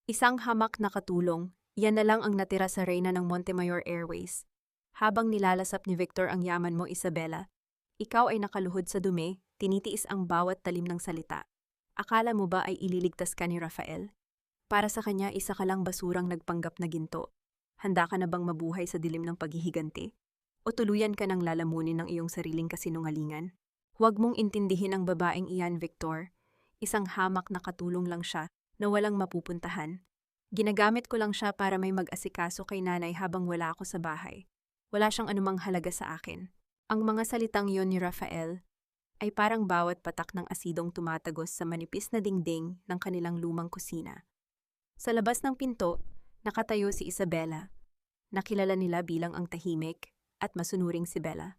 Isang hamak na katulong, yan na lang ang natira sa reyna ng Montemayor Airways. Habang nilalasap ni Victor ang yaman mo, Isabela, ikaw ay nakaluhod sa dumi, tinitiis ang bawat talim ng salita. Akala mo ba ay ililigtas ka ni Rafael? Para sa kanya, isa ka lang basurang nagpanggap na ginto. Handa ka na bang mabuhay sa dilim ng paghihiganti? O tuluyan ka ng lalamunin ng iyong sariling kasinungalingan? Huwag mong intindihin ang babaeng iyan, Victor. Isang hamak na katulong lang siya na walang mapupuntahan. Ginagamit ko lang siya para may mag-asikaso kay nanay habang wala ako sa bahay. Wala siyang anumang halaga sa akin. Ang mga salitang yon ni Rafael ay parang bawat patak ng asidong tumatagos sa manipis na dingding ng kanilang lumang kusina. Sa labas ng pinto, nakatayo si Isabela. Nakilala nila bilang ang tahimik at masunuring si Bella.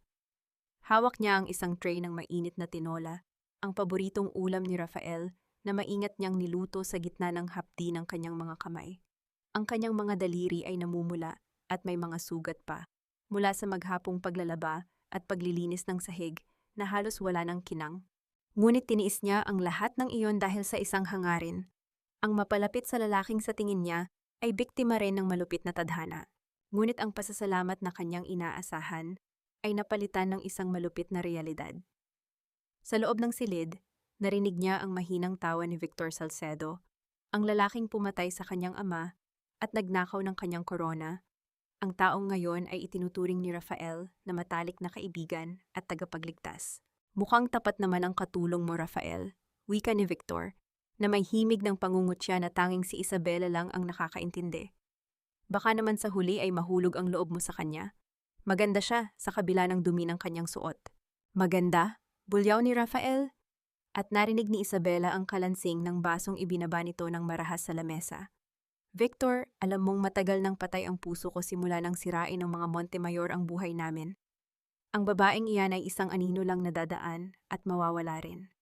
Hawak niya ang isang tray ng mainit na tinola, ang paboritong ulam ni Rafael na maingat niyang niluto sa gitna ng hapdi ng kanyang mga kamay. Ang kanyang mga daliri ay namumula at may mga sugat pa, mula sa maghapong paglalaba at paglilinis ng sahig na halos wala ng kinang. Ngunit tiniis niya ang lahat ng iyon dahil sa isang hangarin. Ang mapalapit sa lalaking sa tingin niya ay biktima rin ng malupit na tadhana. Ngunit ang pasasalamat na kanyang inaasahan ay napalitan ng isang malupit na realidad. Sa loob ng silid, narinig niya ang mahinang tawa ni Victor Salcedo, ang lalaking pumatay sa kanyang ama at nagnakaw ng kanyang korona. Ang taong ngayon ay itinuturing ni Rafael na matalik na kaibigan at tagapagligtas. Mukhang tapat naman ang katulong mo, Rafael, wika ni Victor, na may himig ng pangungutya na tanging si Isabela lang ang nakakaintindi. Baka naman sa huli ay mahulog ang loob mo sa kanya. Maganda siya sa kabila ng dumi ng kanyang suot. Maganda? Bulyaw ni Rafael? At narinig ni Isabela ang kalansing ng basong ibinaba nito ng marahas sa lamesa. Victor, alam mong matagal nang patay ang puso ko simula nang sirain ng mga Montemayor ang buhay namin. Ang babaeng iyan ay isang anino lang na dadaan at mawawala rin.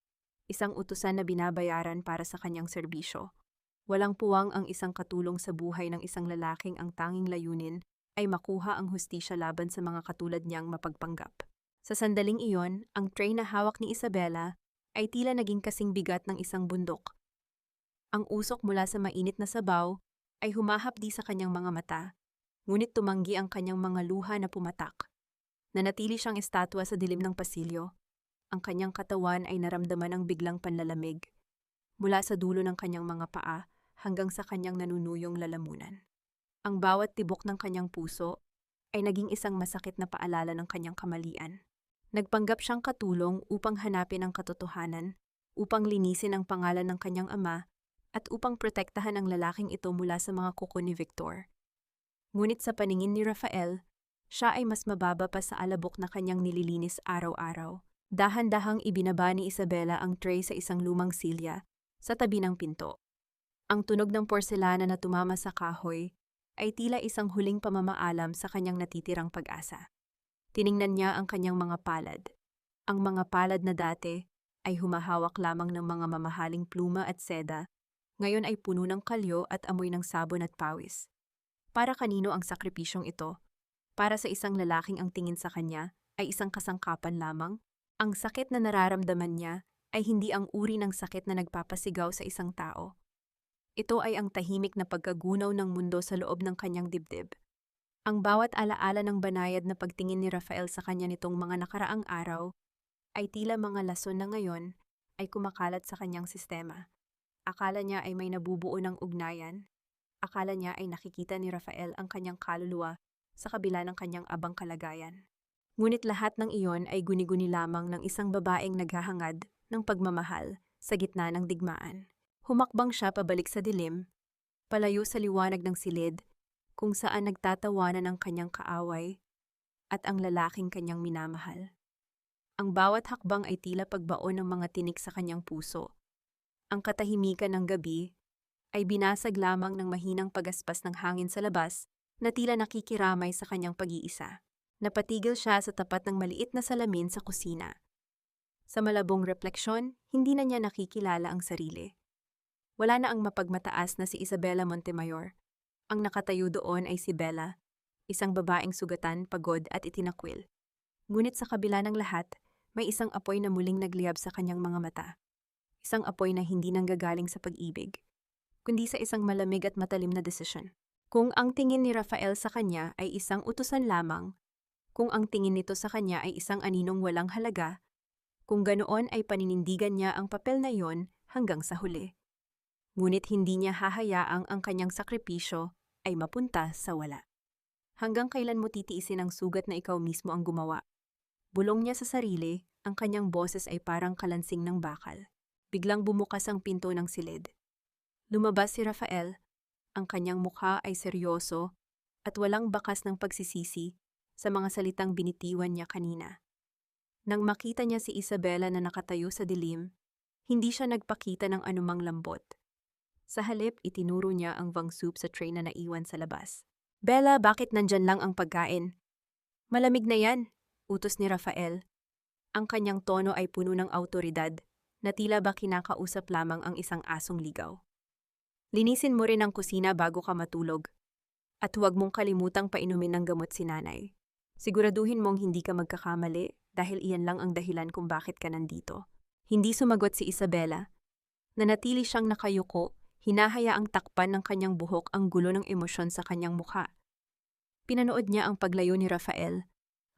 Isang utusan na binabayaran para sa kanyang serbisyo. Walang puwang ang isang katulong sa buhay ng isang lalaking ang tanging layunin ay makuha ang hustisya laban sa mga katulad niyang mapagpanggap. Sa sandaling iyon, ang tray na hawak ni Isabela ay tila naging kasing bigat ng isang bundok. Ang usok mula sa mainit na sabaw ay humahapdi sa kanyang mga mata, ngunit tumanggi ang kanyang mga luha na pumatak. Nanatili siyang estatwa sa dilim ng pasilyo. Ang kanyang katawan ay naramdaman ng biglang panlalamig, mula sa dulo ng kanyang mga paa hanggang sa kanyang nanunuyong lalamunan. Ang bawat tibok ng kanyang puso ay naging isang masakit na paalala ng kanyang kamalian. Nagpanggap siyang katulong upang hanapin ang katotohanan, upang linisin ang pangalan ng kanyang ama, at upang protektahan ang lalaking ito mula sa mga kuko ni Victor. Ngunit sa paningin ni Rafael, siya ay mas mababa pa sa alabok na kanyang nililinis araw-araw. Dahan-dahang ibinaba ni Isabela ang tray sa isang lumang silya sa tabi ng pinto. Ang tunog ng porselana na tumama sa kahoy ay tila isang huling pamamaalam sa kanyang natitirang pag-asa. Tiningnan niya ang kanyang mga palad. Ang mga palad na dati ay humahawak lamang ng mga mamahaling pluma at seda, ngayon ay puno ng kalyo at amoy ng sabon at pawis. Para kanino ang sakripisyong ito? Para sa isang lalaking ang tingin sa kanya ay isang kasangkapan lamang? Ang sakit na nararamdaman niya ay hindi ang uri ng sakit na nagpapasigaw sa isang tao. Ito ay ang tahimik na pagkagunaw ng mundo sa loob ng kanyang dibdib. Ang bawat alaala ng banayad na pagtingin ni Rafael sa kanya nitong mga nakaraang araw ay tila mga lason na ngayon ay kumakalat sa kanyang sistema. Akala niya ay may nabubuo ng ugnayan. Akala niya ay nakikita ni Rafael ang kanyang kaluluwa sa kabila ng kanyang abang kalagayan. Ngunit lahat ng iyon ay guni-guni lamang ng isang babaeng naghahangad ng pagmamahal sa gitna ng digmaan. Humakbang siya pabalik sa dilim, palayo sa liwanag ng silid, kung saan nagtatawanan ang kanyang kaaway at ang lalaking kanyang minamahal. Ang bawat hakbang ay tila pagbaon ng mga tinik sa kanyang puso. Ang katahimikan ng gabi ay binasag lamang ng mahinang pagaspas ng hangin sa labas na tila nakikiramay sa kanyang pag-iisa. Napatigil siya sa tapat ng maliit na salamin sa kusina. Sa malabong refleksyon, hindi na niya nakikilala ang sarili. Wala na ang mapagmataas na si Isabela Montemayor. Ang nakatayo doon ay si Bella, isang babaeng sugatan, pagod at itinakwil. Ngunit sa kabila ng lahat, may isang apoy na muling nagliyab sa kanyang mga mata. Isang apoy na hindi nanggagaling sa pag-ibig, kundi sa isang malamig at matalim na desisyon. Kung ang tingin ni Rafael sa kanya ay isang utusan lamang, kung ang tingin nito sa kanya ay isang aninong walang halaga, kung ganoon ay paninindigan niya ang papel na iyon hanggang sa huli. Ngunit hindi niya hahayaang ang kanyang sakripisyo ay mapunta sa wala. Hanggang kailan mo titiisin ang sugat na ikaw mismo ang gumawa? Bulong niya sa sarili, ang kanyang boses ay parang kalansing ng bakal. Biglang bumukas ang pinto ng silid. Lumabas si Rafael. Ang kanyang mukha ay seryoso at walang bakas ng pagsisisi sa mga salitang binitiwan niya kanina. Nang makita niya si Isabela na nakatayo sa dilim, hindi siya nagpakita ng anumang lambot. Sa halip, itinuro niya ang vang soup sa tray na naiwan sa labas. "Bella, bakit nandyan lang ang pagkain?" "Malamig na yan," utos ni Rafael. Ang kanyang tono ay puno ng awtoridad, na tila ba kinakausap lamang ang isang asong ligaw. "Linisin mo rin ang kusina bago ka matulog. At huwag mong kalimutang painumin ng gamot si nanay. Siguraduhin mong hindi ka magkakamali dahil iyan lang ang dahilan kung bakit ka nandito." Hindi sumagot si Isabela. Nanatili siyang nakayuko, hinahayaang takpan ng kanyang buhok ang gulo ng emosyon sa kanyang mukha. Pinanood niya ang paglayo ni Rafael.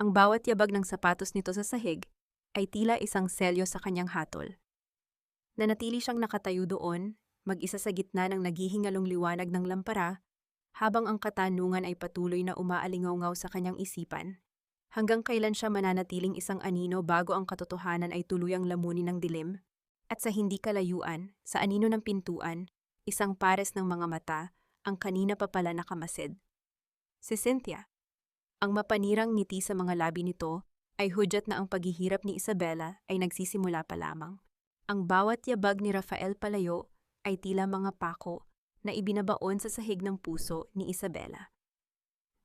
Ang bawat yabag ng sapatos nito sa sahig ay tila isang selyo sa kanyang hatol. Nanatili siyang nakatayo doon, mag-isa sa gitna ng naghihingalong liwanag ng lampara, habang ang katanungan ay patuloy na umaalingaw-ngaw sa kanyang isipan. Hanggang kailan siya mananatiling isang anino bago ang katotohanan ay tuluyang lamunin ng dilim? At sa hindi kalayuan, sa anino ng pintuan, isang pares ng mga mata, ang kanina pa pala nakamasid. Si Cynthia. Ang mapanirang ngiti sa mga labi nito ay hudyat na ang paghihirap ni Isabela ay nagsisimula pa lamang. Ang bawat yabag ni Rafael palayo ay tila mga pako na ibinabaon sa sahig ng puso ni Isabela.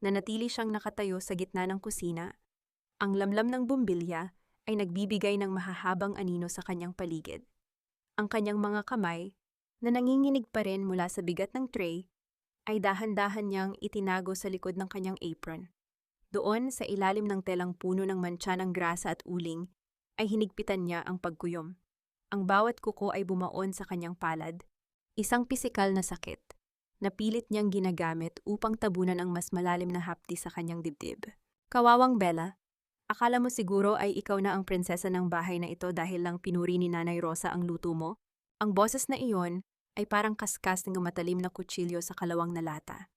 Nanatili siyang nakatayo sa gitna ng kusina. Ang lamlam ng bumbilya ay nagbibigay ng mahahabang anino sa kanyang paligid. Ang kanyang mga kamay, na nanginginig pa rin mula sa bigat ng tray, ay dahan-dahan niyang itinago sa likod ng kanyang apron. Doon, sa ilalim ng telang puno ng mantsa ng grasa at uling, ay hinigpitan niya ang pagkuyom. Ang bawat kuko ay bumaon sa kanyang palad, isang pisikal na sakit. Napilit niyang ginagamit upang tabunan ang mas malalim na hapdi sa kanyang dibdib. "Kawawang Bella, akala mo siguro ay ikaw na ang prinsesa ng bahay na ito dahil lang pinuri ni Nanay Rosa ang luto mo?" Ang boses na iyon ay parang kaskas ng matalim na kutsilyo sa kalawang na lata.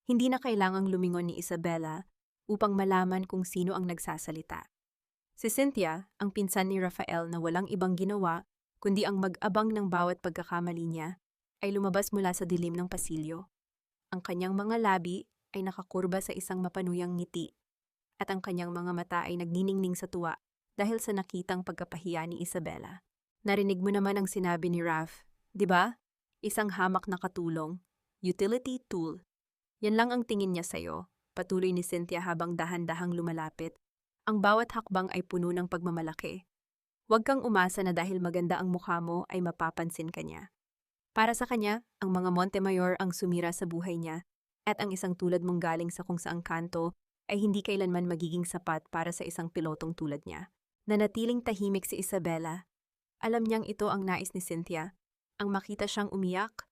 Hindi na kailangang lumingon ni Isabela upang malaman kung sino ang nagsasalita. Si Cynthia, ang pinsan ni Rafael na walang ibang ginawa kundi ang mag-abang ng bawat pagkakamali niya, ay lumabas mula sa dilim ng pasilyo. Ang kanyang mga labi ay nakakurba sa isang mapanuyang ngiti, at ang kanyang mga mata ay nagniningning sa tuwa dahil sa nakitang pagkapahiya ni Isabela. "Narinig mo naman ang sinabi ni Raf, di ba? Isang hamak na katulong, utility tool. Yan lang ang tingin niya sa'yo," patuloy ni Cynthia habang dahan-dahang lumalapit. Ang bawat hakbang ay puno ng pagmamalaki. "Huwag kang umasa na dahil maganda ang mukha mo ay mapapansin ka niya. Para sa kanya, ang mga Montemayor ang sumira sa buhay niya, at ang isang tulad mong galing sa kung saang kanto ay hindi kailanman magiging sapat para sa isang pilotong tulad niya." Nanatiling tahimik si Isabela. Alam niyang ito ang nais ni Cynthia, ang makita siyang umiyak,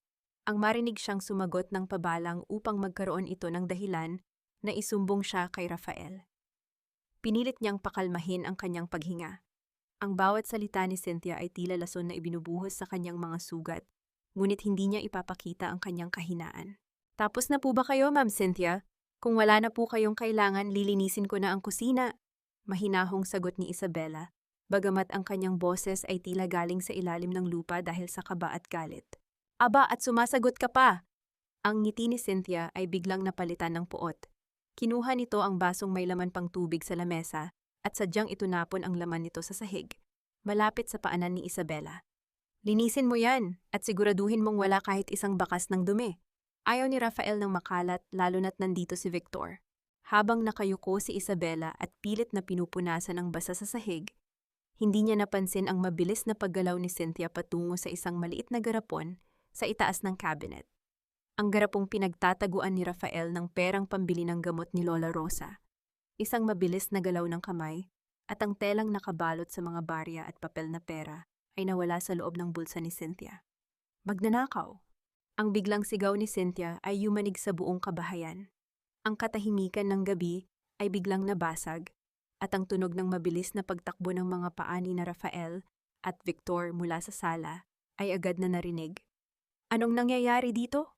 ang marinig siyang sumagot ng pabalang upang magkaroon ito ng dahilan na isumbong siya kay Rafael. Pinilit niyang pakalmahin ang kanyang paghinga. Ang bawat salita ni Cynthia ay tila lason na ibinubuhos sa kanyang mga sugat, ngunit hindi niya ipapakita ang kanyang kahinaan. "Tapos na po ba kayo, Ma'am Cynthia? Kung wala na po kayong kailangan, lilinisin ko na ang kusina." Mahinahong sagot ni Isabela, bagamat ang kanyang boses ay tila galing sa ilalim ng lupa dahil sa kaba at galit. "Aba, at sumasagot ka pa!" Ang ngiti ni Cynthia ay biglang napalitan ng puot. Kinuha nito ang basong may laman pang tubig sa lamesa at sadyang itunapon ang laman nito sa sahig, malapit sa paanan ni Isabela. "Linisin mo yan at siguraduhin mong wala kahit isang bakas ng dumi." Ayaw ni Rafael ng makalat lalo na't nandito si Victor. Habang nakayuko si Isabela at pilit na pinupunasan ang basa sa sahig, hindi niya napansin ang mabilis na paggalaw ni Cynthia patungo sa isang maliit na garapon sa itaas ng cabinet. Ang garapong pinagtataguan ni Rafael ng perang pambili ng gamot ni Lola Rosa. Isang mabilis na galaw ng kamay at ang telang nakabalot sa mga barya at papel na pera ay nawala sa loob ng bulsa ni Cynthia. "Magnanakaw." Ang biglang sigaw ni Cynthia ay yumanig sa buong kabahayan. Ang katahimikan ng gabi ay biglang nabasag at ang tunog ng mabilis na pagtakbo ng mga paa ni na Rafael at Victor mula sa sala ay agad na narinig. Anong nangyayari dito?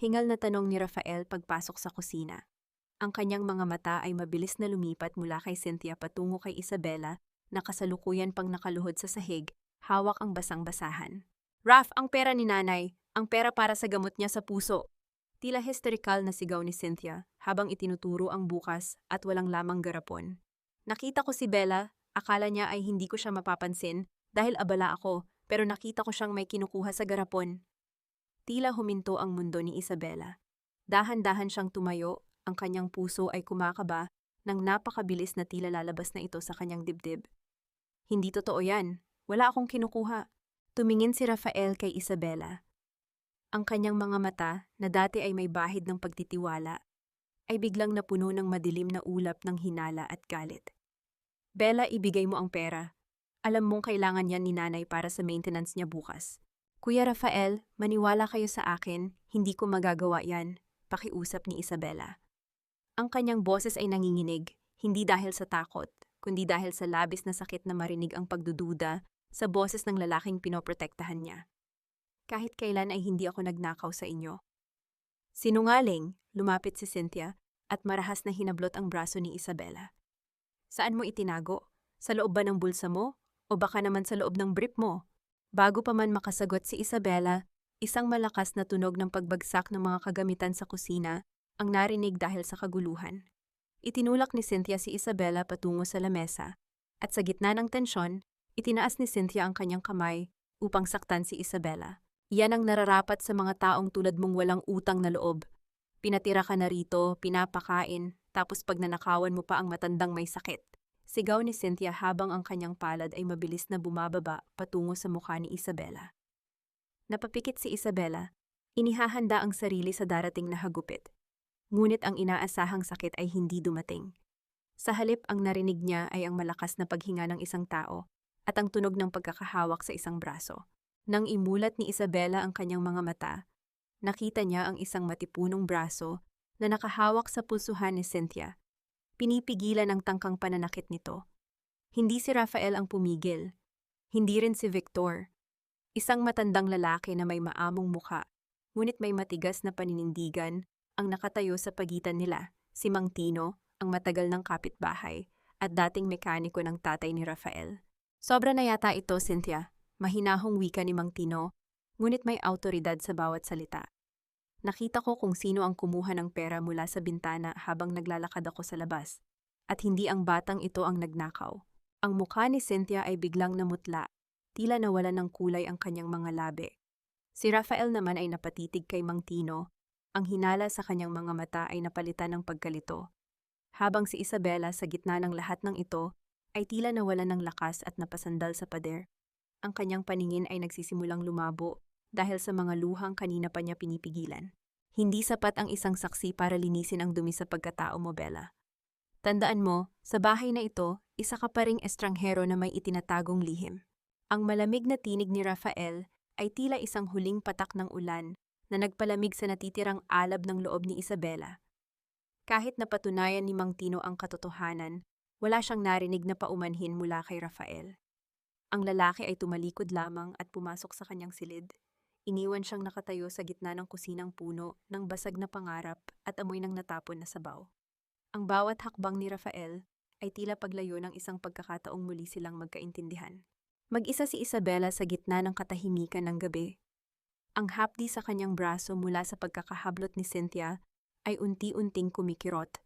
Hingal na tanong ni Rafael pagpasok sa kusina. Ang kanyang mga mata ay mabilis na lumipat mula kay Cynthia patungo kay Isabela na kasalukuyan pang nakaluhod sa sahig, hawak ang basang-basahan. Raf, ang pera ni nanay, ang pera para sa gamot niya sa puso. Tila hysterikal na sigaw ni Cynthia habang itinuturo ang bukas at walang lamang garapon. Nakita ko si Bella, akala niya ay hindi ko siya mapapansin dahil abala ako, pero nakita ko siyang may kinukuha sa garapon. Tila huminto ang mundo ni Isabela. Dahan-dahan siyang tumayo, ang kanyang puso ay kumakaba nang napakabilis na tila lalabas na ito sa kanyang dibdib. Hindi totoo yan, wala akong kinukuha. Tumingin si Rafael kay Isabela. Ang kanyang mga mata, na dati ay may bahid ng pagtitiwala, ay biglang napuno ng madilim na ulap ng hinala at galit. Bella, ibigay mo ang pera. Alam mong kailangan yan ni nanay para sa maintenance niya bukas. Kuya Rafael, maniwala kayo sa akin, hindi ko magagawa yan, pakiusap ni Isabela. Ang kanyang boses ay nanginginig, hindi dahil sa takot, kundi dahil sa labis na sakit na marinig ang pagdududa sa boses ng lalaking pinoprotektahan niya. Kahit kailan ay hindi ako nagnakaw sa inyo. Sinungaling, lumapit si Cynthia at marahas na hinablot ang braso ni Isabela. Saan mo itinago? Sa loob ba ng bulsa mo? O baka naman sa loob ng brief mo? Bago pa man makasagot si Isabela, isang malakas na tunog ng pagbagsak ng mga kagamitan sa kusina ang narinig dahil sa kaguluhan. Itinulak ni Cynthia si Isabela patungo sa lamesa, at sa gitna ng tensyon, itinaas ni Cynthia ang kanyang kamay upang saktan si Isabela. Yan ang nararapat sa mga taong tulad mong walang utang na loob. Pinatira ka na rito, pinapakain, tapos pag nanakawan mo pa ang matandang may sakit. Sigaw ni Cynthia habang ang kanyang palad ay mabilis na bumababa patungo sa mukha ni Isabela. Napapikit si Isabela, inihahanda ang sarili sa darating na hagupit. Ngunit ang inaasahang sakit ay hindi dumating. Sa halip ang narinig niya ay ang malakas na paghinga ng isang tao at ang tunog ng pagkakahawak sa isang braso. Nang imulat ni Isabela ang kanyang mga mata, nakita niya ang isang matipunong braso na nakahawak sa pulsuhan ni Cynthia. Pinipigilan ang tangkang pananakit nito. Hindi si Rafael ang pumigil. Hindi rin si Victor. Isang matandang lalaki na may maamong mukha, ngunit may matigas na paninindigan ang nakatayo sa pagitan nila, si Mang Tino, ang matagal ng kapitbahay, at dating mekaniko ng tatay ni Rafael. Sobra na yata ito, Cynthia. Mahinahong wika ni Mang Tino, ngunit may awtoridad sa bawat salita. Nakita ko kung sino ang kumuha ng pera mula sa bintana habang naglalakad ako sa labas, at hindi ang batang ito ang nagnakaw. Ang mukha ni Cynthia ay biglang namutla, tila nawalan ng kulay ang kanyang mga labi. Si Rafael naman ay napatitig kay Mang Tino. Ang hinala sa kanyang mga mata ay napalitan ng pagkalito. Habang si Isabela sa gitna ng lahat ng ito ay tila nawalan ng lakas at napasandal sa pader. Ang kanyang paningin ay nagsisimulang lumabo dahil sa mga luhang kanina pa niya pinipigilan. Hindi sapat ang isang saksi para linisin ang dumi sa pagkatao mo, Bella. Tandaan mo, sa bahay na ito, isa ka pa ring estranghero na may itinatagong lihim. Ang malamig na tinig ni Rafael ay tila isang huling patak ng ulan na nagpalamig sa natitirang alab ng loob ni Isabela. Kahit napatunayan ni Mang Tino ang katotohanan, wala siyang narinig na paumanhin mula kay Rafael. Ang lalaki ay tumalikod lamang at pumasok sa kanyang silid. Iniwan siyang nakatayo sa gitna ng kusinang puno ng basag na pangarap at amoy ng natapon na sabaw. Ang bawat hakbang ni Rafael ay tila paglayo ng isang pagkakataong muli silang magkaintindihan. Mag-isa si Isabela sa gitna ng katahimikan ng gabi. Ang hapdi sa kanyang braso mula sa pagkakahablot ni Cynthia ay unti-unting kumikirot,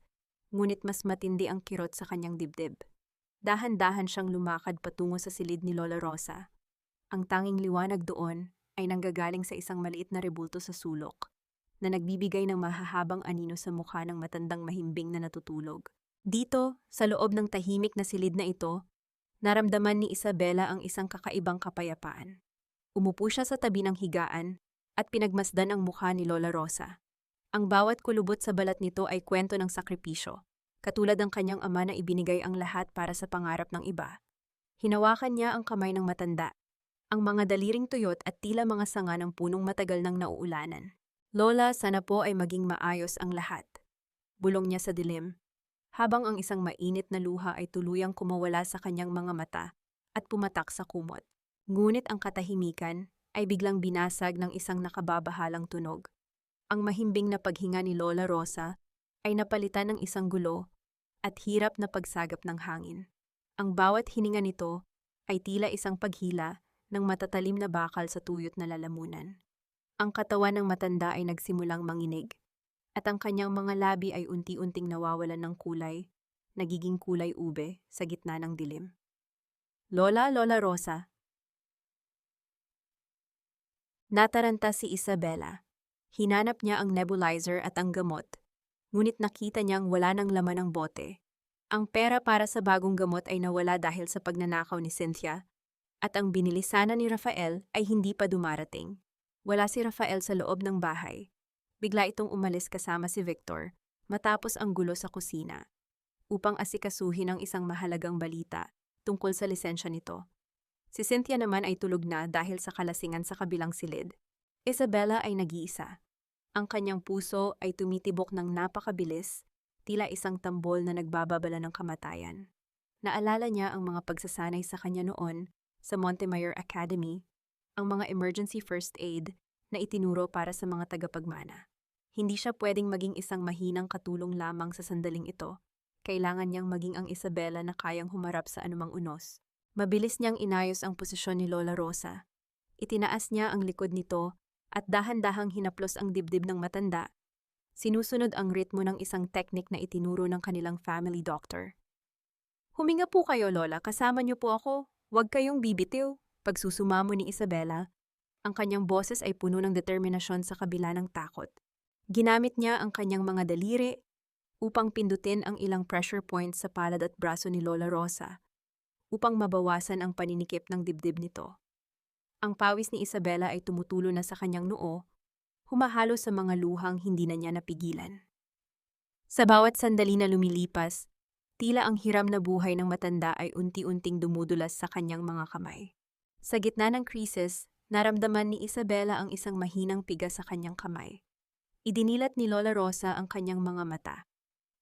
ngunit mas matindi ang kirot sa kanyang dibdib. Dahan-dahan siyang lumakad patungo sa silid ni Lola Rosa. Ang tanging liwanag doon ay nanggagaling sa isang maliit na rebulto sa sulok, na nagbibigay ng mahahabang anino sa mukha ng matandang mahimbing na natutulog. Dito, sa loob ng tahimik na silid na ito, naramdaman ni Isabela ang isang kakaibang kapayapaan. Umupo siya sa tabi ng higaan at pinagmasdan ang mukha ni Lola Rosa. Ang bawat kulubot sa balat nito ay kwento ng sakripisyo, katulad ng kanyang ama na ibinigay ang lahat para sa pangarap ng iba. Hinawakan niya ang kamay ng matanda, ang mga daliring tuyot at tila mga sanga ng punong matagal nang nauulanan. Lola, sana po ay maging maayos ang lahat. Bulong niya sa dilim, habang ang isang mainit na luha ay tuluyang kumawala sa kanyang mga mata at pumatak sa kumot. Ngunit ang katahimikan ay biglang binasag ng isang nakababahalang tunog. Ang mahimbing na paghinga ni Lola Rosa ay napalitan ng isang gulo at hirap na pagsagap ng hangin. Ang bawat hininga nito ay tila isang paghila ng matatalim na bakal sa tuyot na lalamunan. Ang katawan ng matanda ay nagsimulang manginig, at ang kanyang mga labi ay unti-unting nawawalan ng kulay, nagiging kulay ube sa gitna ng dilim. Lola, Lola Rosa. Nataranta si Isabela. Hinanap niya ang nebulizer at ang gamot, ngunit nakita niyang wala ng laman ang bote. Ang pera para sa bagong gamot ay nawala dahil sa pagnanakaw ni Cynthia, at ang binili sana ni Rafael ay hindi pa dumarating. Wala si Rafael sa loob ng bahay. Bigla itong umalis kasama si Victor matapos ang gulo sa kusina upang asikasuhin ang isang mahalagang balita tungkol sa lisensya nito. Si Cynthia naman ay tulog na dahil sa kalasingan sa kabilang silid. Isabela ay nag-iisa. Ang kanyang puso ay tumitibok ng napakabilis, tila isang tambol na nagbababala ng kamatayan. Naalala niya ang mga pagsasanay sa kanya noon sa Montemayor Academy, ang mga emergency first aid na itinuro para sa mga tagapagmana. Hindi siya pwedeng maging isang mahinang katulong lamang sa sandaling ito. Kailangan niyang maging ang Isabela na kayang humarap sa anumang unos. Mabilis niyang inayos ang posisyon ni Lola Rosa. Itinaas niya ang likod nito at dahan-dahang hinaplos ang dibdib ng matanda. Sinusunod ang ritmo ng isang teknik na itinuro ng kanilang family doctor. Huminga po kayo, Lola. Kasama niyo po ako. Huwag kayong bibitiw. Pagsusumamo ni Isabela, ang kanyang boses ay puno ng determinasyon sa kabila ng takot. Ginamit niya ang kanyang mga daliri upang pindutin ang ilang pressure points sa palad at braso ni Lola Rosa upang mabawasan ang paninikip ng dibdib nito. Ang pawis ni Isabela ay tumutulo na sa kanyang noo, humahalo sa mga luhang hindi na niya napigilan. Sa bawat sandali na lumilipas, tila ang hiram na buhay ng matanda ay unti-unting dumudulas sa kanyang mga kamay. Sa gitna ng krisis, naramdaman ni Isabela ang isang mahinang piga sa kanyang kamay. Idinilat ni Lola Rosa ang kanyang mga mata.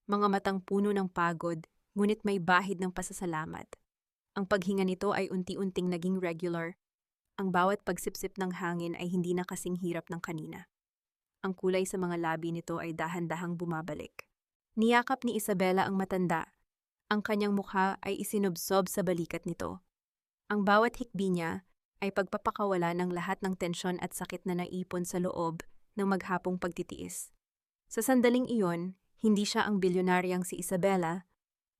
Mga matang puno ng pagod, ngunit may bahid ng pasasalamat. Ang paghinga nito ay unti-unting naging regular. Ang bawat pagsipsip ng hangin ay hindi na kasing hirap ng kanina. Ang kulay sa mga labi nito ay dahan-dahang bumabalik. Niyakap ni Isabela ang matanda. Ang kanyang mukha ay isinubsob sa balikat nito. Ang bawat hikbi niya ay pagpapakawala ng lahat ng tensyon at sakit na naipon sa loob ng maghapong pagtitiis. Sa sandaling iyon, hindi siya ang bilyonaryang si Isabela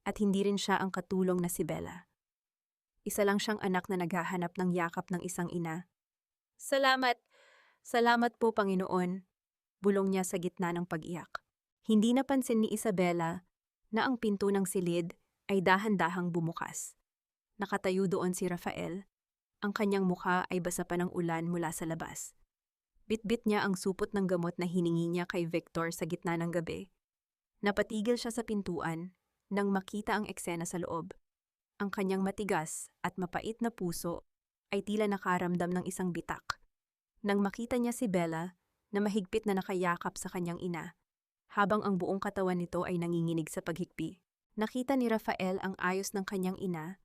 at hindi rin siya ang katulong na si Bella. Isa lang siyang anak na naghahanap ng yakap ng isang ina. Salamat! Salamat po, Panginoon! Bulong niya sa gitna ng pag-iyak. Hindi napansin ni Isabela na ang pinto ng silid ay dahan-dahang bumukas. Nakatayo doon si Rafael. Ang kanyang mukha ay basa pa ng ulan mula sa labas. Bitbit niya ang supot ng gamot na hiningi niya kay Victor sa gitna ng gabi. Napatigil siya sa pintuan nang makita ang eksena sa loob. Ang kanyang matigas at mapait na puso ay tila nakaramdam ng isang bitak. Nang makita niya si Bella na mahigpit na nakayakap sa kanyang ina, habang ang buong katawan nito ay nanginginig sa paghikbi. Nakita ni Rafael ang ayos ng kanyang ina,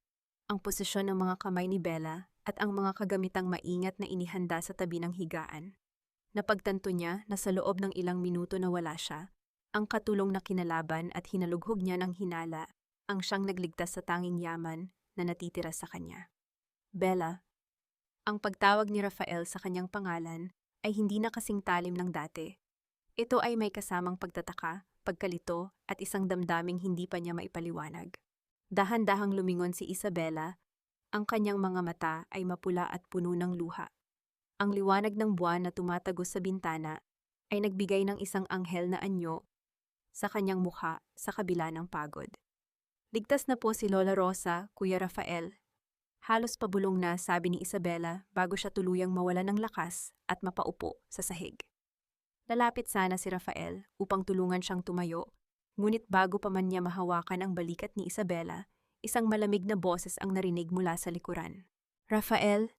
ang posisyon ng mga kamay ni Bella at ang mga kagamitang maingat na inihanda sa tabi ng higaan. Napagtanto niya na sa loob ng ilang minuto na wala siya, ang katulong na kinalaban at hinalughog niya ng hinala ang siyang nagligtas sa tanging yaman na natitira sa kanya. Bella. Ang pagtawag ni Rafael sa kanyang pangalan ay hindi na kasing talim ng dati. Ito ay may kasamang pagtataka, pagkalito at isang damdaming hindi pa niya maipaliwanag. Dahan-dahang lumingon si Isabela, ang kanyang mga mata ay mapula at puno ng luha. Ang liwanag ng buwan na tumatagos sa bintana ay nagbigay ng isang anghel na anyo sa kanyang mukha sa kabila ng pagod. Ligtas na po si Lola Rosa, Kuya Rafael. Halos pabulong na, sabi ni Isabela bago siya tuluyang mawala ng lakas at mapaupo sa sahig. Lalapit sana si Rafael upang tulungan siyang tumayo, ngunit bago pa man niya mahawakan ang balikat ni Isabela, isang malamig na boses ang narinig mula sa likuran. Rafael,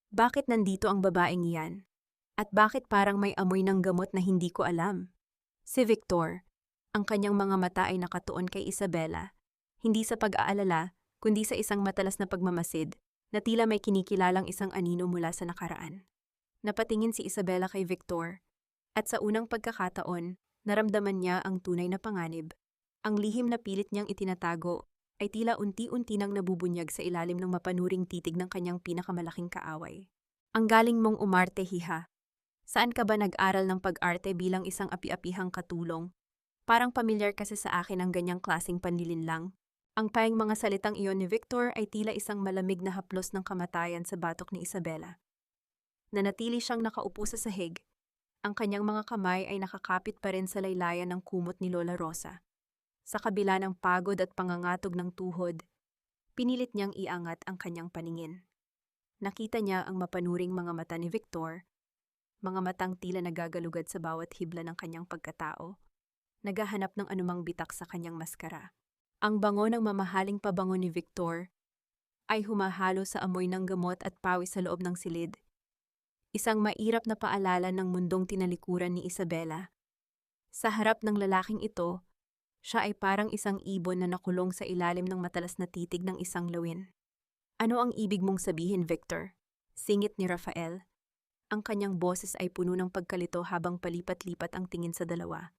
Bakit nandito ang babaeng iyan? At bakit parang may amoy ng gamot na hindi ko alam? Si Victor, ang kanyang mga mata ay nakatuon kay Isabela, hindi sa pag-aalala, kundi sa isang matalas na pagmamasid, na tila may kinikilalang isang anino mula sa nakaraan. Napatingin si Isabela kay Victor, at sa unang pagkakataon, naramdaman niya ang tunay na panganib. Ang lihim na pilit niyang itinatago ay tila unti-unti nang nabubunyag sa ilalim ng mapanuring titig ng kanyang pinakamalaking kaaway. Ang galing mong umarte, hiha. Saan ka ba nag-aral ng pag-arte bilang isang api-apihang katulong? Parang pamilyar kasi sa akin ang ganyang klaseng panlilinlang. Ang payang mga salitang iyon ni Victor ay tila isang malamig na haplos ng kamatayan sa batok ni Isabela. Nanatili siyang nakaupo sa sahig. Ang kanyang mga kamay ay nakakapit pa rin sa laylayan ng kumot ni Lola Rosa. Sa kabila ng pagod at pangangatog ng tuhod, pinilit niyang iangat ang kanyang paningin. Nakita niya ang mapanuring mga mata ni Victor, mga matang tila nagagalugad sa bawat hibla ng kanyang pagkatao, naghahanap ng anumang bitak sa kanyang maskara. Ang bango ng mamahaling pabango ni Victor ay humahalo sa amoy ng gamot at pawis sa loob ng silid. Isang mairap na paalala ng mundong tinalikuran ni Isabela. Sa harap ng lalaking ito, siya ay parang isang ibon na nakulong sa ilalim ng matalas na titig ng isang lawin. Ano ang ibig mong sabihin, Victor? Singit ni Rafael. Ang kanyang boses ay puno ng pagkalito habang palipat-lipat ang tingin sa dalawa.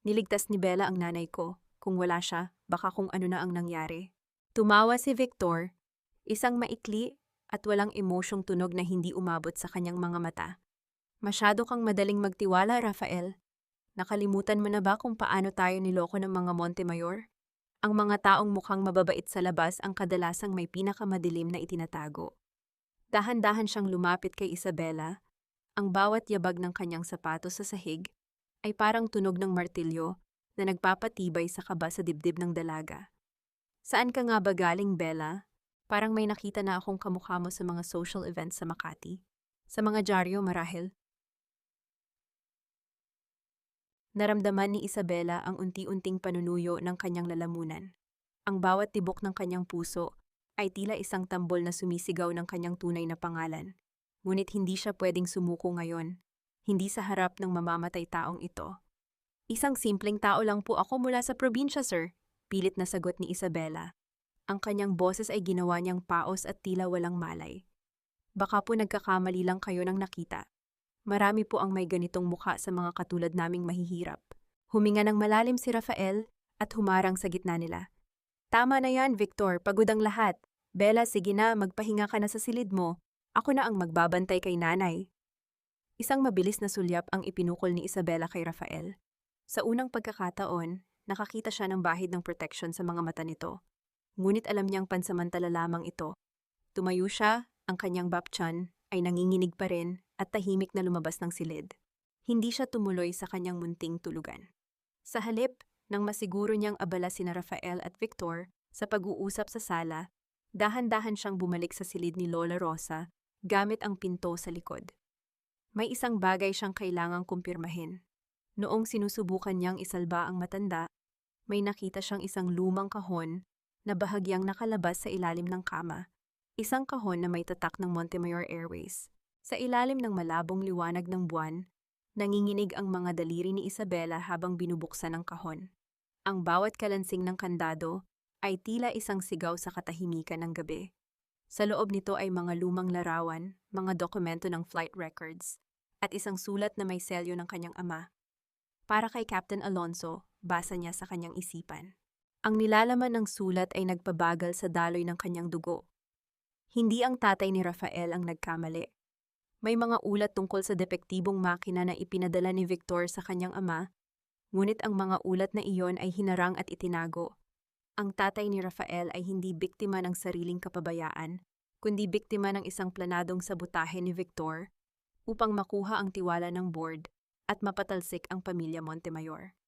Niligtas ni Bella ang nanay ko. Kung wala siya, baka kung ano na ang nangyari. Tumawa si Victor, isang maikli at walang emosyong tunog na hindi umabot sa kanyang mga mata. Masyado kang madaling magtiwala, Rafael. Nakalimutan mo na ba kung paano tayo niloko ng mga Montemayor? Ang mga taong mukhang mababait sa labas ang kadalasang may pinakamadilim na itinatago. Dahan-dahan siyang lumapit kay Isabela. Ang bawat yabag ng kanyang sapatos sa sahig ay parang tunog ng martilyo na nagpapatibay sa kaba sa dibdib ng dalaga. Saan ka nga ba galing, Bella? Parang may nakita na akong kamukha mo sa mga social events sa Makati. Sa mga dyaryo, marahil. Naramdaman ni Isabela ang unti-unting panunuyo ng kanyang lalamunan. Ang bawat tibok ng kanyang puso ay tila isang tambol na sumisigaw ng kanyang tunay na pangalan. Ngunit hindi siya pwedeng sumuko ngayon, hindi sa harap ng mamamatay taong ito. Isang simpleng tao lang po ako mula sa probinsya, sir, pilit na sagot ni Isabela. Ang kanyang boses ay ginawa niyang paos at tila walang malay. Baka po nagkakamali lang kayo ng nakita. Marami po ang may ganitong mukha sa mga katulad naming mahihirap. Huminga ng malalim si Rafael at humarang sa gitna nila. Tama na yan, Victor, pagod ang lahat. Bella, sige na, magpahinga ka na sa silid mo. Ako na ang magbabantay kay nanay. Isang mabilis na sulyap ang ipinukol ni Isabela kay Rafael. Sa unang pagkakataon, nakakita siya ng bahid ng protection sa mga mata nito. Ngunit alam niyang pansamantala lamang ito. Tumayo siya, ang kanyang bapchan ay nanginginig pa rin at tahimik na lumabas ng silid. Hindi siya tumuloy sa kanyang munting tulugan. Sa halip, nang masiguro niyang abala sina Rafael at Victor sa pag-uusap sa sala, dahan-dahan siyang bumalik sa silid ni Lola Rosa gamit ang pinto sa likod. May isang bagay siyang kailangang kumpirmahin. Noong sinusubukan niyang isalba ang matanda, may nakita siyang isang lumang kahon na bahagyang nakalabas sa ilalim ng kama. Isang kahon na may tatak ng Montemayor Airways. Sa ilalim ng malabong liwanag ng buwan, nanginginig ang mga daliri ni Isabela habang binubuksan ang kahon. Ang bawat kalansing ng kandado ay tila isang sigaw sa katahimikan ng gabi. Sa loob nito ay mga lumang larawan, mga dokumento ng flight records, at isang sulat na may selyo ng kanyang ama. Para kay Captain Alonso, basa niya sa kanyang isipan. Ang nilalaman ng sulat ay nagpabagal sa daloy ng kanyang dugo. Hindi ang tatay ni Rafael ang nagkamali. May mga ulat tungkol sa depektibong makina na ipinadala ni Victor sa kanyang ama, ngunit ang mga ulat na iyon ay hinarang at itinago. Ang tatay ni Rafael ay hindi biktima ng sariling kapabayaan, kundi biktima ng isang planadong sabotahe ni Victor upang makuha ang tiwala ng board at mapatalsik ang pamilya Montemayor.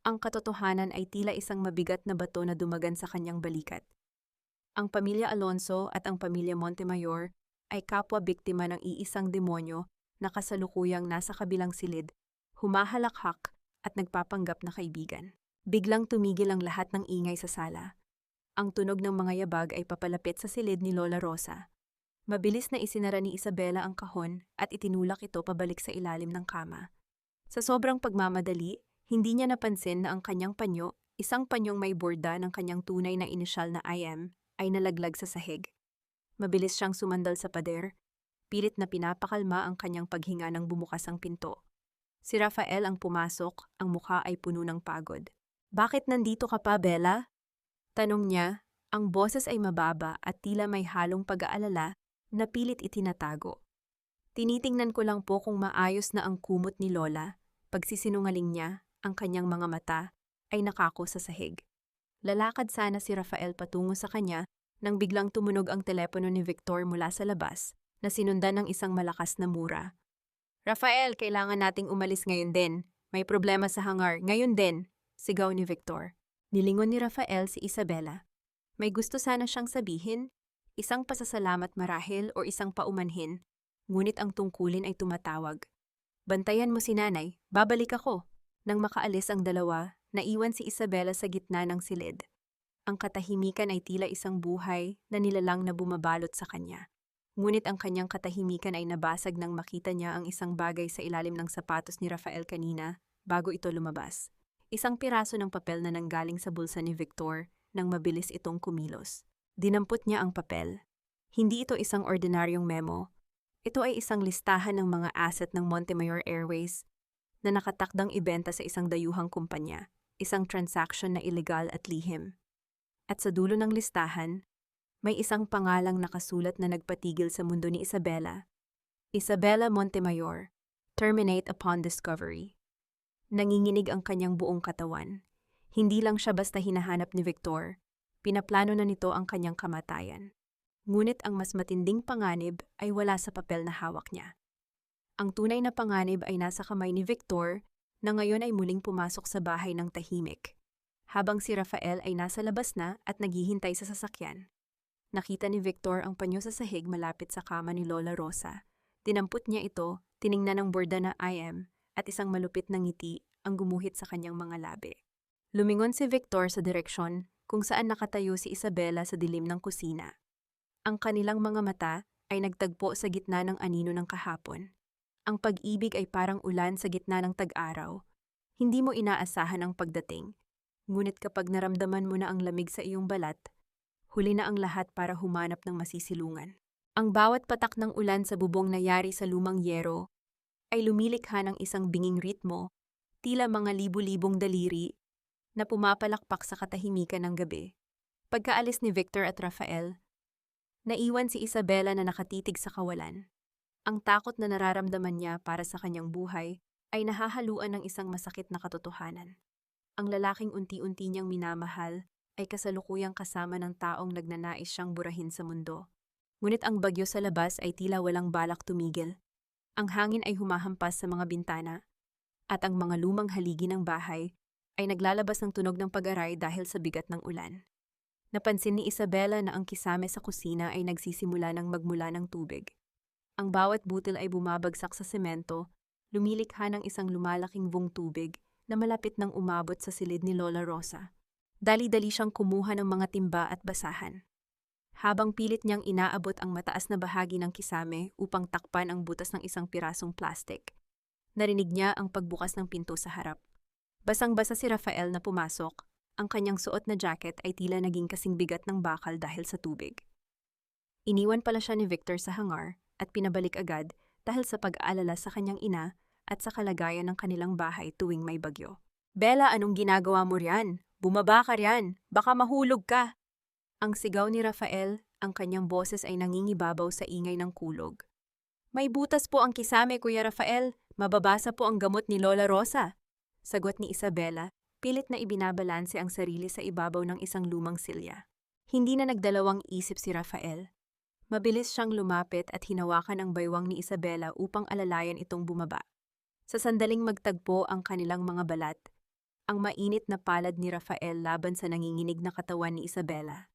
Ang katotohanan ay tila isang mabigat na bato na dumagan sa kanyang balikat. Ang pamilya Alonso at ang pamilya Montemayor ay kapwa-biktima ng iisang demonyo na kasalukuyang nasa kabilang silid, humahalakhak at nagpapanggap na kaibigan. Biglang tumigil ang lahat ng ingay sa sala. Ang tunog ng mga yabag ay papalapit sa silid ni Lola Rosa. Mabilis na isinara ni Isabela ang kahon at itinulak ito pabalik sa ilalim ng kama. Sa sobrang pagmamadali, hindi niya napansin na ang kanyang panyo, isang panyong may borda ng kanyang tunay na inisyal na IM, ay nalaglag sa sahig. Mabilis siyang sumandal sa pader, pilit na pinapakalma ang kanyang paghinga nang bumukas ang pinto. Si Rafael ang pumasok, ang mukha ay puno ng pagod. "Bakit nandito ka pa, Bella?" Tanong niya, ang boses ay mababa at tila may halong pag-aalala na pilit itinatago. "Tinitingnan ko lang po kung maayos na ang kumot ni Lola." Pagsisinungaling niya, ang kanyang mga mata ay nakako sa sahig. Lalakad sana si Rafael patungo sa kanya nang biglang tumunog ang telepono ni Victor mula sa labas na sinundan ng isang malakas na mura. "Rafael, kailangan nating umalis ngayon din. May problema sa hangar, ngayon din," sigaw ni Victor. Nilingon ni Rafael si Isabela. May gusto sana siyang sabihin, isang pasasalamat marahil o isang paumanhin, ngunit ang tungkulin ay tumatawag. "Bantayan mo si nanay, babalik ako." Nang makaalis ang dalawa, naiwan si Isabela sa gitna ng silid. Ang katahimikan ay tila isang buhay na nilalang na bumabalot sa kanya. Ngunit ang kanyang katahimikan ay nabasag nang makita niya ang isang bagay sa ilalim ng sapatos ni Rafael kanina bago ito lumabas. Isang piraso ng papel na nanggaling sa bulsa ni Victor nang mabilis itong kumilos. Dinampot niya ang papel. Hindi ito isang ordinaryong memo. Ito ay isang listahan ng mga asset ng Montemayor Airways na nakatakdang ibenta sa isang dayuhang kumpanya, isang transaction na illegal at lihim. At sa dulo ng listahan, may isang pangalang nakasulat na nagpatigil sa mundo ni Isabela. Isabela Montemayor, terminate upon discovery. Nanginginig ang kanyang buong katawan. Hindi lang siya basta hinahanap ni Victor, pinaplano na nito ang kanyang kamatayan. Ngunit ang mas matinding panganib ay wala sa papel na hawak niya. Ang tunay na panganib ay nasa kamay ni Victor na ngayon ay muling pumasok sa bahay ng tahimik. Habang si Rafael ay nasa labas na at naghihintay sa sasakyan. Nakita ni Victor ang panyo sa sahig malapit sa kama ni Lola Rosa. Dinampot niya ito, tiningnan ang borda na IM at isang malupit na ngiti ang gumuhit sa kanyang mga labi. Lumingon si Victor sa direksyon kung saan nakatayo si Isabela sa dilim ng kusina. Ang kanilang mga mata ay nagtagpo sa gitna ng anino ng kahapon. Ang pag-ibig ay parang ulan sa gitna ng tag-araw. Hindi mo inaasahan ang pagdating. Ngunit kapag naramdaman mo na ang lamig sa iyong balat, huli na ang lahat para humanap ng masisilungan. Ang bawat patak ng ulan sa bubong na yari sa lumang yero ay lumilikha ng isang binging ritmo, tila mga libu-libong daliri na pumapalakpak sa katahimikan ng gabi. Pagkaalis ni Victor at Rafael, naiwan si Isabela na nakatitig sa kawalan. Ang takot na nararamdaman niya para sa kanyang buhay ay nahahaluan ng isang masakit na katotohanan. Ang lalaking unti-unti niyang minamahal ay kasalukuyang kasama ng taong nagnanais siyang burahin sa mundo. Ngunit ang bagyo sa labas ay tila walang balak tumigil. Ang hangin ay humahampas sa mga bintana, at ang mga lumang haligi ng bahay ay naglalabas ng tunog ng pag-aray dahil sa bigat ng ulan. Napansin ni Isabela na ang kisame sa kusina ay nagsisimula ng magmula ng tubig. Ang bawat butil ay bumabagsak sa semento, lumilikha ng isang lumalaking vung tubig na malapit nang umabot sa silid ni Lola Rosa. Dali-dali siyang kumuha ng mga timba at basahan. Habang pilit niyang inaabot ang mataas na bahagi ng kisame upang takpan ang butas ng isang pirasong plastik, narinig niya ang pagbukas ng pinto sa harap. Basang-basa si Rafael na pumasok. Ang kanyang suot na jacket ay tila naging kasing bigat ng bakal dahil sa tubig. Iniwan pala siya ni Victor sa hangar at pinabalik agad dahil sa pag-aalala sa kanyang ina at sa kalagayan ng kanilang bahay tuwing may bagyo. "Bella, anong ginagawa mo riyan? Bumaba ka riyan, baka mahulog ka!" Ang sigaw ni Rafael, ang kanyang boses ay nangingibabaw sa ingay ng kulog. "May butas po ang kisame, Kuya Rafael. Mababasa po ang gamot ni Lola Rosa." Sagot ni Isabela, pilit na ibinabalanse ang sarili sa ibabaw ng isang lumang silya. Hindi na nagdalawang isip si Rafael. Mabilis siyang lumapit at hinawakan ang baywang ni Isabela upang alalayan itong bumaba. Sa sandaling magtagpo ang kanilang mga balat, ang mainit na palad ni Rafael laban sa nanginginig na katawan ni Isabela.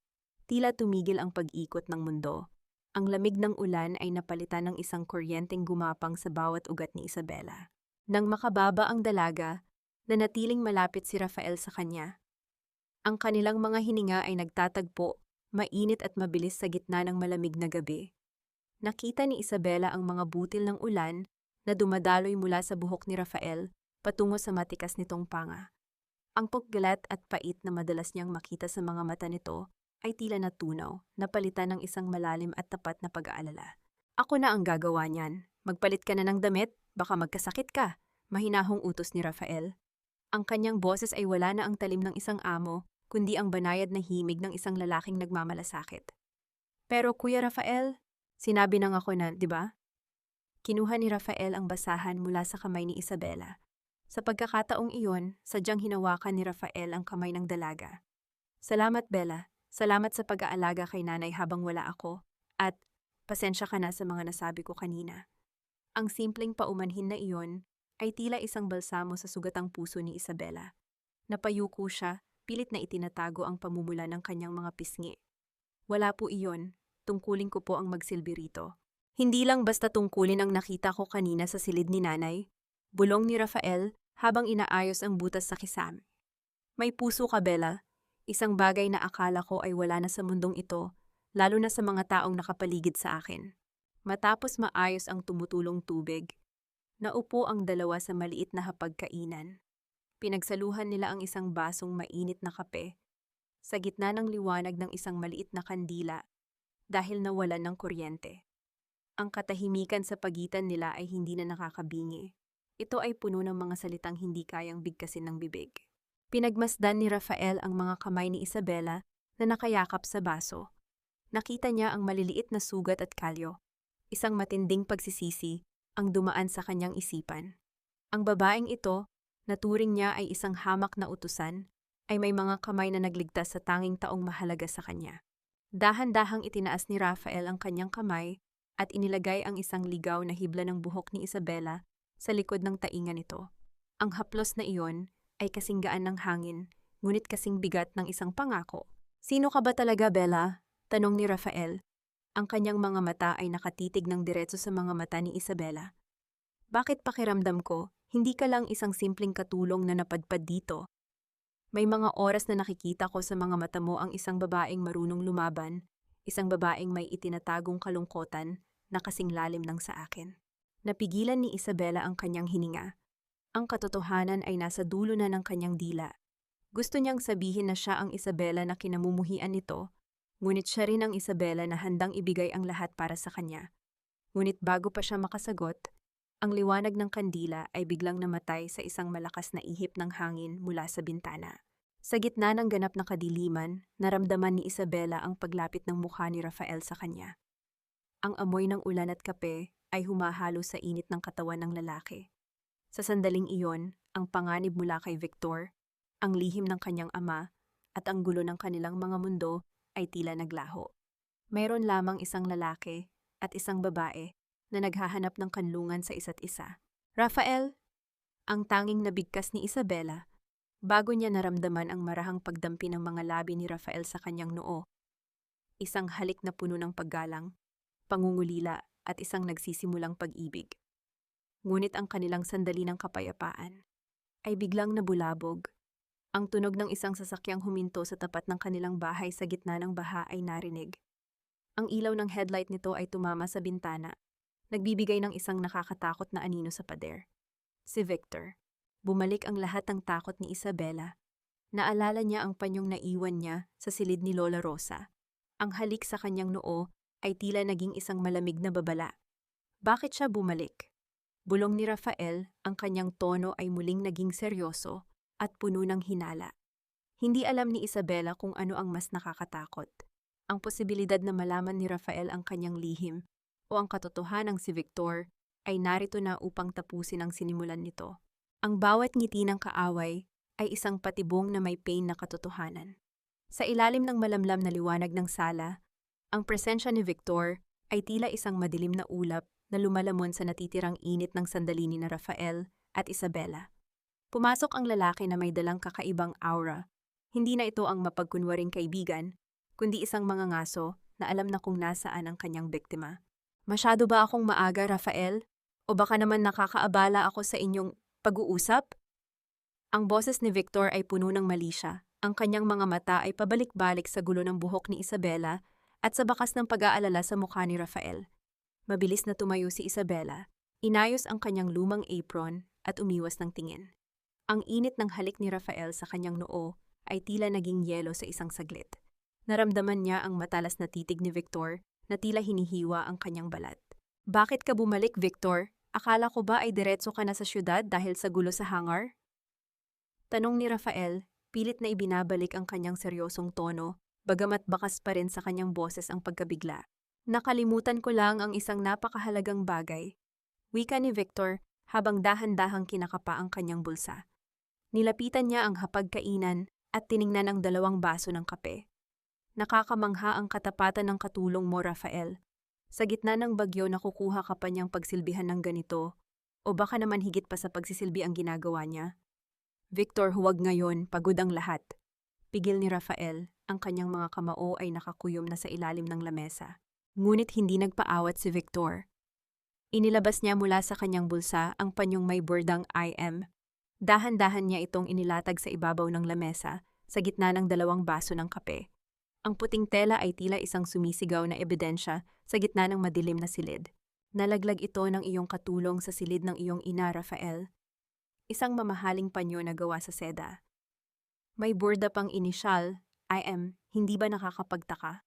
Tila tumigil ang pag-ikot ng mundo. Ang lamig ng ulan ay napalitan ng isang kuryenteng gumapang sa bawat ugat ni Isabela. Nang makababa ang dalaga, nanatiling malapit si Rafael sa kanya. Ang kanilang mga hininga ay nagtatagpo, mainit at mabilis sa gitna ng malamig na gabi. Nakita ni Isabela ang mga butil ng ulan na dumadaloy mula sa buhok ni Rafael patungo sa matikas nitong panga. Ang puglat at pait na madalas niyang makita sa mga mata nito ay tila natunaw, napalitan ng isang malalim at tapat na pag-aalala. Ako na ang gagawa niyan. Magpalit ka na ng damit, baka magkasakit ka. Mahinahong utos ni Rafael. Ang kanyang boses ay wala na ang talim ng isang amo, kundi ang banayad na himig ng isang lalaking nagmamalasakit. Pero Kuya Rafael, sinabi nang ako na, di ba? Kinuha ni Rafael ang basahan mula sa kamay ni Isabela. Sa pagkakataong iyon, sadyang hinawakan ni Rafael ang kamay ng dalaga. Salamat, Bella. Salamat sa pag-aalaga kay nanay habang wala ako. At pasensya ka na sa mga nasabi ko kanina. Ang simpleng paumanhin na iyon ay tila isang balsamo sa sugatang puso ni Isabela. Napayuko siya, pilit na itinatago ang pamumula ng kanyang mga pisngi. Wala po iyon, tungkulin ko po ang magsilbi rito. Hindi lang basta tungkulin ang nakita ko kanina sa silid ni nanay, bulong ni Rafael habang inaayos ang butas sa kisame. May puso ka, Bella. Isang bagay na akala ko ay wala na sa mundong ito, lalo na sa mga taong nakapaligid sa akin. Matapos maayos ang tumutulong tubig, naupo ang dalawa sa maliit na hapagkainan. Pinagsaluhan nila ang isang basong mainit na kape, sa gitna ng liwanag ng isang maliit na kandila, dahil nawalan ng kuryente. Ang katahimikan sa pagitan nila ay hindi na nakakabingi. Ito ay puno ng mga salitang hindi kayang bigkasin ng bibig. Pinagmasdan ni Rafael ang mga kamay ni Isabela na nakayakap sa baso. Nakita niya ang maliliit na sugat at kalyo. Isang matinding pagsisisi ang dumaan sa kanyang isipan. Ang babaeng ito, na turing niya ay isang hamak na utusan, ay may mga kamay na nagligtas sa tanging taong mahalaga sa kanya. Dahan-dahang itinaas ni Rafael ang kanyang kamay at inilagay ang isang ligaw na hibla ng buhok ni Isabela sa likod ng tainga nito. Ang haplos na iyon ay kasing gaan ng hangin, ngunit kasing bigat ng isang pangako. Sino ka ba talaga, Bella? Tanong ni Rafael. Ang kanyang mga mata ay nakatitig ng diretso sa mga mata ni Isabela. Bakit pakiramdam ko, hindi ka lang isang simpleng katulong na napadpad dito? May mga oras na nakikita ko sa mga mata mo ang isang babaeng marunong lumaban, isang babaeng may itinatagong kalungkotan na kasing lalim ng sa akin. Napigilan ni Isabela ang kanyang hininga. Ang katotohanan ay nasa dulo na ng kanyang dila. Gusto niyang sabihin na siya ang Isabela na kinamumuhian nito, ngunit siya rin ang Isabela na handang ibigay ang lahat para sa kanya. Ngunit bago pa siya makasagot, ang liwanag ng kandila ay biglang namatay sa isang malakas na ihip ng hangin mula sa bintana. Sa gitna ng ganap na kadiliman, naramdaman ni Isabela ang paglapit ng mukha ni Rafael sa kanya. Ang amoy ng ulan at kape ay humahalo sa init ng katawan ng lalaki. Sa sandaling iyon, ang panganib mula kay Victor, ang lihim ng kanyang ama, at ang gulo ng kanilang mga mundo ay tila naglaho. Mayroon lamang isang lalaki at isang babae na naghahanap ng kanlungan sa isa't isa. Rafael, ang tanging nabigkas ni Isabela, bago niya naramdaman ang marahang pagdampi ng mga labi ni Rafael sa kanyang noo. Isang halik na puno ng paggalang, pangungulila at isang nagsisimulang pag-ibig. Ngunit ang kanilang sandali ng kapayapaan ay biglang nabulabog. Ang tunog ng isang sasakyang huminto sa tapat ng kanilang bahay sa gitna ng baha ay narinig. Ang ilaw ng headlight nito ay tumama sa bintana, nagbibigay ng isang nakakatakot na anino sa pader. Si Victor. Bumalik ang lahat ng takot ni Isabela. Naalala niya ang panyong naiwan niya sa silid ni Lola Rosa. Ang halik sa kanyang noo ay tila naging isang malamig na babala. Bakit siya bumalik? Bulong ni Rafael, ang kanyang tono ay muling naging seryoso at puno ng hinala. Hindi alam ni Isabela kung ano ang mas nakakatakot. Ang posibilidad na malaman ni Rafael ang kanyang lihim o ang katotohanang si Victor ay narito na upang tapusin ang sinimulan nito. Ang bawat ngiti ng kaaway ay isang patibong na may pain na katotohanan. Sa ilalim ng malamlam na liwanag ng sala, ang presensya ni Victor ay tila isang madilim na ulap na lumalamon sa natitirang init ng sandali ni Rafael at Isabela. Pumasok ang lalaki na may dalang kakaibang aura. Hindi na ito ang mapagkunwaring kaibigan, kundi isang mangangaso na alam na kung nasaan ang kanyang biktima. Masyado ba akong maaga, Rafael? O baka naman nakakaabala ako sa inyong pag-uusap? Ang boses ni Victor ay puno ng malisya. Ang kanyang mga mata ay pabalik-balik sa gulo ng buhok ni Isabela at sa bakas ng pag-aalala sa mukha ni Rafael. Mabilis na tumayo si Isabela, inayos ang kanyang lumang apron at umiwas ng tingin. Ang init ng halik ni Rafael sa kanyang noo ay tila naging yelo sa isang saglit. Naramdaman niya ang matalas na titig ni Victor na tila hinihiwa ang kanyang balat. Bakit ka bumalik, Victor? Akala ko ba ay diretso ka na sa syudad dahil sa gulo sa hangar? Tanong ni Rafael, pilit na ibinabalik ang kanyang seryosong tono, bagamat bakas pa rin sa kanyang boses ang pagkabigla. Nakalimutan ko lang ang isang napakahalagang bagay. Wika ni Victor habang dahan-dahang kinakapa ang kanyang bulsa. Nilapitan niya ang hapagkainan at tiningnan ang 2 baso ng kape. Nakakamangha ang katapatan ng katulong mo, Rafael. Sa gitna ng bagyo nakukuha ka pa niyang pagsilbihan ng ganito, o baka naman higit pa sa pagsisilbi ang ginagawa niya? Victor, huwag ngayon, pagod ang lahat. Pigil ni Rafael, ang kanyang mga kamao ay nakakuyom na sa ilalim ng lamesa. Ngunit hindi nagpaawat si Victor. Inilabas niya mula sa kanyang bulsa ang panyong may bordang IM. Dahan-dahan niya itong inilatag sa ibabaw ng lamesa sa gitna ng 2 baso ng kape. Ang puting tela ay tila isang sumisigaw na ebidensya sa gitna ng madilim na silid. Nalaglag ito ng iyong katulong sa silid ng iyong ina, Rafael. Isang mamahaling panyo na gawa sa seda. May borda pang inisyal, IM, hindi ba nakakapagtaka?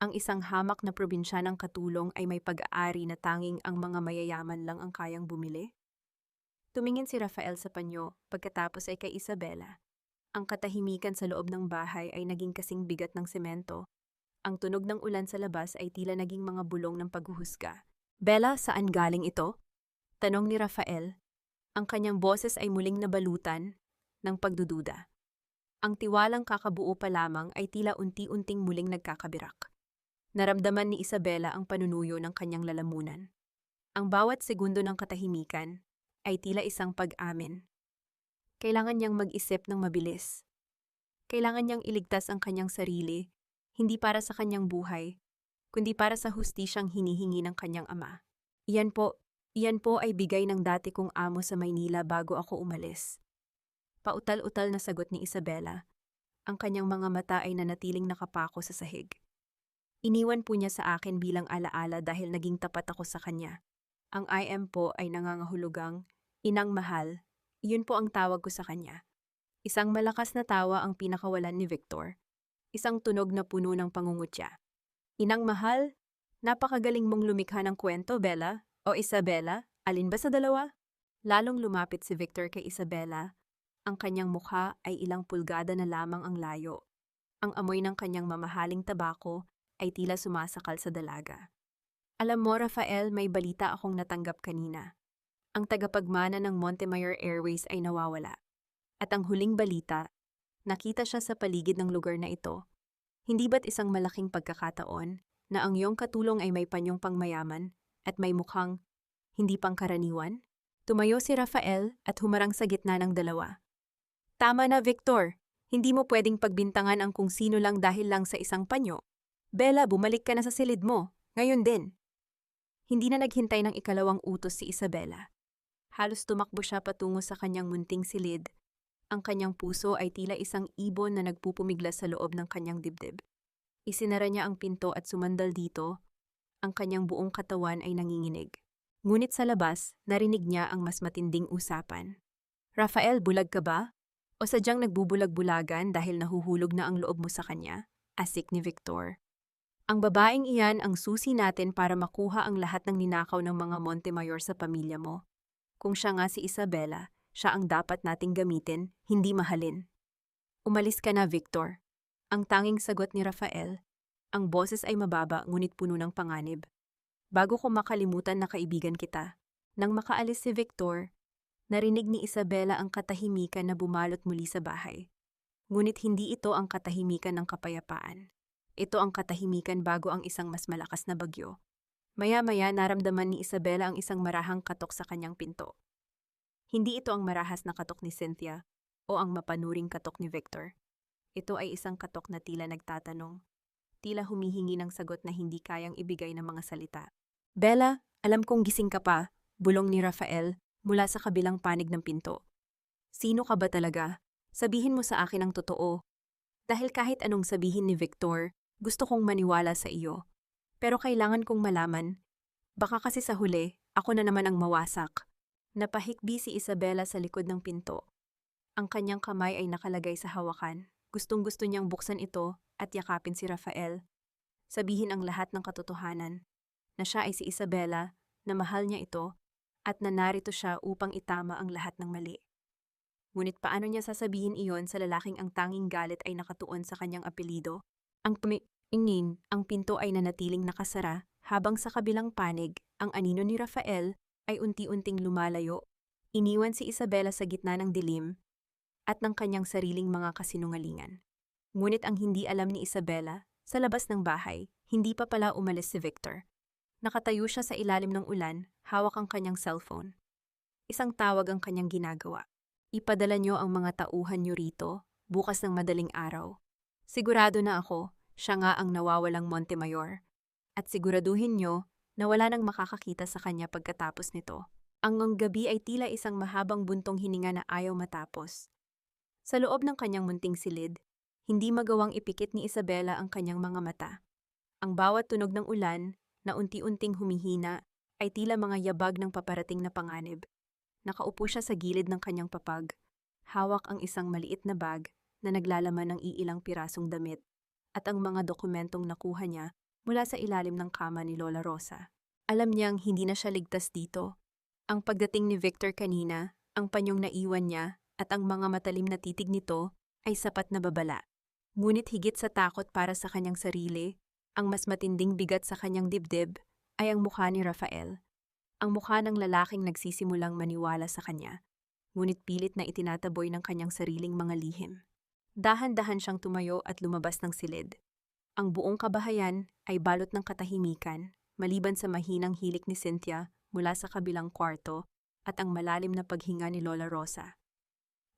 Ang isang hamak na probinsya ng katulong ay may pag-aari na tanging ang mga mayayaman lang ang kayang bumili? Tumingin si Rafael sa panyo, pagkatapos ay kay Isabela. Ang katahimikan sa loob ng bahay ay naging kasing bigat ng semento. Ang tunog ng ulan sa labas ay tila naging mga bulong ng paghuhusga. Bella, saan galing ito? Tanong ni Rafael. Ang kanyang boses ay muling nabalutan ng pagdududa. Ang tiwalang kakabuo pa lamang ay tila unti-unting muling nagkakabirak. Naramdaman ni Isabela ang panunuyo ng kanyang lalamunan. Ang bawat segundo ng katahimikan ay tila isang pag-amin. Kailangan niyang mag-isip ng mabilis. Kailangan niyang iligtas ang kanyang sarili, hindi para sa kanyang buhay, kundi para sa hustisyang hinihingi ng kanyang ama. Iyan po ay bigay ng dati kong amo sa Maynila bago ako umalis. Pautal-utal na sagot ni Isabela. Ang kanyang mga mata ay nanatiling nakapako sa sahig. Iniwan po niya sa akin bilang alaala dahil naging tapat ako sa kanya. Ang IM po ay nangangahulugang, inang mahal, iyon po ang tawag ko sa kanya. Isang malakas na tawa ang pinakawalan ni Victor. Isang tunog na puno ng pangungutya. Inang mahal, napakagaling mong lumikha ng kwento, Bella. O Isabela, alin ba sa dalawa? Lalong lumapit si Victor kay Isabela. Ang kanyang mukha ay ilang pulgada na lamang ang layo. Ang amoy ng kanyang mamahaling tabako ay tila sumasakal sa dalaga. Alam mo, Rafael, may balita akong natanggap kanina. Ang tagapagmana ng Montemayor Airways ay nawawala. At ang huling balita, nakita siya sa paligid ng lugar na ito. Hindi ba't isang malaking pagkakataon na ang iyong katulong ay may panyong pangmayaman at may mukhang hindi pangkaraniwan? Tumayo si Rafael at humarang sa gitna ng dalawa. Tama na, Victor. Hindi mo pwedeng pagbintangan ang kung sino lang dahil lang sa isang panyo. Bella, bumalik ka na sa silid mo. Ngayon din. Hindi na naghintay ng ikalawang utos si Isabela. Halos tumakbo siya patungo sa kanyang munting silid. Ang kanyang puso ay tila isang ibon na nagpupumiglas sa loob ng kanyang dibdib. Isinara niya ang pinto at sumandal dito. Ang kanyang buong katawan ay nanginginig. Ngunit sa labas, narinig niya ang mas matinding usapan. Rafael, bulag ka ba? O sadyang nagbubulag-bulagan dahil nahuhulog na ang loob mo sa kanya? Asik ni Victor. Ang babaeng iyan ang susi natin para makuha ang lahat ng ninakaw ng mga Montemayor sa pamilya mo. Kung siya nga si Isabela, siya ang dapat nating gamitin, hindi mahalin. Umalis ka na, Victor. Ang tanging sagot ni Rafael. Ang boses ay mababa ngunit puno ng panganib. Bago ko makalimutan na kaibigan kita. Nang makaalis si Victor, narinig ni Isabela ang katahimikan na bumalot muli sa bahay. Ngunit hindi ito ang katahimikan ng kapayapaan. Ito ang katahimikan bago ang isang mas malakas na bagyo. Maya-maya naramdaman ni Isabela ang isang marahang katok sa kanyang pinto. Hindi ito ang marahas na katok ni Cynthia o ang mapanuring katok ni Victor. Ito ay isang katok na tila nagtatanong. Tila humihingi ng sagot na hindi kayang ibigay ng mga salita. Bella, alam kong gising ka pa, bulong ni Rafael mula sa kabilang panig ng pinto. Sino ka ba talaga? Sabihin mo sa akin ang totoo. Dahil kahit anong sabihin ni Victor, gusto kong maniwala sa iyo. Pero kailangan kong malaman, Baka kasi sa huli, ako na naman ang mawasak. Napahikbi si Isabela sa likod ng pinto. Ang kanyang kamay ay nakalagay sa hawakan. Gustong-gusto niyang buksan ito at yakapin si Rafael. Sabihin ang lahat ng katotohanan, na siya ay si Isabela, na mahal niya ito, at na narito siya upang itama ang lahat ng mali. Ngunit paano niya sasabihin iyon sa lalaking ang tanging galit ay nakatuon sa kanyang apelido? Ang pinto ay nanatiling nakasara habang sa kabilang panig, ang anino ni Rafael ay unti-unting lumalayo. Iniwan si Isabela sa gitna ng dilim at ng kanyang sariling mga kasinungalingan. Ngunit ang hindi alam ni Isabela, sa labas ng bahay, hindi pa pala umalis si Victor. Nakatayo siya sa ilalim ng ulan, hawak ang kanyang cellphone. Isang tawag ang kanyang ginagawa. Ipadala niyo ang mga tauhan niyo rito, bukas ng madaling araw. Sigurado na ako, siya nga ang nawawalang Montemayor. At siguraduhin niyo na wala nang makakakita sa kanya pagkatapos nito. Ang gabi ay tila isang mahabang buntong hininga na ayaw matapos. Sa loob ng kanyang munting silid, hindi magawang ipikit ni Isabela ang kanyang mga mata. Ang bawat tunog ng ulan, na unti-unting humihina, ay tila mga yabag ng paparating na panganib. Nakaupo siya sa gilid ng kanyang papag. Hawak ang isang maliit na bag na naglalaman ng iilang pirasong damit at ang mga dokumentong nakuha niya mula sa ilalim ng kama ni Lola Rosa. Alam niyang hindi na siya ligtas dito. Ang pagdating ni Victor kanina, ang panyong naiwan niya at ang mga matalim na titig nito ay sapat na babala. Ngunit higit sa takot para sa kanyang sarili, ang mas matinding bigat sa kanyang dibdib ay ang mukha ni Rafael. Ang mukha ng lalaking nagsisimulang maniwala sa kanya, ngunit pilit na itinataboy ng kanyang sariling mga lihim. Dahan-dahan siyang tumayo at lumabas ng silid. Ang buong kabahayan ay balot ng katahimikan, maliban sa mahinang hilik ni Cynthia mula sa kabilang kwarto at ang malalim na paghinga ni Lola Rosa.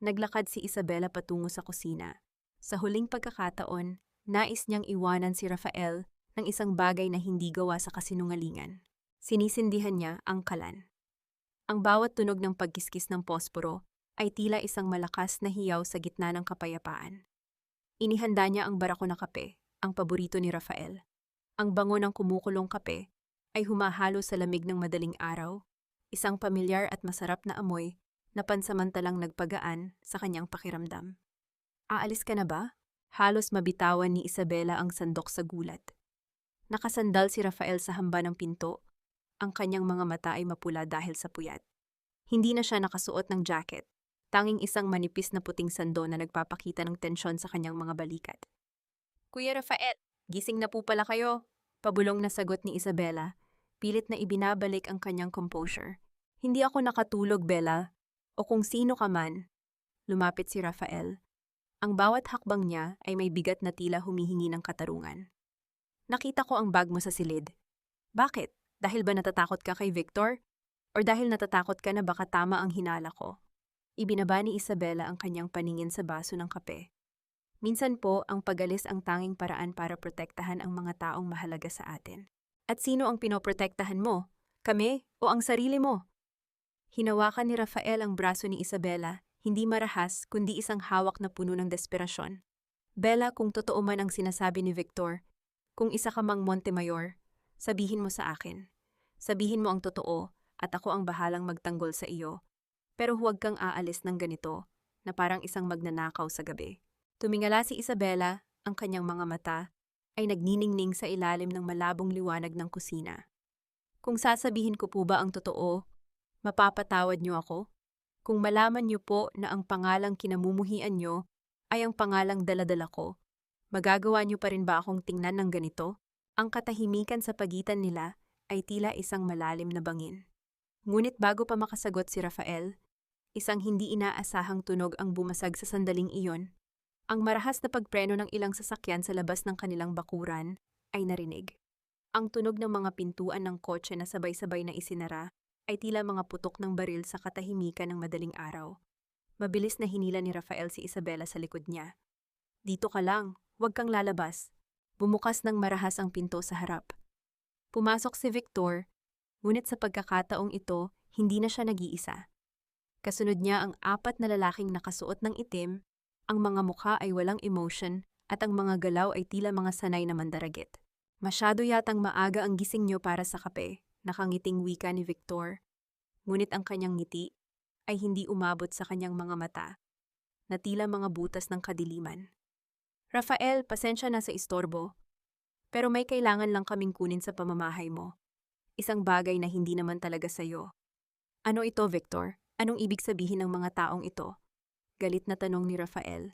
Naglakad si Isabela patungo sa kusina. Sa huling pagkakataon, nais niyang iwanan si Rafael ng isang bagay na hindi gawa sa kasinungalingan. Sinisindihan niya ang kalan. Ang bawat tunog ng pagkiskis ng posporo ay tila isang malakas na hiyaw sa gitna ng kapayapaan. Inihanda niya ang barako na kape, ang paborito ni Rafael. Ang bango ng kumukulong kape ay humahalo sa lamig ng madaling araw, isang pamilyar at masarap na amoy na pansamantalang nagpagaan sa kanyang pakiramdam. Aalis ka na ba? Halos mabitawan ni Isabela ang sandok sa gulat. Nakasandal si Rafael sa hamba ng pinto. Ang kanyang mga mata ay mapula dahil sa puyat. Hindi na siya nakasuot ng jacket. Tanging isang manipis na puting sando na nagpapakita ng tensyon sa kanyang mga balikat. Kuya Rafael, gising na po pala kayo. Pabulong na sagot ni Isabela. Pilit na ibinabalik ang kanyang composure. Hindi ako nakatulog, Bella. O kung sino ka man. Lumapit si Rafael. Ang bawat hakbang niya ay may bigat na tila humihingi ng katarungan. Nakita ko ang bag mo sa silid. Bakit? Dahil ba natatakot ka kay Victor? Or dahil natatakot ka na baka tama ang hinala ko? Ibinaba ni Isabela ang kanyang paningin sa baso ng kape. Minsan po, ang pag-alis ang tanging paraan para protektahan ang mga taong mahalaga sa atin. At sino ang pinoprotektahan mo? Kami o ang sarili mo? Hinawakan ni Rafael ang braso ni Isabela, hindi marahas kundi isang hawak na puno ng desperasyon. Bella, kung totoo man ang sinasabi ni Victor, kung isa ka mang Montemayor, sabihin mo sa akin. Sabihin mo ang totoo at ako ang bahalang magtanggol sa iyo. Pero huwag kang aalis ng ganito, na parang isang magnanakaw sa gabi. Tumingala si Isabela, ang kanyang mga mata, ay nagniningning sa ilalim ng malabong liwanag ng kusina. Kung sasabihin ko po ba ang totoo, mapapatawad niyo ako? Kung malaman niyo po na ang pangalang kinamumuhian niyo ay ang pangalang daladala ko, magagawa niyo pa rin ba akong tingnan ng ganito? Ang katahimikan sa pagitan nila ay tila isang malalim na bangin. Ngunit bago pa makasagot si Rafael, isang hindi inaasahang tunog ang bumasag sa sandaling iyon. Ang marahas na pagpreno ng ilang sasakyan sa labas ng kanilang bakuran ay narinig. Ang tunog ng mga pintuan ng kotse na sabay-sabay na isinara ay tila mga putok ng baril sa katahimikan ng madaling araw. Mabilis na hinila ni Rafael si Isabela sa likod niya. Dito ka lang, huwag kang lalabas. Bumukas ng marahas ang pinto sa harap. Pumasok si Victor, ngunit sa pagkakataong ito, hindi na siya nag-iisa. Kasunod niya ang 4 na lalaking nakasuot ng itim. Ang mga mukha ay walang emotion at ang mga galaw ay tila mga sanay na mandaragit. Masyado yatang maaga ang gising niyo para sa kape, Nakangiting wika ni Victor, ngunit ang kanyang ngiti ay hindi umabot sa kanyang mga mata, na tila mga butas ng kadiliman. Rafael, pasensya na sa istorbo, pero may kailangan lang kaming kunin sa pamamahay mo. Isang bagay na hindi naman talaga sa'yo. Ano ito, Victor? Anong ibig sabihin ng mga taong ito? Galit na tanong ni Rafael.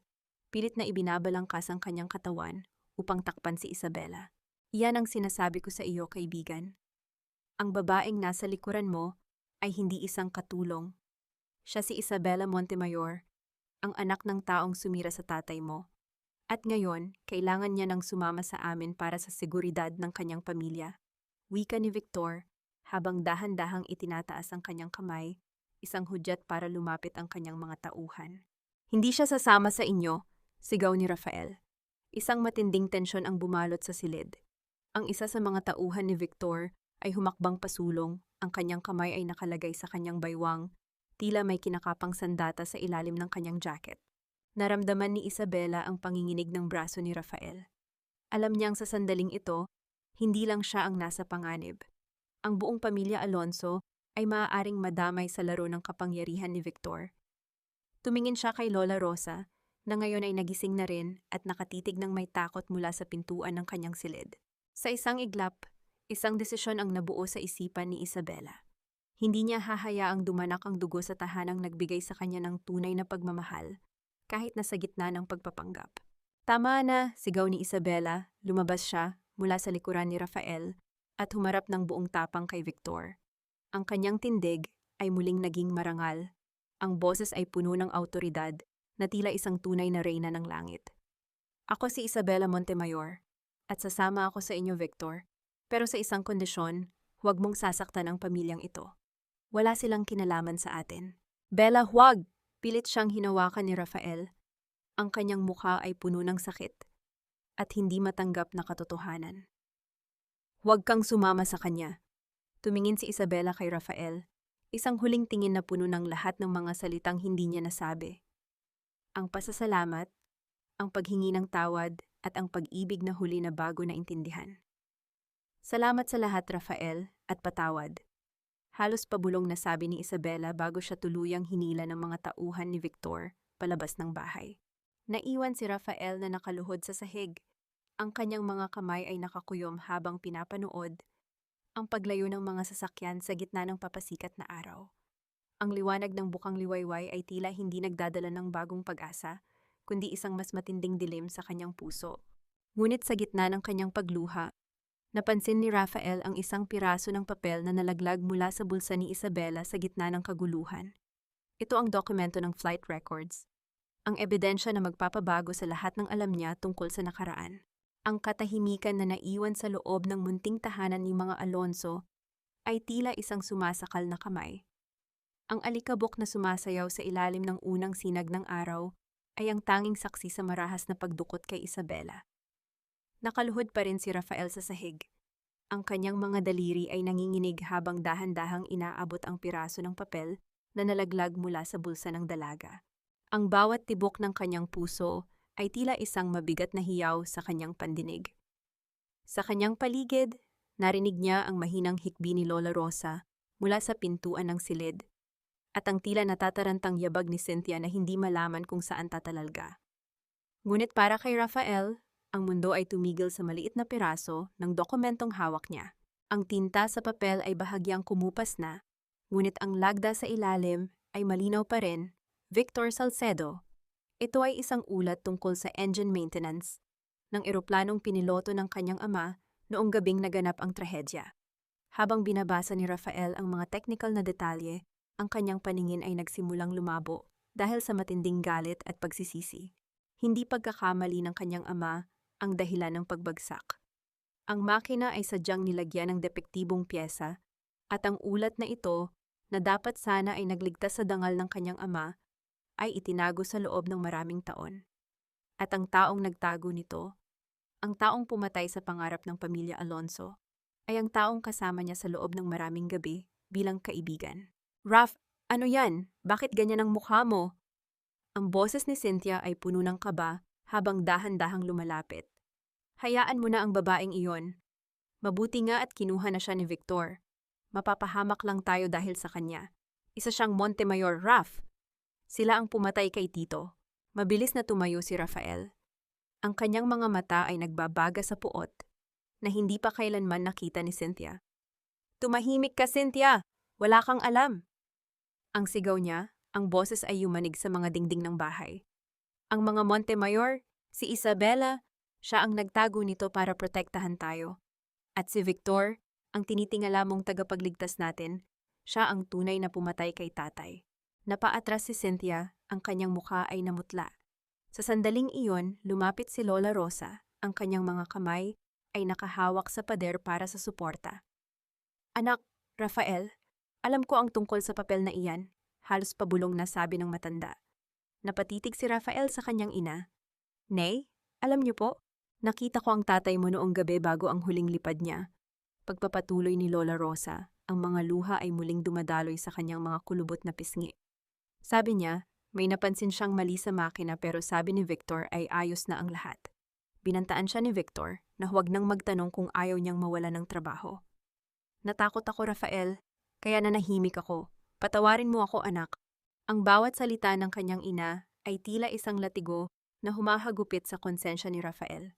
Pilit na ibinabalangkas ang kanyang katawan upang takpan si Isabela. Iyan ang sinasabi ko sa iyo, kaibigan. Ang babaeng nasa likuran mo ay hindi isang katulong. Siya si Isabela Montemayor, ang anak ng taong sumira sa tatay mo. At ngayon, kailangan niya nang sumama sa amin para sa seguridad ng kanyang pamilya. Wika ni Victor, habang dahan-dahang itinataas ang kanyang kamay, isang hudyat para lumapit ang kanyang mga tauhan. Hindi siya sasama sa inyo, sigaw ni Rafael. Isang matinding tensyon ang bumalot sa silid. Ang isa sa mga tauhan ni Victor ay humakbang pasulong, ang kanyang kamay ay nakalagay sa kanyang baywang, tila may kinakapang sandata sa ilalim ng kanyang jacket. Naramdaman ni Isabela ang panginginig ng braso ni Rafael. Alam niyang sa sandaling ito, hindi lang siya ang nasa panganib. Ang buong pamilya Alonso ay maaaring madamay sa laro ng kapangyarihan ni Victor. Tumingin siya kay Lola Rosa, na ngayon ay nagising na rin at nakatitig ng may takot mula sa pintuan ng kanyang silid. Sa isang iglap, isang desisyon ang nabuo sa isipan ni Isabela. Hindi niya hahayaang dumanak ang dugo sa tahanang nagbigay sa kanya ng tunay na pagmamahal, kahit nasa gitna ng pagpapanggap. Tama na, sigaw ni Isabela, lumabas siya mula sa likuran ni Rafael at humarap ng buong tapang kay Victor. Ang kanyang tindig ay muling naging marangal. Ang boses ay puno ng awtoridad na tila isang tunay na reyna ng langit. Ako si Isabela Montemayor at sasama ako sa inyo, Victor. Pero sa isang kondisyon, huwag mong sasaktan ang pamilyang ito. Wala silang kinalaman sa atin. Bella, huwag! Pilit siyang hinawakan ni Rafael. Ang kanyang mukha ay puno ng sakit at hindi matanggap na katotohanan. Huwag kang sumama sa kanya. Tumingin si Isabela kay Rafael, isang huling tingin na puno ng lahat ng mga salitang hindi niya nasabi. Ang pasasalamat, ang paghingi ng tawad at ang pag-ibig na huli na bago na intindihan. Salamat sa lahat, Rafael, at patawad. Halos pabulong na sabi ni Isabela bago siya tuluyang hinila ng mga tauhan ni Victor palabas ng bahay. Naiwan si Rafael na nakaluhod sa sahig. Ang kanyang mga kamay ay nakakuyom habang pinapanood ang paglayo ng mga sasakyan sa gitna ng papasikat na araw. Ang liwanag ng bukang liwayway ay tila hindi nagdadala ng bagong pag-asa, kundi isang mas matinding dilim sa kanyang puso. Ngunit sa gitna ng kanyang pagluha, napansin ni Rafael ang isang piraso ng papel na nalaglag mula sa bulsa ni Isabela sa gitna ng kaguluhan. Ito ang dokumento ng flight records. Ang ebidensya na magpapabago sa lahat ng alam niya tungkol sa nakaraan. Ang katahimikan na naiwan sa loob ng munting tahanan ni mga Alonso ay tila isang sumasakal na kamay. Ang alikabok na sumasayaw sa ilalim ng unang sinag ng araw ay ang tanging saksi sa marahas na pagdukot kay Isabela. Nakaluhod pa rin si Rafael sa sahig. Ang kanyang mga daliri ay nanginginig habang dahan-dahang inaabot ang piraso ng papel na nalaglag mula sa bulsa ng dalaga. Ang bawat tibok ng kanyang puso ay tila isang mabigat na hiyaw sa kanyang pandinig. Sa kanyang paligid, narinig niya ang mahinang hikbi ni Lola Rosa mula sa pintuan ng silid at ang tila natatarantang yabag ni Cynthia na hindi malaman kung saan tatalalga. Ngunit para kay Rafael, ang mundo ay tumigil sa maliit na piraso ng dokumentong hawak niya. Ang tinta sa papel ay bahagyang kumupas na, ngunit ang lagda sa ilalim ay malinaw pa rin. Victor Salcedo. Ito ay isang ulat tungkol sa engine maintenance ng eroplanong piniloto ng kanyang ama noong gabing naganap ang trahedya. Habang binabasa ni Rafael ang mga technical na detalye, ang kanyang paningin ay nagsimulang lumabo dahil sa matinding galit at pagsisisi. Hindi pagkakamali ng kanyang ama ang dahilan ng pagbagsak. Ang makina ay sadyang nilagyan ng depektibong pyesa at ang ulat na ito na dapat sana ay nagligtas sa dangal ng kanyang ama ay itinago sa loob ng maraming taon. At ang taong nagtago nito, ang taong pumatay sa pangarap ng pamilya Alonso, ay ang taong kasama niya sa loob ng maraming gabi bilang kaibigan. Raf, ano yan? Bakit ganyan ang mukha mo? Ang boses ni Cynthia ay puno ng kaba habang dahan-dahang lumalapit. Hayaan mo na ang babaeng iyon. Mabuti nga at kinuha na siya ni Victor. Mapapahamak lang tayo dahil sa kanya. Isa siyang Montemayor, Raf. Sila ang pumatay kay Tito. Mabilis na tumayo si Rafael. Ang kanyang mga mata ay nagbabaga sa puot na hindi pa kailanman nakita ni Cynthia. Tumahimik ka, Cynthia! Wala kang alam! Ang sigaw niya, ang boses ay yumanig sa mga dingding ng bahay. Ang mga Montemayor, si Isabela, siya ang nagtago nito para protektahan tayo. At si Victor, ang tinitingala mong tagapagligtas natin, siya ang tunay na pumatay kay tatay. Napaatras si Cynthia, ang kanyang mukha ay namutla. Sa sandaling iyon, lumapit si Lola Rosa, ang kanyang mga kamay ay nakahawak sa pader para sa suporta. Anak, Rafael, alam ko ang tungkol sa papel na iyan, halos pabulong na sabi ng matanda. Napatitig si Rafael sa kanyang ina. Nay, alam niyo po, nakita ko ang tatay mo noong gabi bago ang huling lipad niya. Pagpapatuloy ni Lola Rosa, ang mga luha ay muling dumadaloy sa kanyang mga kulubot na pisngi. Sabi niya, may napansin siyang mali sa makina pero sabi ni Victor ay ayos na ang lahat. Binantaan siya ni Victor na huwag nang magtanong kung ayaw niyang mawala ng trabaho. Natakot ako, Rafael, kaya nanahimik ako. Patawarin mo ako, anak. Ang bawat salita ng kanyang ina ay tila isang latigo na humahagupit sa konsensya ni Rafael.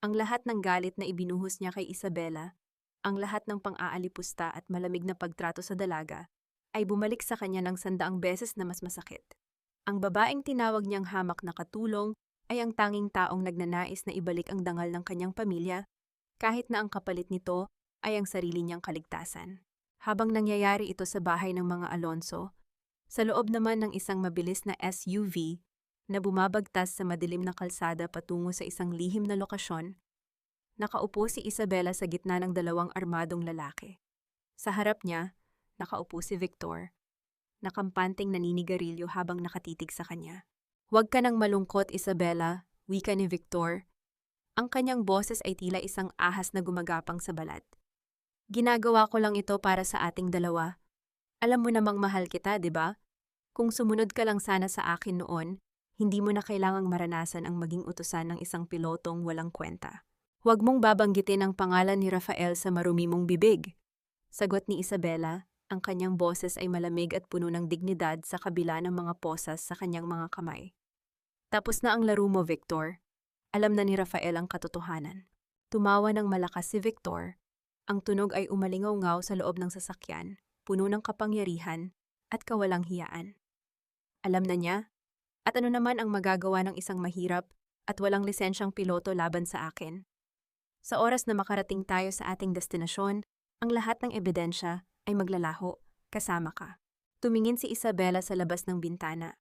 Ang lahat ng galit na ibinuhos niya kay Isabela, ang lahat ng pang-aalipusta at malamig na pagtrato sa dalaga, ay bumalik sa kanya ng 100 beses na mas masakit. Ang babaeng tinawag niyang hamak na katulong ay ang tanging taong nagnanais na ibalik ang dangal ng kanyang pamilya, kahit na ang kapalit nito ay ang sarili niyang kaligtasan. Habang nangyayari ito sa bahay ng mga Alonso, sa loob naman ng isang mabilis na SUV na bumabagtas sa madilim na kalsada patungo sa isang lihim na lokasyon, nakaupo si Isabela sa gitna ng 2 armadong lalaki. Sa harap niya, nakaupo si Victor, nakampanting naninigarilyo habang nakatitig sa kanya. Huwag ka nang malungkot, Isabela, wika ni Victor. Ang kanyang boses ay tila isang ahas na gumagapang sa balat. Ginagawa ko lang ito para sa ating dalawa. Alam mo namang mahal kita, di ba? Kung sumunod ka lang sana sa akin noon, hindi mo na kailangang maranasan ang maging utusan ng isang pilotong walang kwenta. Huwag mong babanggitin ang pangalan ni Rafael sa marumi mong bibig. Sagot ni Isabela, ang kanyang boses ay malamig at puno ng dignidad sa kabila ng mga posas sa kanyang mga kamay. Tapos na ang laro mo, Victor. Alam na ni Rafael ang katotohanan. Tumawa ng malakas si Victor. Ang tunog ay umalingaw-ngaw sa loob ng sasakyan, puno ng kapangyarihan at kawalang hiyaan. Alam na niya? At ano naman ang magagawa ng isang mahirap at walang lisensyang piloto laban sa akin? Sa oras na makarating tayo sa ating destinasyon, ang lahat ng ebidensya ay maglalaho, kasama ka. Tumingin si Isabela sa labas ng bintana.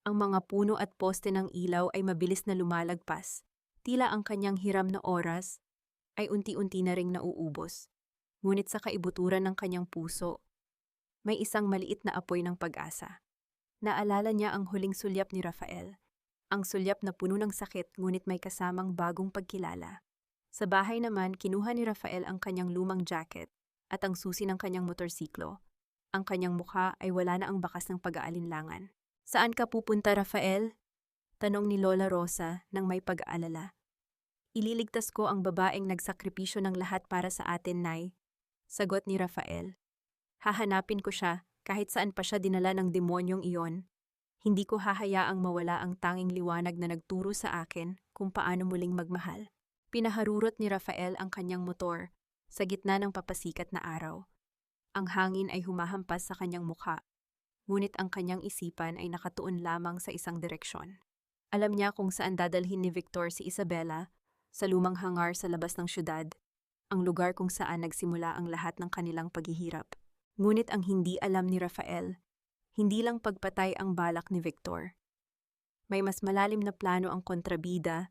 Ang mga puno at poste ng ilaw ay mabilis na lumalagpas. Tila ang kanyang hiram na oras ay unti-unti na ring nauubos. Ngunit sa kaibuturan ng kanyang puso, may isang maliit na apoy ng pag-asa. Naalala niya ang huling sulyap ni Rafael. Ang sulyap na puno ng sakit ngunit may kasamang bagong pagkilala. Sa bahay naman, kinuha ni Rafael ang kanyang lumang jacket at ang susi ng kanyang motorsiklo. Ang kanyang mukha ay wala na ang bakas ng pag-aalinlangan. Saan ka pupunta, Rafael? Tanong ni Lola Rosa nang may pag-aalala. Ililigtas ko ang babaeng nagsakripisyo ng lahat para sa atin, Nay. Sagot ni Rafael. Hahanapin ko siya kahit saan pa siya dinala ng demonyong iyon. Hindi ko hahayaang mawala ang tanging liwanag na nagturo sa akin kung paano muling magmahal. Pinaharurot ni Rafael ang kanyang motor sa gitna ng papasikat na araw. Ang hangin ay humahampas sa kanyang mukha, ngunit ang kanyang isipan ay nakatuon lamang sa isang direksyon. Alam niya kung saan dadalhin ni Victor si Isabela, sa lumang hangar sa labas ng syudad, ang lugar kung saan nagsimula ang lahat ng kanilang paghihirap. Ngunit ang hindi alam ni Rafael, hindi lang pagpatay ang balak ni Victor. May mas malalim na plano ang kontrabida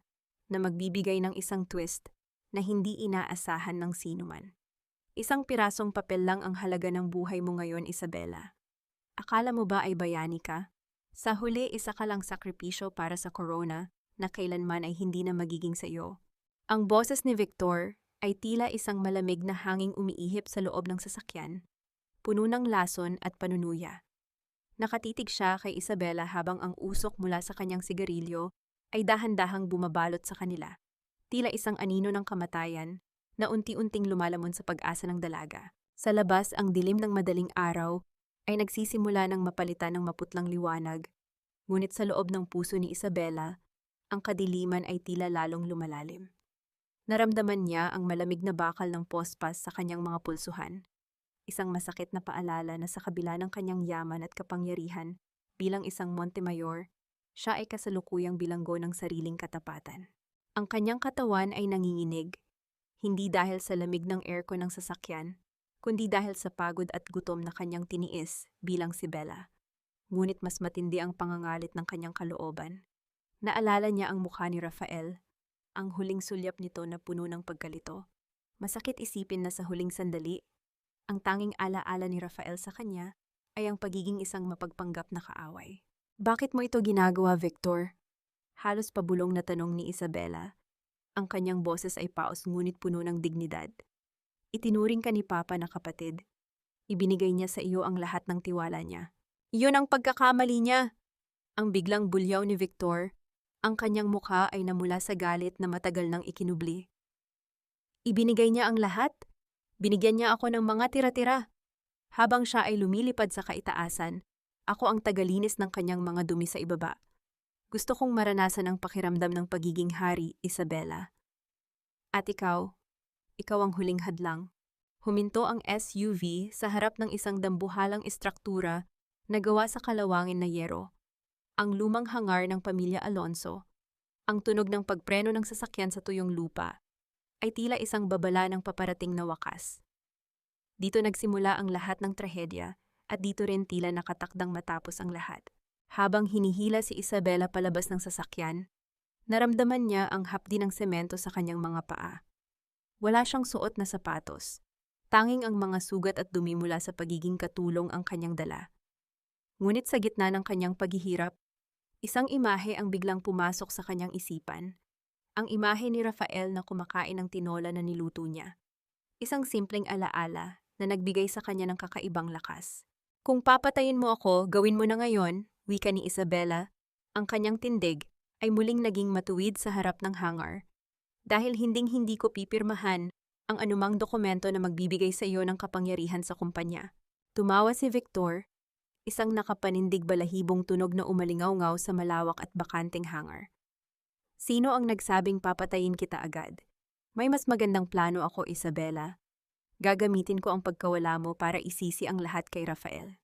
na magbibigay ng isang twist na hindi inaasahan ng sinuman. Isang pirasong papel lang ang halaga ng buhay mo ngayon, Isabela. Akala mo ba ay bayani ka? Sa huli, isa ka lang sakripisyo para sa corona na kailanman ay hindi na magiging sa iyo. Ang boses ni Victor ay tila isang malamig na hanging umiihip sa loob ng sasakyan, puno ng lason at panunuya. Nakatitig siya kay Isabela habang ang usok mula sa kanyang sigarilyo ay dahan-dahang bumabalot sa kanila. Tila isang anino ng kamatayan na unti-unting lumalamon sa pag-asa ng dalaga. Sa labas, ang dilim ng madaling araw ay nagsisimula ng mapalitan ng maputlang liwanag. Ngunit sa loob ng puso ni Isabela, ang kadiliman ay tila lalong lumalalim. Naramdaman niya ang malamig na bakal ng pospas sa kanyang mga pulsuhan. Isang masakit na paalala na sa kabila ng kanyang yaman at kapangyarihan bilang isang Montemayor, siya ay kasalukuyang bilanggo ng sariling katapatan. Ang kanyang katawan ay nanginginig, hindi dahil sa lamig ng aircon ng sasakyan, kundi dahil sa pagod at gutom na kanyang tiniis bilang si Bella. Ngunit mas matindi ang pangangalit ng kanyang kalooban. Naalala niya ang mukha ni Rafael, ang huling sulyap nito na puno ng pagkalito. Masakit isipin na sa huling sandali, ang tanging alaala ni Rafael sa kanya ay ang pagiging isang mapagpanggap na kaaway. Bakit mo ito ginagawa, Victor? Halos pabulong na tanong ni Isabela. Ang kanyang boses ay paos ngunit puno ng dignidad. Itinuring ka ni Papa na kapatid. Ibinigay niya sa iyo ang lahat ng tiwala niya. Iyon ang pagkakamali niya. Ang biglang bulyaw ni Victor, ang kanyang mukha ay namula sa galit na matagal nang ikinubli. Ibinigay niya ang lahat. Binigyan niya ako ng mga tira-tira. Habang siya ay lumilipad sa kaitaasan, ako ang tagalinis ng kanyang mga dumi sa ibaba. Gusto kong maranasan ang pakiramdam ng pagiging hari, Isabela. At ikaw ang huling hadlang. Huminto ang SUV sa harap ng isang dambuhalang istruktura na gawa sa kalawangin na yero. Ang lumang hangar ng pamilya Alonso, ang tunog ng pagpreno ng sasakyan sa tuyong lupa, ay tila isang babala ng paparating na wakas. Dito nagsimula ang lahat ng trahedya at dito rin tila nakatakdang matapos ang lahat. Habang hinihila si Isabela palabas ng sasakyan, naramdaman niya ang hapdi ng semento sa kanyang mga paa. Wala siyang suot na sapatos. Tanging ang mga sugat at dumi mula sa pagiging katulong ang kanyang dala. Ngunit sa gitna ng kanyang paghihirap, isang imahe ang biglang pumasok sa kanyang isipan. Ang imahe ni Rafael na kumakain ng tinola na niluto niya. Isang simpleng alaala na nagbigay sa kanya ng kakaibang lakas. Kung papatayin mo ako, gawin mo na ngayon, wika ni Isabela. Ang kanyang tindig ay muling naging matuwid sa harap ng hangar. Dahil hinding-hindi ko pipirmahan ang anumang dokumento na magbibigay sa iyo ng kapangyarihan sa kumpanya. Tumawa si Victor, isang nakapanindig balahibong tunog na umalingaw-ngaw sa malawak at bakanteng hangar. Sino ang nagsabing papatayin kita agad? May mas magandang plano ako, Isabela. Gagamitin ko ang pagkawala mo para isisi ang lahat kay Rafael.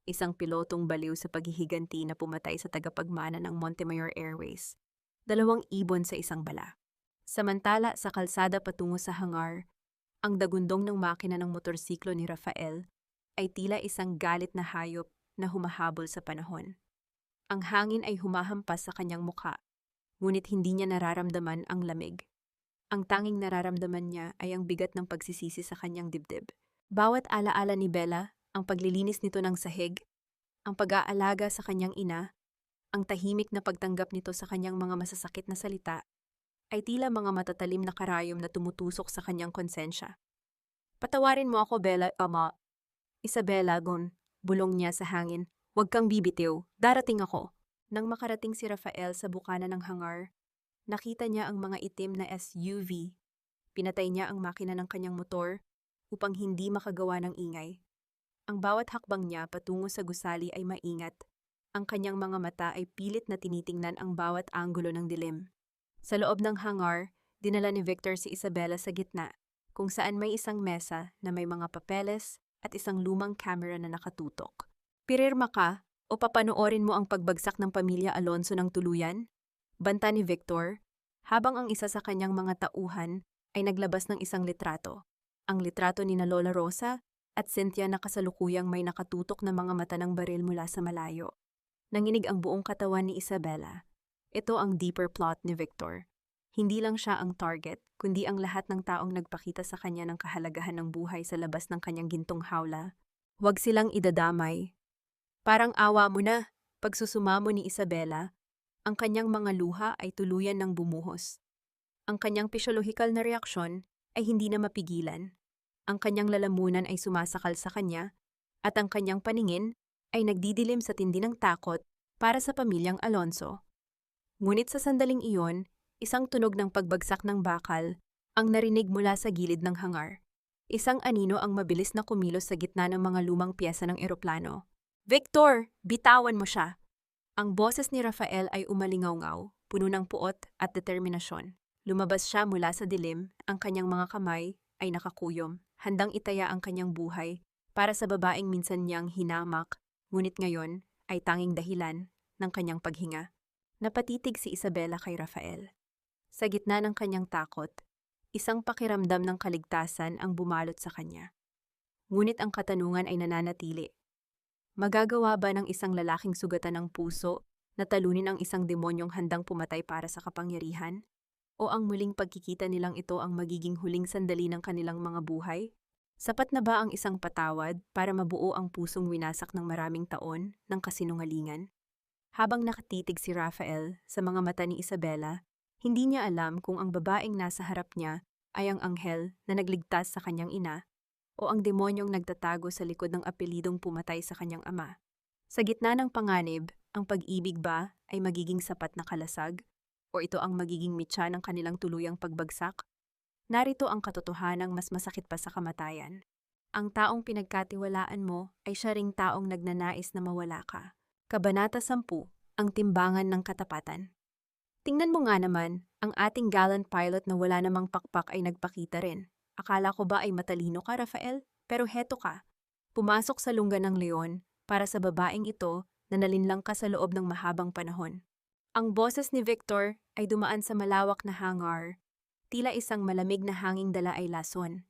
Isang pilotong baliw sa paghihiganti na pumatay sa tagapagmana ng Montemayor Airways. 2 ibon sa isang bala. Samantala sa kalsada patungo sa hangar, ang dagundong ng makina ng motorsiklo ni Rafael ay tila isang galit na hayop na humahabol sa panahon. Ang hangin ay humahampas sa kanyang mukha, ngunit hindi niya nararamdaman ang lamig. Ang tanging nararamdaman niya ay ang bigat ng pagsisisi sa kanyang dibdib. Bawat alaala ni Bella, ang paglilinis nito ng sahig, ang pag-aalaga sa kanyang ina, ang tahimik na pagtanggap nito sa kanyang mga masasakit na salita, ay tila mga matatalim na karayom na tumutusok sa kanyang konsensya. Patawarin mo ako, Bella, ama. Isabela, bulong niya sa hangin. Huwag kang bibitiw, darating ako. Nang makarating si Rafael sa bukana ng hangar, nakita niya ang mga itim na SUV. Pinatay niya ang makina ng kanyang motor upang hindi makagawa ng ingay. Ang bawat hakbang niya patungo sa gusali ay maingat. Ang kanyang mga mata ay pilit na tinitingnan ang bawat anggulo ng dilim. Sa loob ng hangar, dinala ni Victor si Isabela sa gitna, kung saan may isang mesa na may mga papeles at isang lumang camera na nakatutok. Pirirma ka o papanoorin mo ang pagbagsak ng pamilya Alonso ng tuluyan? Banta ni Victor, habang ang isa sa kanyang mga tauhan ay naglabas ng isang litrato. Ang litrato ni na Lola Rosa at Cynthia na kasalukuyang may nakatutok na mga mata ng baril mula sa malayo. Nanginig ang buong katawan ni Isabela. Ito ang deeper plot ni Victor. Hindi lang siya ang target, kundi ang lahat ng taong nagpakita sa kanya ng kahalagahan ng buhay sa labas ng kanyang gintong hawla. Huwag silang idadamay. Parang awa mo na, pagsusumamo ni Isabela, ang kanyang mga luha ay tuluyan ng bumuhos. Ang kanyang pisyolohikal na reaksyon ay hindi na mapigilan. Ang kanyang lalamunan ay sumasakal sa kanya, at ang kanyang paningin ay nagdidilim sa tindi ng takot para sa pamilyang Alonso. Ngunit sa sandaling iyon, isang tunog ng pagbagsak ng bakal ang narinig mula sa gilid ng hangar. Isang anino ang mabilis na kumilos sa gitna ng mga lumang piyesa ng eroplano. Victor, bitawan mo siya! Ang boses ni Rafael ay umalingaw-ngaw, puno ng puot at determinasyon. Lumabas siya mula sa dilim, ang kanyang mga kamay ay nakakuyom, handang itaya ang kanyang buhay para sa babaeng minsan niyang hinamak, ngunit ngayon ay tanging dahilan ng kanyang paghinga. Napatitig si Isabela kay Rafael. Sa gitna ng kanyang takot, isang pakiramdam ng kaligtasan ang bumalot sa kanya. Ngunit ang katanungan ay nananatili. Magagawa ba ng isang lalaking sugatan ng puso na talunin ang isang demonyong handang pumatay para sa kapangyarihan? O ang muling pagkikita nilang ito ang magiging huling sandali ng kanilang mga buhay? Sapat na ba ang isang patawad para mabuo ang pusong winasak ng maraming taon ng kasinungalingan? Habang nakatitig si Rafael sa mga mata ni Isabela, hindi niya alam kung ang babaeng nasa harap niya ay ang anghel na nagligtas sa kanyang ina o ang demonyong nagtatago sa likod ng apelidong pumatay sa kanyang ama. Sa gitna ng panganib, ang pag-ibig ba ay magiging sapat na kalasag? O ito ang magiging mitya ng kanilang tuluyang pagbagsak? Narito ang katotohanang mas masakit pa sa kamatayan. Ang taong pinagkatiwalaan mo ay siya ring taong nagnanais na mawala ka. Kabanata 10, ang timbangan ng katapatan. Tingnan mo nga naman, ang ating gallant pilot na wala namang pakpak ay nagpakita rin. Akala ko ba ay matalino ka, Rafael? Pero heto ka. Pumasok sa lungga ng leon para sa babaeng ito na nalinlang ka sa loob ng mahabang panahon. Ang boses ni Victor ay dumaan sa malawak na hangar. Tila isang malamig na hanging dala ay lason.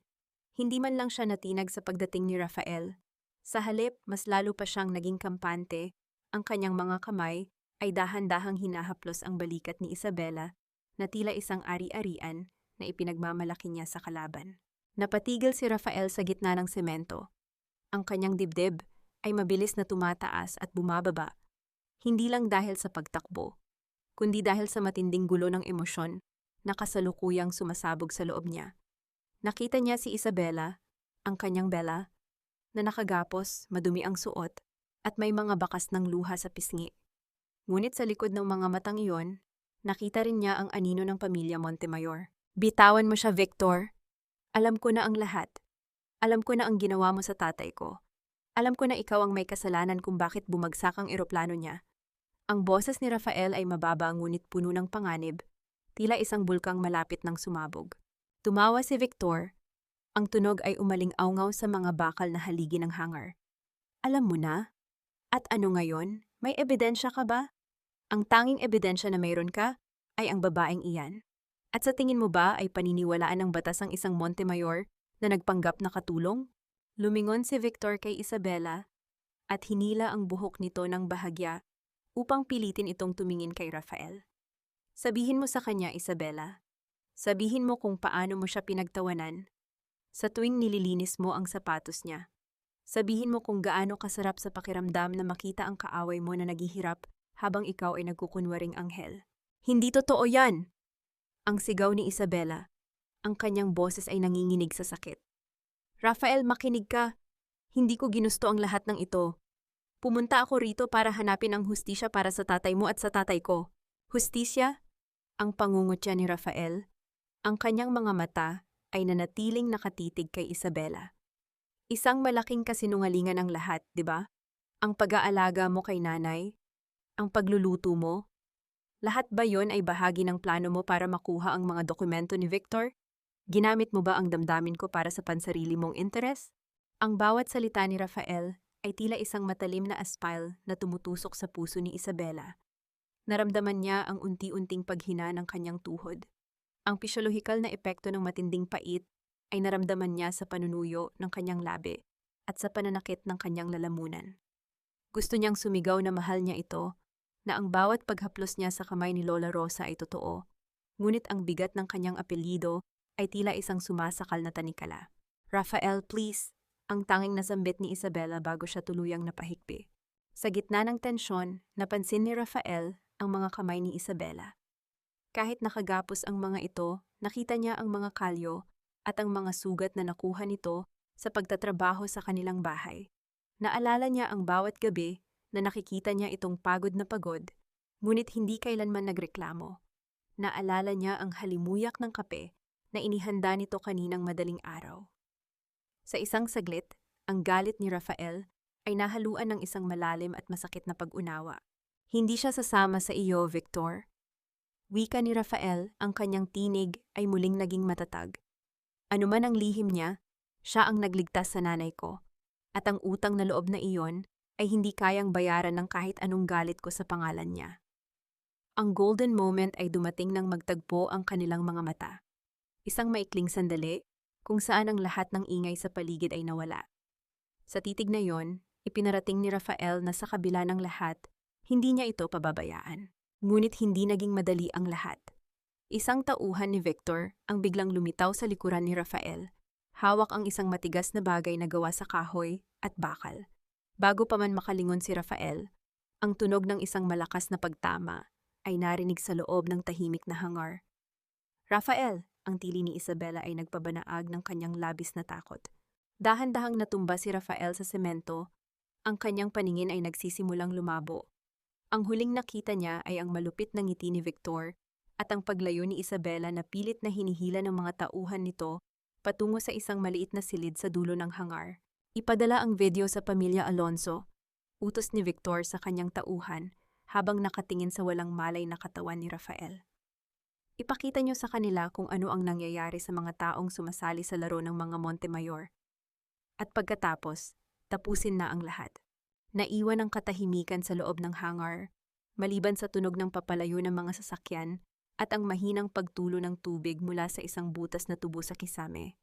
Hindi man lang siya natinag sa pagdating ni Rafael. Sa halip, mas lalo pa siyang naging kampante. Ang kanyang mga kamay ay dahan-dahang hinahaplos ang balikat ni Isabela na tila isang ari-arian na ipinagmamalaki niya sa kalaban. Napatigil si Rafael sa gitna ng semento. Ang kanyang dibdib ay mabilis na tumataas at bumababa, hindi lang dahil sa pagtakbo, kundi dahil sa matinding gulo ng emosyon na kasalukuyang sumasabog sa loob niya. Nakita niya si Isabela, ang kanyang Bella, na nakagapos, madumi ang suot, at may mga bakas ng luha sa pisngi. Ngunit sa likod ng mga matang iyon, nakita rin niya ang anino ng pamilya Montemayor. Bitawan mo siya, Victor. Alam ko na ang lahat. Alam ko na ang ginawa mo sa tatay ko. Alam ko na ikaw ang may kasalanan kung bakit bumagsak ang eroplano niya. Ang boses ni Rafael ay mababa ngunit puno ng panganib, tila isang bulkang malapit ng sumabog. Tumawa si Victor. Ang tunog ay umaling-awngaw sa mga bakal na haligi ng hangar. Alam mo na? At ano ngayon? May ebidensya ka ba? Ang tanging ebidensya na mayroon ka ay ang babaeng iyan. At sa tingin mo ba ay paniniwalaan ng batas ang isang Montemayor na nagpanggap na katulong? Lumingon si Victor kay Isabela at hinila ang buhok nito ng bahagya upang pilitin itong tumingin kay Rafael. Sabihin mo sa kanya, Isabela. Sabihin mo kung paano mo siya pinagtawanan sa tuwing nililinis mo ang sapatos niya. Sabihin mo kung gaano kasarap sa pakiramdam na makita ang kaaway mo na naghihirap habang ikaw ay nagkukunwaring anghel. Hindi totoo yan! Ang sigaw ni Isabela. Ang kanyang boses ay nanginginig sa sakit. Rafael, makinig ka. Hindi ko ginusto ang lahat ng ito. Pumunta ako rito para hanapin ang hustisya para sa tatay mo at sa tatay ko. Hustisya? Ang pangungutya ni Rafael. Ang kanyang mga mata ay nanatiling nakatitig kay Isabela. Isang malaking kasinungalingan ang lahat, di ba? Ang pag-aalaga mo kay nanay, ang pagluluto mo. Lahat ba yon ay bahagi ng plano mo para makuha ang mga dokumento ni Victor? Ginamit mo ba ang damdamin ko para sa pansarili mong interes? Ang bawat salita ni Rafael ay tila isang matalim na aspal na tumutusok sa puso ni Isabela. Naramdaman niya ang unti-unting paghina ng kanyang tuhod. Ang pisyolohikal na epekto ng matinding pait ay naramdaman niya sa panunuyo ng kanyang labi at sa pananakit ng kanyang lalamunan. Gusto niyang sumigaw na mahal niya ito, na ang bawat paghaplos niya sa kamay ni Lola Rosa ay totoo, ngunit ang bigat ng kanyang apelyido ay tila isang sumasakal na tanikala. Rafael, please, ang tanging nasambit ni Isabela bago siya tuluyang napahikbi. Sa gitna ng tensyon, napansin ni Rafael ang mga kamay ni Isabela. Kahit nakagapos ang mga ito, nakita niya ang mga kalyo at ang mga sugat na nakuha nito sa pagtatrabaho sa kanilang bahay. Naalala niya ang bawat gabi na nakikita niya itong pagod na pagod, ngunit hindi kailanman nagreklamo. Naalala niya ang halimuyak ng kape na inihanda nito kaninang madaling araw. Sa isang saglit, ang galit ni Rafael ay nahaluan ng isang malalim at masakit na pag-unawa. Hindi siya sasama sa iyo, Victor. Wika ni Rafael, ang kanyang tinig ay muling naging matatag. Ano man ang lihim niya, siya ang nagligtas sa nanay ko. At ang utang na loob na iyon ay hindi kayang bayaran ng kahit anong galit ko sa pangalan niya. Ang golden moment ay dumating nang magtagpo ang kanilang mga mata. Isang maikling sandali, kung saan ang lahat ng ingay sa paligid ay nawala. Sa titig na yon, ipinarating ni Rafael na sa kabila ng lahat, hindi niya ito pababayaan. Ngunit hindi naging madali ang lahat. Isang tauhan ni Victor ang biglang lumitaw sa likuran ni Rafael. Hawak ang isang matigas na bagay na gawa sa kahoy at bakal. Bago pa man makalingon si Rafael, ang tunog ng isang malakas na pagtama ay narinig sa loob ng tahimik na hangar. Rafael, ang tili ni Isabela ay nagpabanaag ng kanyang labis na takot. Dahan-dahang natumba si Rafael sa semento, ang kanyang paningin ay nagsisimulang lumabo. Ang huling nakita niya ay ang malupit na ngiti ni Victor at ang paglayo ni Isabela na pilit na hinihila ng mga tauhan nito patungo sa isang maliit na silid sa dulo ng hangar. Ipadala ang video sa pamilya Alonso, utos ni Victor sa kanyang tauhan habang nakatingin sa walang malay na katawan ni Rafael. Ipakita niyo sa kanila kung ano ang nangyayari sa mga taong sumasali sa laro ng mga Montemayor. At pagkatapos, tapusin na ang lahat. Naiwan ang katahimikan sa loob ng hangar, maliban sa tunog ng papalayo ng mga sasakyan at ang mahinang pagtulo ng tubig mula sa isang butas na tubo sa kisame.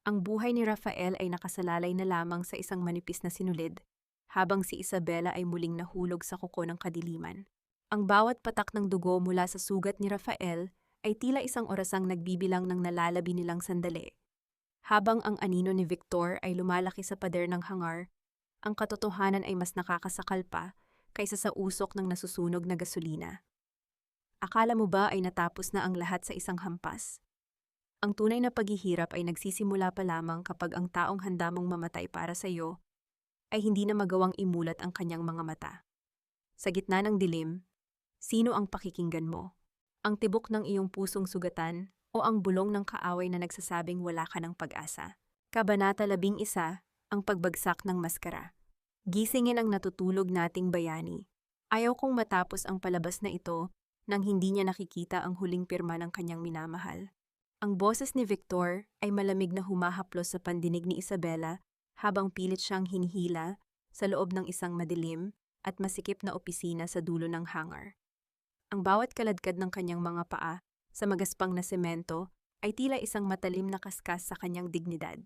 Ang buhay ni Rafael ay nakasalalay na lamang sa isang manipis na sinulid, habang si Isabela ay muling nahulog sa kuko ng kadiliman. Ang bawat patak ng dugo mula sa sugat ni Rafael ay tila isang orasang nagbibilang ng nalalabi nilang sandali. Habang ang anino ni Victor ay lumalaki sa pader ng hangar, ang katotohanan ay mas nakakasakal pa kaysa sa usok ng nasusunog na gasolina. Akala mo ba ay natapos na ang lahat sa isang hampas? Ang tunay na paghihirap ay nagsisimula pa lamang kapag ang taong handa mong mamatay para sa iyo ay hindi na magawang imulat ang kanyang mga mata. Sa gitna ng dilim, sino ang pakikinggan mo? Ang tibok ng iyong pusong sugatan o ang bulong ng kaaway na nagsasabing wala ka ng pag-asa? Kabanata 11, ang pagbagsak ng maskara. Gisingin ang natutulog nating bayani. Ayaw kong matapos ang palabas na ito nang hindi niya nakikita ang huling pirma ng kanyang minamahal. Ang boses ni Victor ay malamig na humahaplos sa pandinig ni Isabela habang pilit siyang hinihila sa loob ng isang madilim at masikip na opisina sa dulo ng hangar. Ang bawat kaladkad ng kanyang mga paa sa magaspang na semento ay tila isang matalim na kaskas sa kanyang dignidad.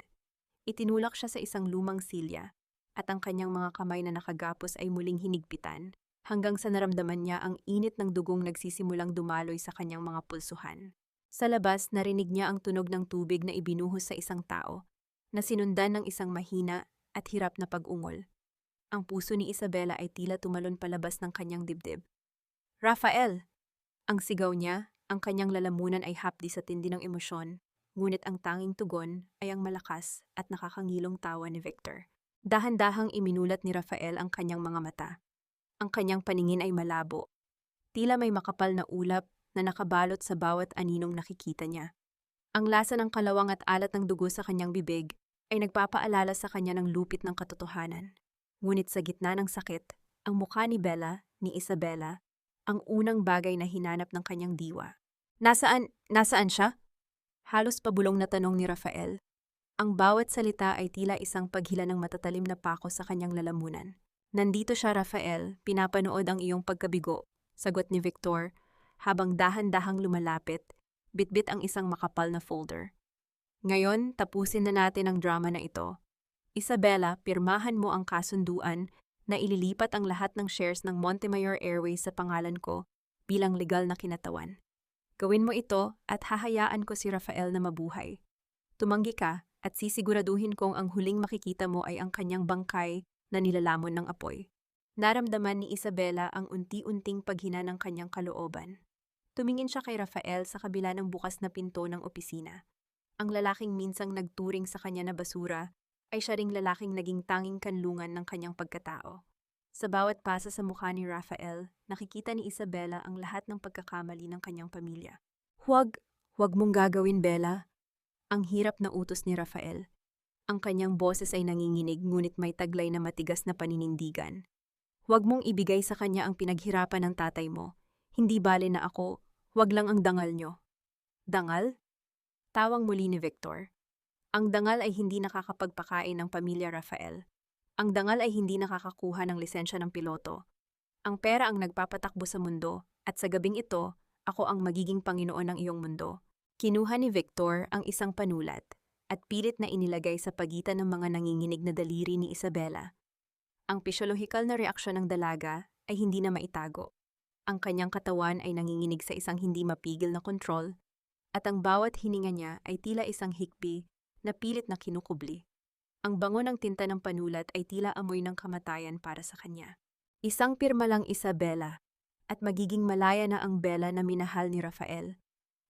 Itinulak siya sa isang lumang silya at ang kanyang mga kamay na nakagapos ay muling hinigpitan hanggang sa naramdaman niya ang init ng dugong nagsisimulang dumaloy sa kanyang mga pulsuhan. Sa labas, narinig niya ang tunog ng tubig na ibinuhos sa isang tao na sinundan ng isang mahina at hirap na pag-ungol. Ang puso ni Isabela ay tila tumalon palabas ng kanyang dibdib. Rafael! Ang sigaw niya, ang kanyang lalamunan ay hapdi sa tindi ng emosyon. Ngunit ang tanging tugon ay ang malakas at nakakangilong tawa ni Victor. Dahan-dahang iminulat ni Rafael ang kanyang mga mata. Ang kanyang paningin ay malabo. Tila may makapal na ulap na nakabalot sa bawat aninong nakikita niya. Ang lasa ng kalawang at alat ng dugo sa kanyang bibig ay nagpapaalala sa kanya ng lupit ng katotohanan. Ngunit sa gitna ng sakit, ang mukha ni Isabela, ang unang bagay na hinanap ng kanyang diwa. Nasaan siya? Halos pabulong na tanong ni Rafael. Ang bawat salita ay tila isang paghila ng matatalim na pako sa kanyang lalamunan. Nandito siya, Rafael, pinapanood ang iyong pagkabigo, sagot ni Victor, habang dahan-dahang lumalapit, bitbit ang isang makapal na folder. Ngayon, tapusin na natin ang drama na ito. Isabela, pirmahan mo ang kasunduan na ililipat ang lahat ng shares ng Montemayor Airways sa pangalan ko bilang legal na kinatawan. Gawin mo ito at hahayaan ko si Rafael na mabuhay. Tumanggi ka at sisiguraduhin kong ang huling makikita mo ay ang kanyang bangkay na nilalamon ng apoy. Naramdaman ni Isabela ang unti-unting paghina ng kanyang kalooban. Tumingin siya kay Rafael sa kabila ng bukas na pinto ng opisina. Ang lalaking minsang nagturing sa kanya na basura ay siya ring lalaking naging tanging kanlungan ng kanyang pagkatao. Sa bawat pasa sa mukha ni Rafael, nakikita ni Isabela ang lahat ng pagkakamali ng kanyang pamilya. Huwag mong gagawin, Bella. Ang hirap na utos ni Rafael. Ang kanyang boses ay nanginginig ngunit may taglay na matigas na paninindigan. Huwag mong ibigay sa kanya ang pinaghirapan ng tatay mo. Hindi bale na ako, huwag lang ang dangal nyo. Dangal? Tawang muli ni Victor. Ang dangal ay hindi nakakapagpakain ng pamilya Rafael. Ang dangal ay hindi nakakakuha ng lisensya ng piloto. Ang pera ang nagpapatakbo sa mundo, at sa gabing ito, ako ang magiging Panginoon ng iyong mundo. Kinuha ni Victor ang isang panulat at pilit na inilagay sa pagitan ng mga nanginginig na daliri ni Isabela. Ang pisyolohikal na reaksyon ng dalaga ay hindi na maitago. Ang kanyang katawan ay nanginginig sa isang hindi mapigil na kontrol, at ang bawat hininga niya ay tila isang hikbi na pilit na kinukubli. Ang bango ng tinta ng panulat ay tila amoy ng kamatayan para sa kanya. Isang pirma lang Isabela, at magiging malaya na ang Bella na minahal ni Rafael.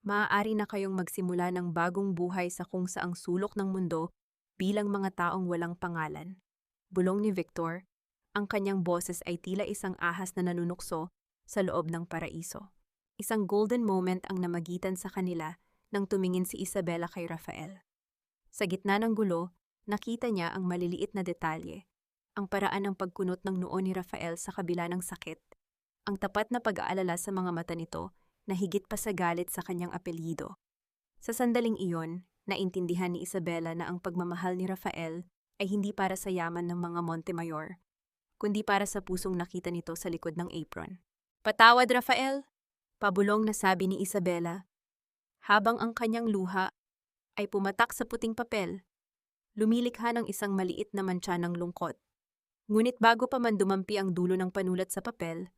Maaari na kayong magsimula ng bagong buhay sa kung saang sulok ng mundo bilang mga taong walang pangalan. Bulong ni Victor, ang kanyang boses ay tila isang ahas na nanunukso sa loob ng paraiso. Isang golden moment ang namagitan sa kanila nang tumingin si Isabela kay Rafael. Sa gitna ng gulo, nakita niya ang maliliit na detalye, ang paraan ng pagkunot ng noo ni Rafael sa kabila ng sakit, ang tapat na pag-aalala sa mga mata nito na higit pa sa galit sa kanyang apelyido. Sa sandaling iyon, naintindihan ni Isabela na ang pagmamahal ni Rafael ay hindi para sa yaman ng mga Montemayor, kundi para sa pusong nakita nito sa likod ng apron. "Patawad, Rafael!" Pabulong na sabi ni Isabela, habang ang kanyang luha ay pumatak sa puting papel. Lumilikha ng isang maliit na mantsa ng lungkot. Ngunit bago pa man dumampi ang dulo ng panulat sa papel,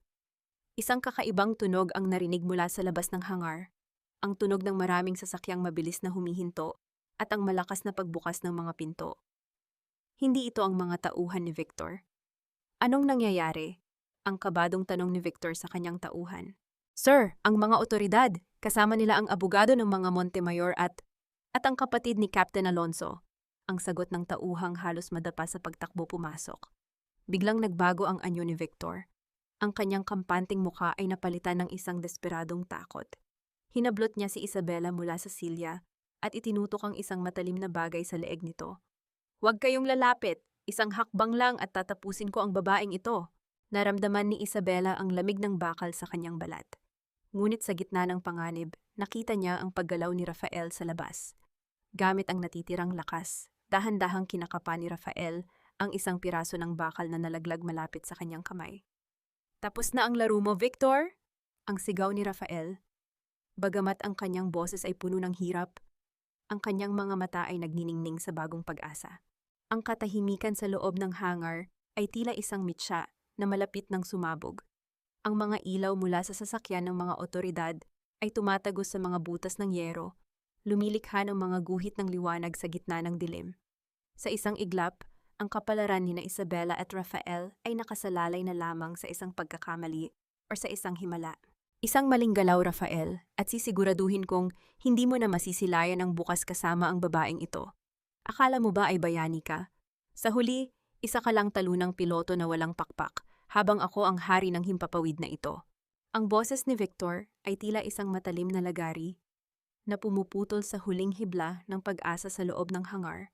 isang kakaibang tunog ang narinig mula sa labas ng hangar, ang tunog ng maraming sasakyang mabilis na humihinto at ang malakas na pagbukas ng mga pinto. Hindi ito ang mga tauhan ni Victor. "Anong nangyayari?" Ang kabadong tanong ni Victor sa kanyang tauhan. "Sir, ang mga otoridad, kasama nila ang abogado ng mga Montemayor at ang kapatid ni Captain Alonso." Ang sagot ng tauhang halos madapa sa pagtakbo pumasok. Biglang nagbago ang anyo ni Victor. Ang kanyang kampanteng mukha ay napalitan ng isang desperadong takot. Hinablot niya si Isabela mula sa silya at itinutok ang isang matalim na bagay sa leeg nito. "Huwag kayong lalapit, isang hakbang lang at tatapusin ko ang babaeng ito." Naramdaman ni Isabela ang lamig ng bakal sa kanyang balat. Ngunit sa gitna ng panganib, nakita niya ang paggalaw ni Rafael sa labas. Gamit ang natitirang lakas, dahan-dahang kinakapa ni Rafael ang isang piraso ng bakal na nalaglag malapit sa kanyang kamay. "Tapos na ang laro mo, Victor?" Ang sigaw ni Rafael. Bagamat ang kanyang boses ay puno ng hirap, ang kanyang mga mata ay nagniningning sa bagong pag-asa. Ang katahimikan sa loob ng hangar ay tila isang mitsa na malapit ng sumabog. Ang mga ilaw mula sa sasakyan ng mga otoridad ay tumatagos sa mga butas ng yero, lumilikha ng mga guhit ng liwanag sa gitna ng dilim. Sa isang iglap, ang kapalaran ni Isabela at Rafael ay nakasalalay na lamang sa isang pagkakamali o sa isang himala. Isang maling galaw, Rafael, at sisiguraduhin kong hindi mo na masisilayan ang bukas kasama ang babaeng ito. Akala mo ba ay bayani ka? Sa huli, isa ka lang talunang piloto na walang pakpak, habang ako ang hari ng himpapawid na ito. Ang boses ni Victor ay tila isang matalim na lagari na pumuputol sa huling hibla ng pag-asa sa loob ng hangar.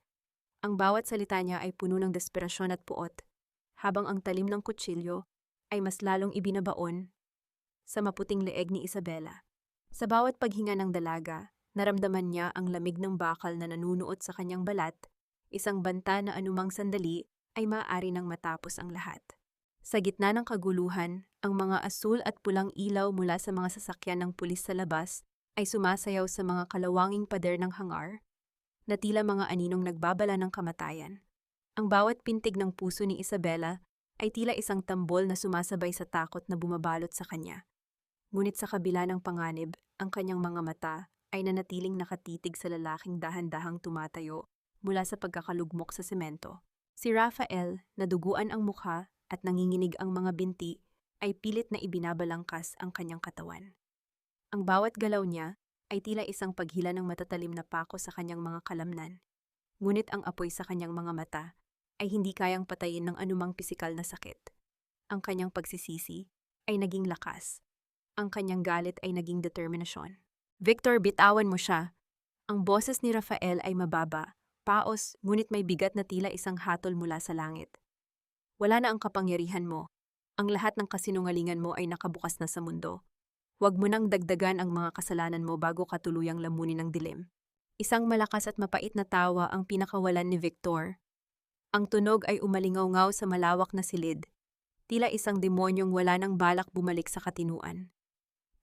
Ang bawat salita niya ay puno ng desperasyon at puot, habang ang talim ng kutsilyo ay mas lalong ibinabaon sa maputing leeg ni Isabela. Sa bawat paghinga ng dalaga, naramdaman niya ang lamig ng bakal na nanunuot sa kanyang balat, isang banta na anumang sandali ay maaari nang matapos ang lahat. Sa gitna ng kaguluhan, ang mga asul at pulang ilaw mula sa mga sasakyan ng pulis sa labas ay sumasayaw sa mga kalawanging pader ng hangar, na tila mga aninong nagbabala ng kamatayan. Ang bawat pintig ng puso ni Isabela ay tila isang tambol na sumasabay sa takot na bumabalot sa kanya. Ngunit sa kabila ng panganib, ang kanyang mga mata ay nanatiling nakatitig sa lalaking dahan-dahang tumatayo mula sa pagkakalugmok sa semento. Si Rafael, na duguan ang mukha at nanginginig ang mga binti, ay pilit na ibinabalangkas ang kanyang katawan. Ang bawat galaw niya ay tila isang paghila ng matatalim na pako sa kanyang mga kalamnan. Ngunit ang apoy sa kanyang mga mata ay hindi kayang patayin ng anumang pisikal na sakit. Ang kanyang pagsisisi ay naging lakas. Ang kanyang galit ay naging determinasyon. "Victor, bitawan mo siya." Ang boses ni Rafael ay mababa, Paos, ngunit may bigat na tila isang hatol mula sa langit. Wala na ang kapangyarihan mo. Ang lahat ng kasinungalingan mo ay nakabukas na sa mundo. Huwag mo nang dagdagan ang mga kasalanan mo bago ka tuluyang lamunin ng dilim. Isang malakas at mapait na tawa ang pinakawalan ni Victor. Ang tunog ay umalingaw-ngaw sa malawak na silid. Tila isang demonyong wala nang balak bumalik sa katinuan.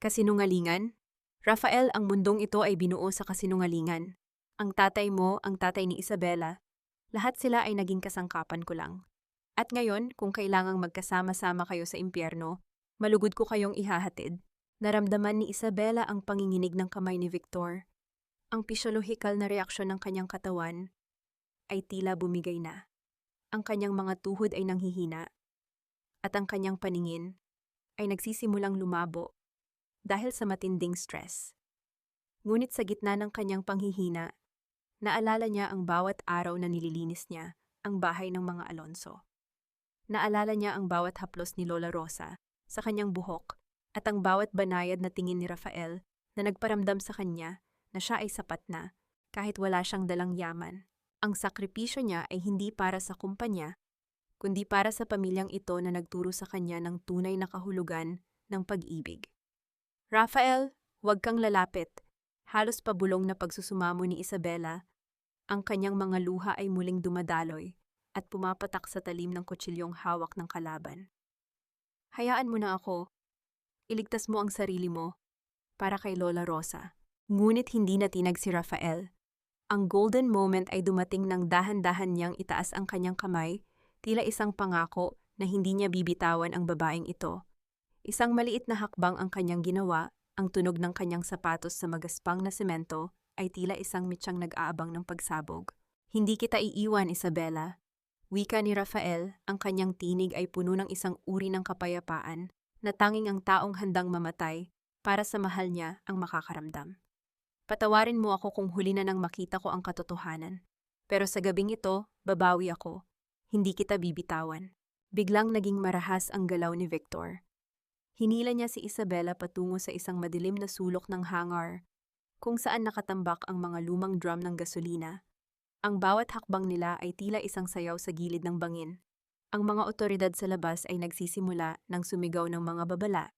Kasinungalingan? Rafael, ang mundong ito ay binuo sa kasinungalingan. Ang tatay mo, ang tatay ni Isabela, lahat sila ay naging kasangkapan ko lang. At ngayon, kung kailangang magkasama-sama kayo sa impyerno, malugod ko kayong ihahatid. Naramdaman ni Isabela ang panginginig ng kamay ni Victor. Ang pisyolohikal na reaksyon ng kanyang katawan ay tila bumigay na. Ang kanyang mga tuhod ay nanghihina. At ang kanyang paningin ay nagsisimulang lumabo dahil sa matinding stress. Ngunit sa gitna ng kanyang panghihina, naalala niya ang bawat araw na nililinis niya ang bahay ng mga Alonso. Naalala niya ang bawat haplos ni Lola Rosa sa kanyang buhok at ang bawat banayad na tingin ni Rafael na nagparamdam sa kanya na siya ay sapat na kahit wala siyang dalang yaman. Ang sakripisyo niya ay hindi para sa kumpanya, kundi para sa pamilyang ito na nagturo sa kanya ng tunay na kahulugan ng pag-ibig. Rafael, huwag kang lalapit. Halos pabulong na pagsusumamo ni Isabela, ang kanyang mga luha ay muling dumadaloy at pumapatak sa talim ng kutsilyong hawak ng kalaban. Hayaan mo na ako. Iligtas mo ang sarili mo para kay Lola Rosa. Ngunit hindi natinag si Rafael. Ang golden moment ay dumating nang dahan-dahan niyang itaas ang kanyang kamay, tila isang pangako na hindi niya bibitawan ang babaeng ito. Isang maliit na hakbang ang kanyang ginawa, ang tunog ng kanyang sapatos sa magaspang na semento ay tila isang mitsang nag-aabang ng pagsabog. Hindi kita iiwan, Isabela. Wika ni Rafael, ang kanyang tinig ay puno ng isang uri ng kapayapaan na tanging ang taong handang mamatay para sa mahal niya ang makakaramdam. Patawarin mo ako kung huli na nang makita ko ang katotohanan. Pero sa gabing ito, babawi ako. Hindi kita bibitawan. Biglang naging marahas ang galaw ni Victor. Hinila niya si Isabela patungo sa isang madilim na sulok ng hangar, kung saan nakatambak ang mga lumang drum ng gasolina. Ang bawat hakbang nila ay tila isang sayaw sa gilid ng bangin. Ang mga otoridad sa labas ay nagsisimula ng sumigaw ng mga babala.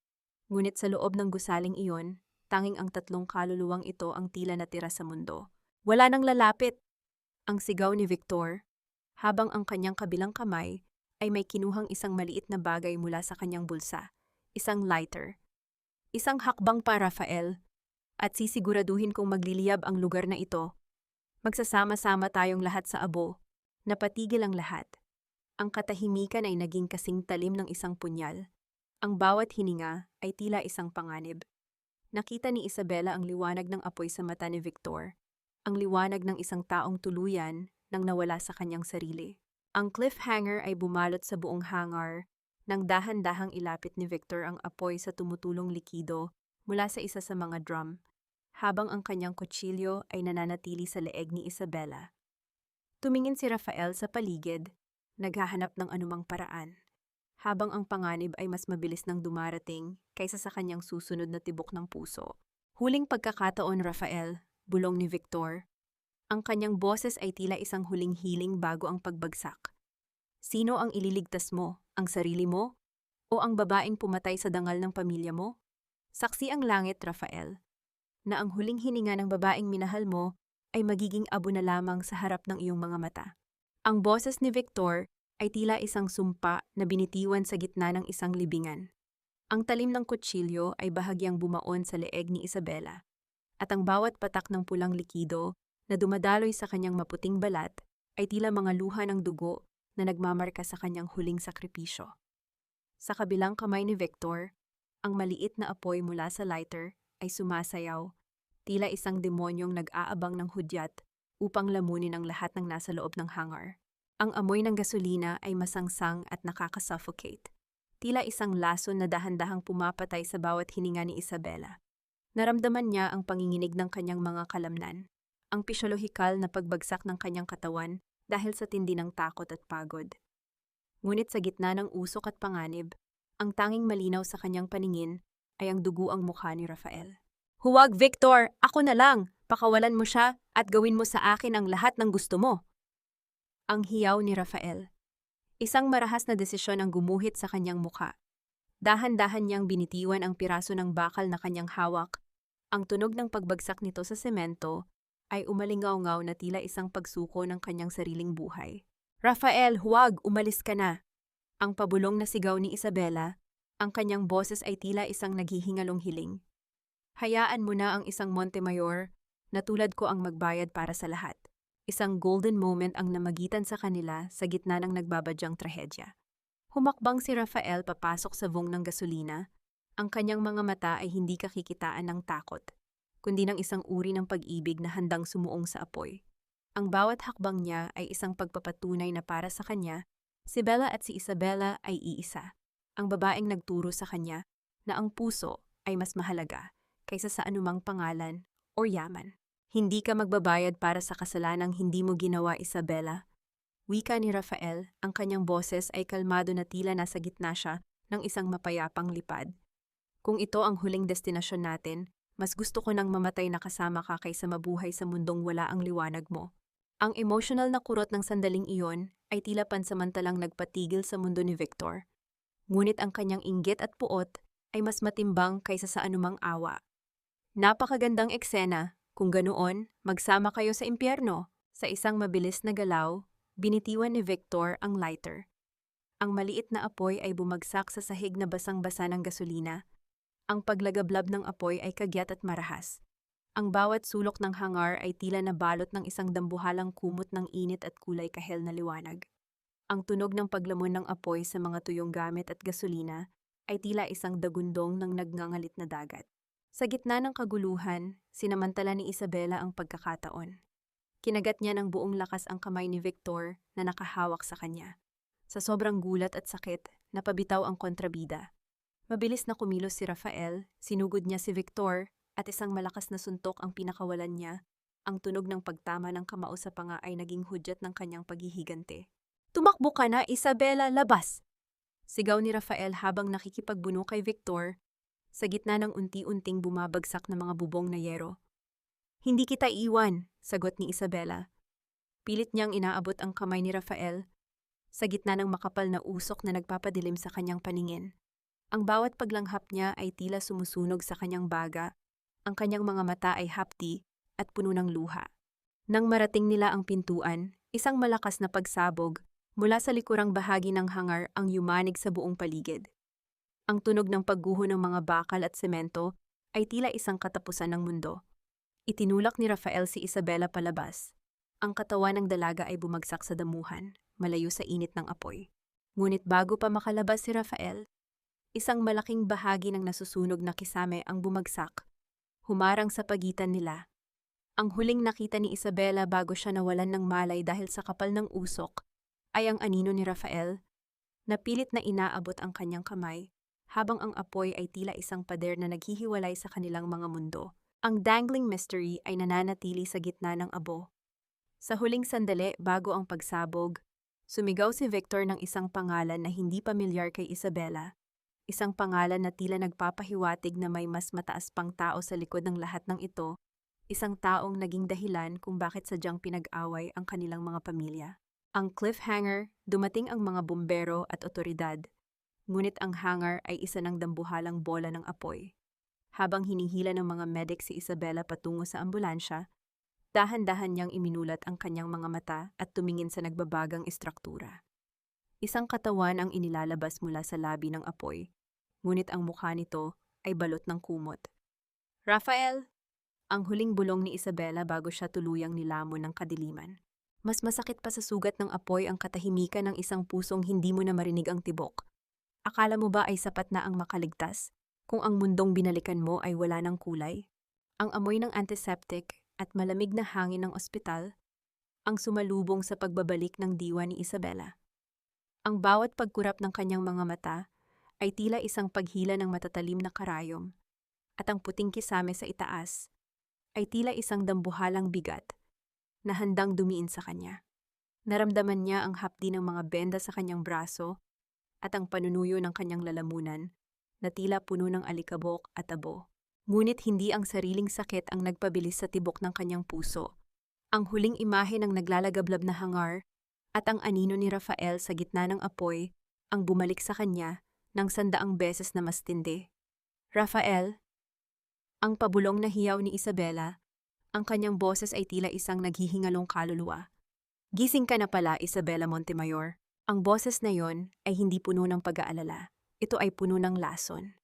Ngunit sa loob ng gusaling iyon, tanging ang tatlong kaluluwang ito ang tila natira sa mundo. Wala nang lalapit! Ang sigaw ni Victor, habang ang kanyang kabilang kamay ay may kinuhang isang maliit na bagay mula sa kanyang bulsa. Isang lighter. Isang hakbang pa, Rafael, at sisiguraduhin kong magliliyab ang lugar na ito. Magsasama-sama tayong lahat sa abo, napatigil ang lahat. Ang katahimikan ay naging kasing talim ng isang punyal. Ang bawat hininga ay tila isang panganib. Nakita ni Isabela ang liwanag ng apoy sa mata ni Victor, ang liwanag ng isang taong tuluyan nang nawala sa kanyang sarili. Ang cliffhanger ay bumalot sa buong hangar, nang dahan-dahang ilapit ni Victor ang apoy sa tumutulong likido mula sa isa sa mga drum, habang ang kanyang kutsilyo ay nananatili sa leeg ni Isabela. Tumingin si Rafael sa paligid, naghahanap ng anumang paraan, habang ang panganib ay mas mabilis nang dumarating kaysa sa kanyang susunod na tibok ng puso. Huling pagkakataon, Rafael, bulong ni Victor. Ang kanyang boses ay tila isang huling hiling bago ang pagbagsak. Sino ang ililigtas mo? Ang sarili mo? O ang babaeng pumatay sa dangal ng pamilya mo? Saksi ang langit, Rafael, na ang huling hininga ng babaeng minahal mo ay magiging abo na lamang sa harap ng iyong mga mata. Ang boses ni Victor ay tila isang sumpa na binitiwan sa gitna ng isang libingan. Ang talim ng kutsilyo ay bahagyang bumaon sa leeg ni Isabela, at ang bawat patak ng pulang likido na dumadaloy sa kanyang maputing balat ay tila mga luha ng dugo na nagmamarka sa kanyang huling sakripisyo. Sa kabilang kamay ni Victor, ang maliit na apoy mula sa lighter ay sumasayaw, tila isang demonyong nag-aabang ng hudyat upang lamunin ang lahat ng nasa loob ng hangar. Ang amoy ng gasolina ay masangsang at nakakasuffocate, tila isang lason na dahan-dahang pumapatay sa bawat hininga ni Isabela. Naramdaman niya ang panginginig ng kanyang mga kalamnan, ang pisyolohikal na pagbagsak ng kanyang katawan dahil sa tindi ng takot at pagod. Ngunit sa gitna ng usok at panganib, ang tanging malinaw sa kanyang paningin ay ang duguang mukha ni Rafael. Huwag, Victor! Ako na lang! Pakawalan mo siya at gawin mo sa akin ang lahat ng gusto mo. Ang hiyaw ni Rafael. Isang marahas na desisyon ang gumuhit sa kanyang muka. Dahan-dahan niyang binitiwan ang piraso ng bakal na kanyang hawak. Ang tunog ng pagbagsak nito sa semento ay umalingaw-ngaw na tila isang pagsuko ng kanyang sariling buhay. Rafael, huwag! Umalis ka na! Ang pabulong na sigaw ni Isabela, ang kanyang boses ay tila isang naghihingalong hiling. Hayaan mo na ang isang Montemayor na tulad ko ang magbayad para sa lahat. Isang golden moment ang namagitan sa kanila sa gitna ng nagbabadyang trahedya. Humakbang si Rafael papasok sa vong ng gasolina. Ang kanyang mga mata ay hindi kakikitaan ng takot, kundi ng isang uri ng pag-ibig na handang sumuong sa apoy. Ang bawat hakbang niya ay isang pagpapatunay na para sa kanya, si Bella at si Isabela ay iisa. Ang babaeng nagturo sa kanya na ang puso ay mas mahalaga kaysa sa anumang pangalan o yaman. Hindi ka magbabayad para sa kasalanang hindi mo ginawa, Isabela. Wika ni Rafael, ang kanyang boses ay kalmado na tila nasa gitna siya ng isang mapayapang lipad. Kung ito ang huling destinasyon natin, mas gusto ko nang mamatay na kasama ka kaysa mabuhay sa mundong wala ang liwanag mo. Ang emotional na kurot ng sandaling iyon ay tila pansamantalang nagpatigil sa mundo ni Victor. Ngunit ang kanyang inggit at puot ay mas matimbang kaysa sa anumang awa. Napakagandang eksena, kung ganoon, magsama kayo sa impyerno. Sa isang mabilis na galaw, binitiwan ni Victor ang lighter. Ang maliit na apoy ay bumagsak sa sahig na basang-basa ng gasolina. Ang paglagablab ng apoy ay kagyat at marahas. Ang bawat sulok ng hangar ay tila nabalot ng isang dambuhalang kumot ng init at kulay kahel na liwanag. Ang tunog ng paglamon ng apoy sa mga tuyong gamit at gasolina ay tila isang dagundong ng nagngangalit na dagat. Sa gitna ng kaguluhan, sinamantala ni Isabela ang pagkakataon. Kinagat niya ng buong lakas ang kamay ni Victor na nakahawak sa kanya. Sa sobrang gulat at sakit, napabitaw ang kontrabida. Mabilis na kumilos si Rafael, sinugod niya si Victor, at isang malakas na suntok ang pinakawalan niya. Ang tunog ng pagtama ng kamao sa panga ay naging hudyat ng kanyang paghihigante. Tumakbo ka na, Isabela, labas! Sigaw ni Rafael habang nakikipagbuno kay Victor, sa gitna ng unti-unting bumabagsak na mga bubong na yero. Hindi kita iwan, sagot ni Isabela. Pilit niyang inaabot ang kamay ni Rafael, sa gitna ng makapal na usok na nagpapadilim sa kanyang paningin. Ang bawat paglanghap niya ay tila sumusunog sa kanyang baga, ang kanyang mga mata ay hapdi at puno ng luha. Nang marating nila ang pintuan, isang malakas na pagsabog mula sa likurang bahagi ng hangar ang yumanig sa buong paligid. Ang tunog ng pagguho ng mga bakal at semento ay tila isang katapusan ng mundo. Itinulak ni Rafael si Isabela palabas. Ang katawan ng dalaga ay bumagsak sa damuhan, malayo sa init ng apoy. Ngunit bago pa makalabas si Rafael, isang malaking bahagi ng nasusunog na kisame ang bumagsak, humarang sa pagitan nila. Ang huling nakita ni Isabela bago siya nawalan ng malay dahil sa kapal ng usok ay ang anino ni Rafael, na pilit na inaabot ang kanyang kamay, habang ang apoy ay tila isang pader na naghihiwalay sa kanilang mga mundo. Ang dangling mystery ay nananatili sa gitna ng abo. Sa huling sandali bago ang pagsabog, sumigaw si Victor ng isang pangalan na hindi pamilyar kay Isabela. Isang pangalan na tila nagpapahiwatig na may mas mataas pang tao sa likod ng lahat ng ito, isang taong naging dahilan kung bakit sadyang pinag-away ang kanilang mga pamilya. Ang cliffhanger, dumating ang mga bumbero at otoridad, ngunit ang hangar ay isa ng dambuhalang bola ng apoy. Habang hinihila ng mga medic si Isabela patungo sa ambulansya, dahan-dahan niyang iminulat ang kanyang mga mata at tumingin sa nagbabagang istruktura. Isang katawan ang inilalabas mula sa labi ng apoy, ngunit ang mukha nito ay balot ng kumot. Rafael! Ang huling bulong ni Isabela bago siya tuluyang nilamon ng kadiliman. Mas masakit pa sa sugat ng apoy ang katahimikan ng isang pusong hindi mo na marinig ang tibok. Akala mo ba ay sapat na ang makaligtas kung ang mundong binalikan mo ay wala ng kulay? Ang amoy ng antiseptic at malamig na hangin ng ospital ang sumalubong sa pagbabalik ng diwa ni Isabela. Ang bawat pagkurap ng kanyang mga mata ay tila isang paghila ng matatalim na karayom, at ang puting kisame sa itaas ay tila isang dambuhalang bigat na handang dumiin sa kanya. Naramdaman niya ang hapdi ng mga benda sa kanyang braso at ang panunuyo ng kanyang lalamunan na tila puno ng alikabok at abo. Ngunit hindi ang sariling sakit ang nagpabilis sa tibok ng kanyang puso. Ang huling imahe ng naglalagablab na hangar at ang anino ni Rafael sa gitna ng apoy ang bumalik sa kanya ng 100 beses na mas tindi. Rafael, ang pabulong na hiyaw ni Isabela, ang kanyang boses ay tila isang naghihingalong kaluluwa. Gising ka na pala, Isabela Montemayor. Ang boses na yon ay hindi puno ng pag-aalala. Ito ay puno ng lason.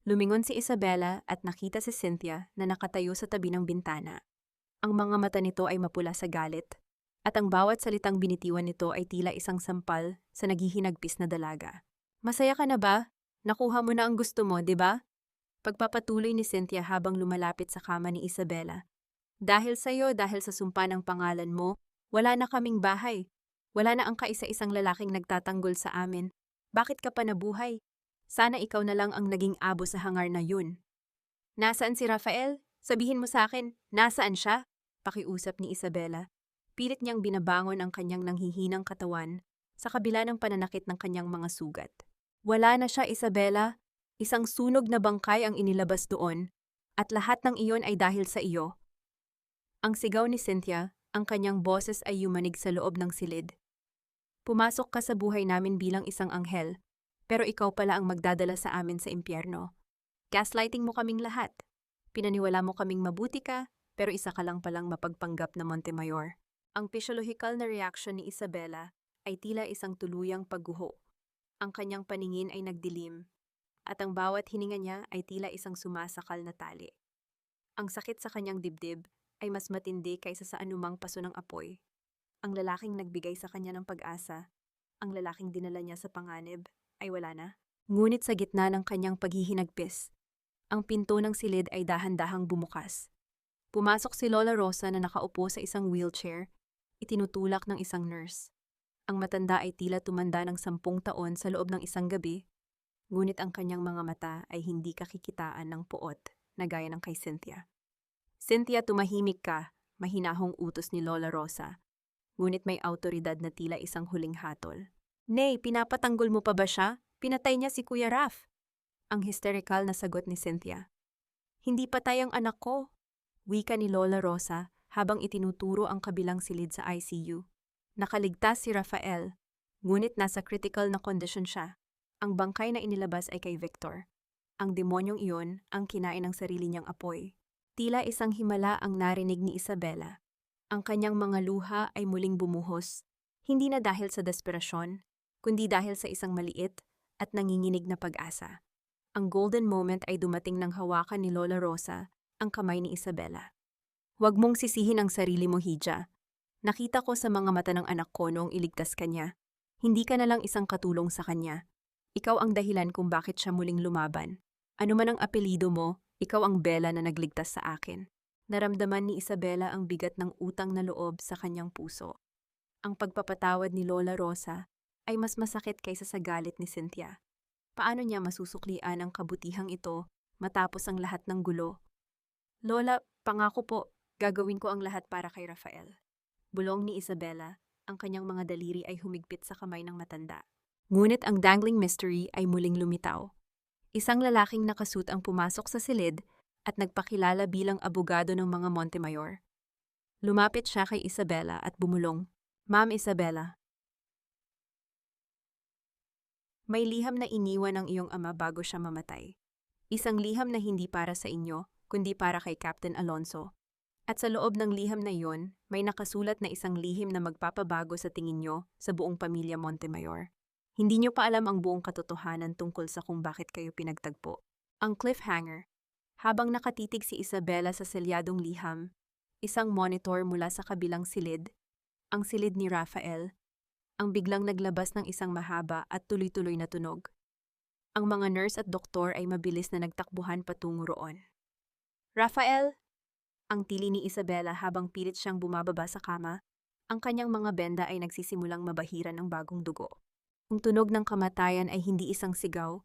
Lumingon si Isabela at nakita si Cynthia na nakatayo sa tabi ng bintana. Ang mga mata nito ay mapula sa galit, at ang bawat salitang binitiwan nito ay tila isang sampal sa naghihinagpis na dalaga. Masaya ka na ba? Nakuha mo na ang gusto mo, di ba? Pagpapatuloy ni Cynthia habang lumalapit sa kama ni Isabela. Dahil sa'yo, dahil sa sumpa ng pangalan mo, wala na kaming bahay. Wala na ang kaisa-isang lalaking nagtatanggol sa amin. Bakit ka pa nabuhay? Sana ikaw na lang ang naging abo sa hangar na yun. Nasaan si Rafael? Sabihin mo sa akin, nasaan siya? Pakiusap ni Isabela. Pilit niyang binabangon ang kanyang nanghihinang katawan sa kabila ng pananakit ng kanyang mga sugat. Wala na siya, Isabela. Isang sunog na bangkay ang inilabas doon, at lahat ng iyon ay dahil sa iyo. Ang sigaw ni Cynthia, ang kanyang boses ay yumanig sa loob ng silid. Pumasok ka sa buhay namin bilang isang anghel, pero ikaw pala ang magdadala sa amin sa impyerno. Gaslighting mo kaming lahat. Pinaniwala mo kaming mabuti ka, pero isa ka lang palang mapagpanggap na Montemayor. Ang physiological na reaction ni Isabela ay tila isang tuluyang pagguho. Ang kanyang paningin ay nagdilim, at ang bawat hininga niya ay tila isang sumasakal na tali. Ang sakit sa kanyang dibdib ay mas matindi kaysa sa anumang paso ng apoy. Ang lalaking nagbigay sa kanya ng pag-asa, ang lalaking dinala niya sa panganib, ay wala na. Ngunit sa gitna ng kanyang paghihinagpis, ang pinto ng silid ay dahan-dahang bumukas. Pumasok si Lola Rosa na nakaupo sa isang wheelchair, itinutulak ng isang nurse. Ang matanda ay tila tumanda ng 10 taon sa loob ng isang gabi, ngunit ang kanyang mga mata ay hindi kakikitaan ng puot na gaya ng kay Cynthia. Cynthia, tumahimik ka, mahinahong utos ni Lola Rosa. Ngunit may autoridad na tila isang huling hatol. Nay, pinapatanggol mo pa ba siya? Pinatay niya si Kuya Raf. Ang hysterical na sagot ni Cynthia. Hindi patay ang anak ko, wika ni Lola Rosa habang itinuturo ang kabilang silid sa ICU. Nakaligtas si Rafael, ngunit nasa critical na kondisyon siya. Ang bangkay na inilabas ay kay Victor. Ang demonyong iyon ang kinain ng sarili niyang apoy. Tila isang himala ang narinig ni Isabela. Ang kanyang mga luha ay muling bumuhos, hindi na dahil sa desperasyon, kundi dahil sa isang maliit at nanginginig na pag-asa. Ang golden moment ay dumating nang hawakan ni Lola Rosa ang kamay ni Isabela. Huwag mong sisihin ang sarili mo, Hija. Nakita ko sa mga mata ng anak ko noong iligtas ka niya. Hindi ka na lang isang katulong sa kanya. Ikaw ang dahilan kung bakit siya muling lumaban. Ano man ang apelyido mo, ikaw ang Bella na nagligtas sa akin. Naramdaman ni Isabela ang bigat ng utang na loob sa kanyang puso. Ang pagpapatawad ni Lola Rosa ay mas masakit kaysa sa galit ni Cynthia. Paano niya masusuklian ang kabutihang ito matapos ang lahat ng gulo? Lola, pangako po, gagawin ko ang lahat para kay Rafael. Bulong ni Isabela, ang kanyang mga daliri ay humigpit sa kamay ng matanda. Ngunit ang dangling mystery ay muling lumitaw. Isang lalaking nakasuit ang pumasok sa silid at nagpakilala bilang abogado ng mga Montemayor. Lumapit siya kay Isabela at bumulong, Ma'am Isabela, may liham na iniwan ng iyong ama bago siya mamatay. Isang liham na hindi para sa inyo, kundi para kay Captain Alonso. At sa loob ng liham na iyon, may nakasulat na isang lihim na magpapabago sa tingin nyo sa buong pamilya Montemayor. Hindi nyo pa alam ang buong katotohanan tungkol sa kung bakit kayo pinagtagpo. Ang cliffhanger. Habang nakatitig si Isabela sa selyadong liham, isang monitor mula sa kabilang silid, ang silid ni Rafael, ang biglang naglabas ng isang mahaba at tuloy-tuloy na tunog. Ang mga nurse at doktor ay mabilis na nagtakbuhan patungo roon. Rafael! Ang tili ni Isabela habang pilit siyang bumababa sa kama, ang kanyang mga benda ay nagsisimulang mabahiran ng bagong dugo. Ang tunog ng kamatayan ay hindi isang sigaw,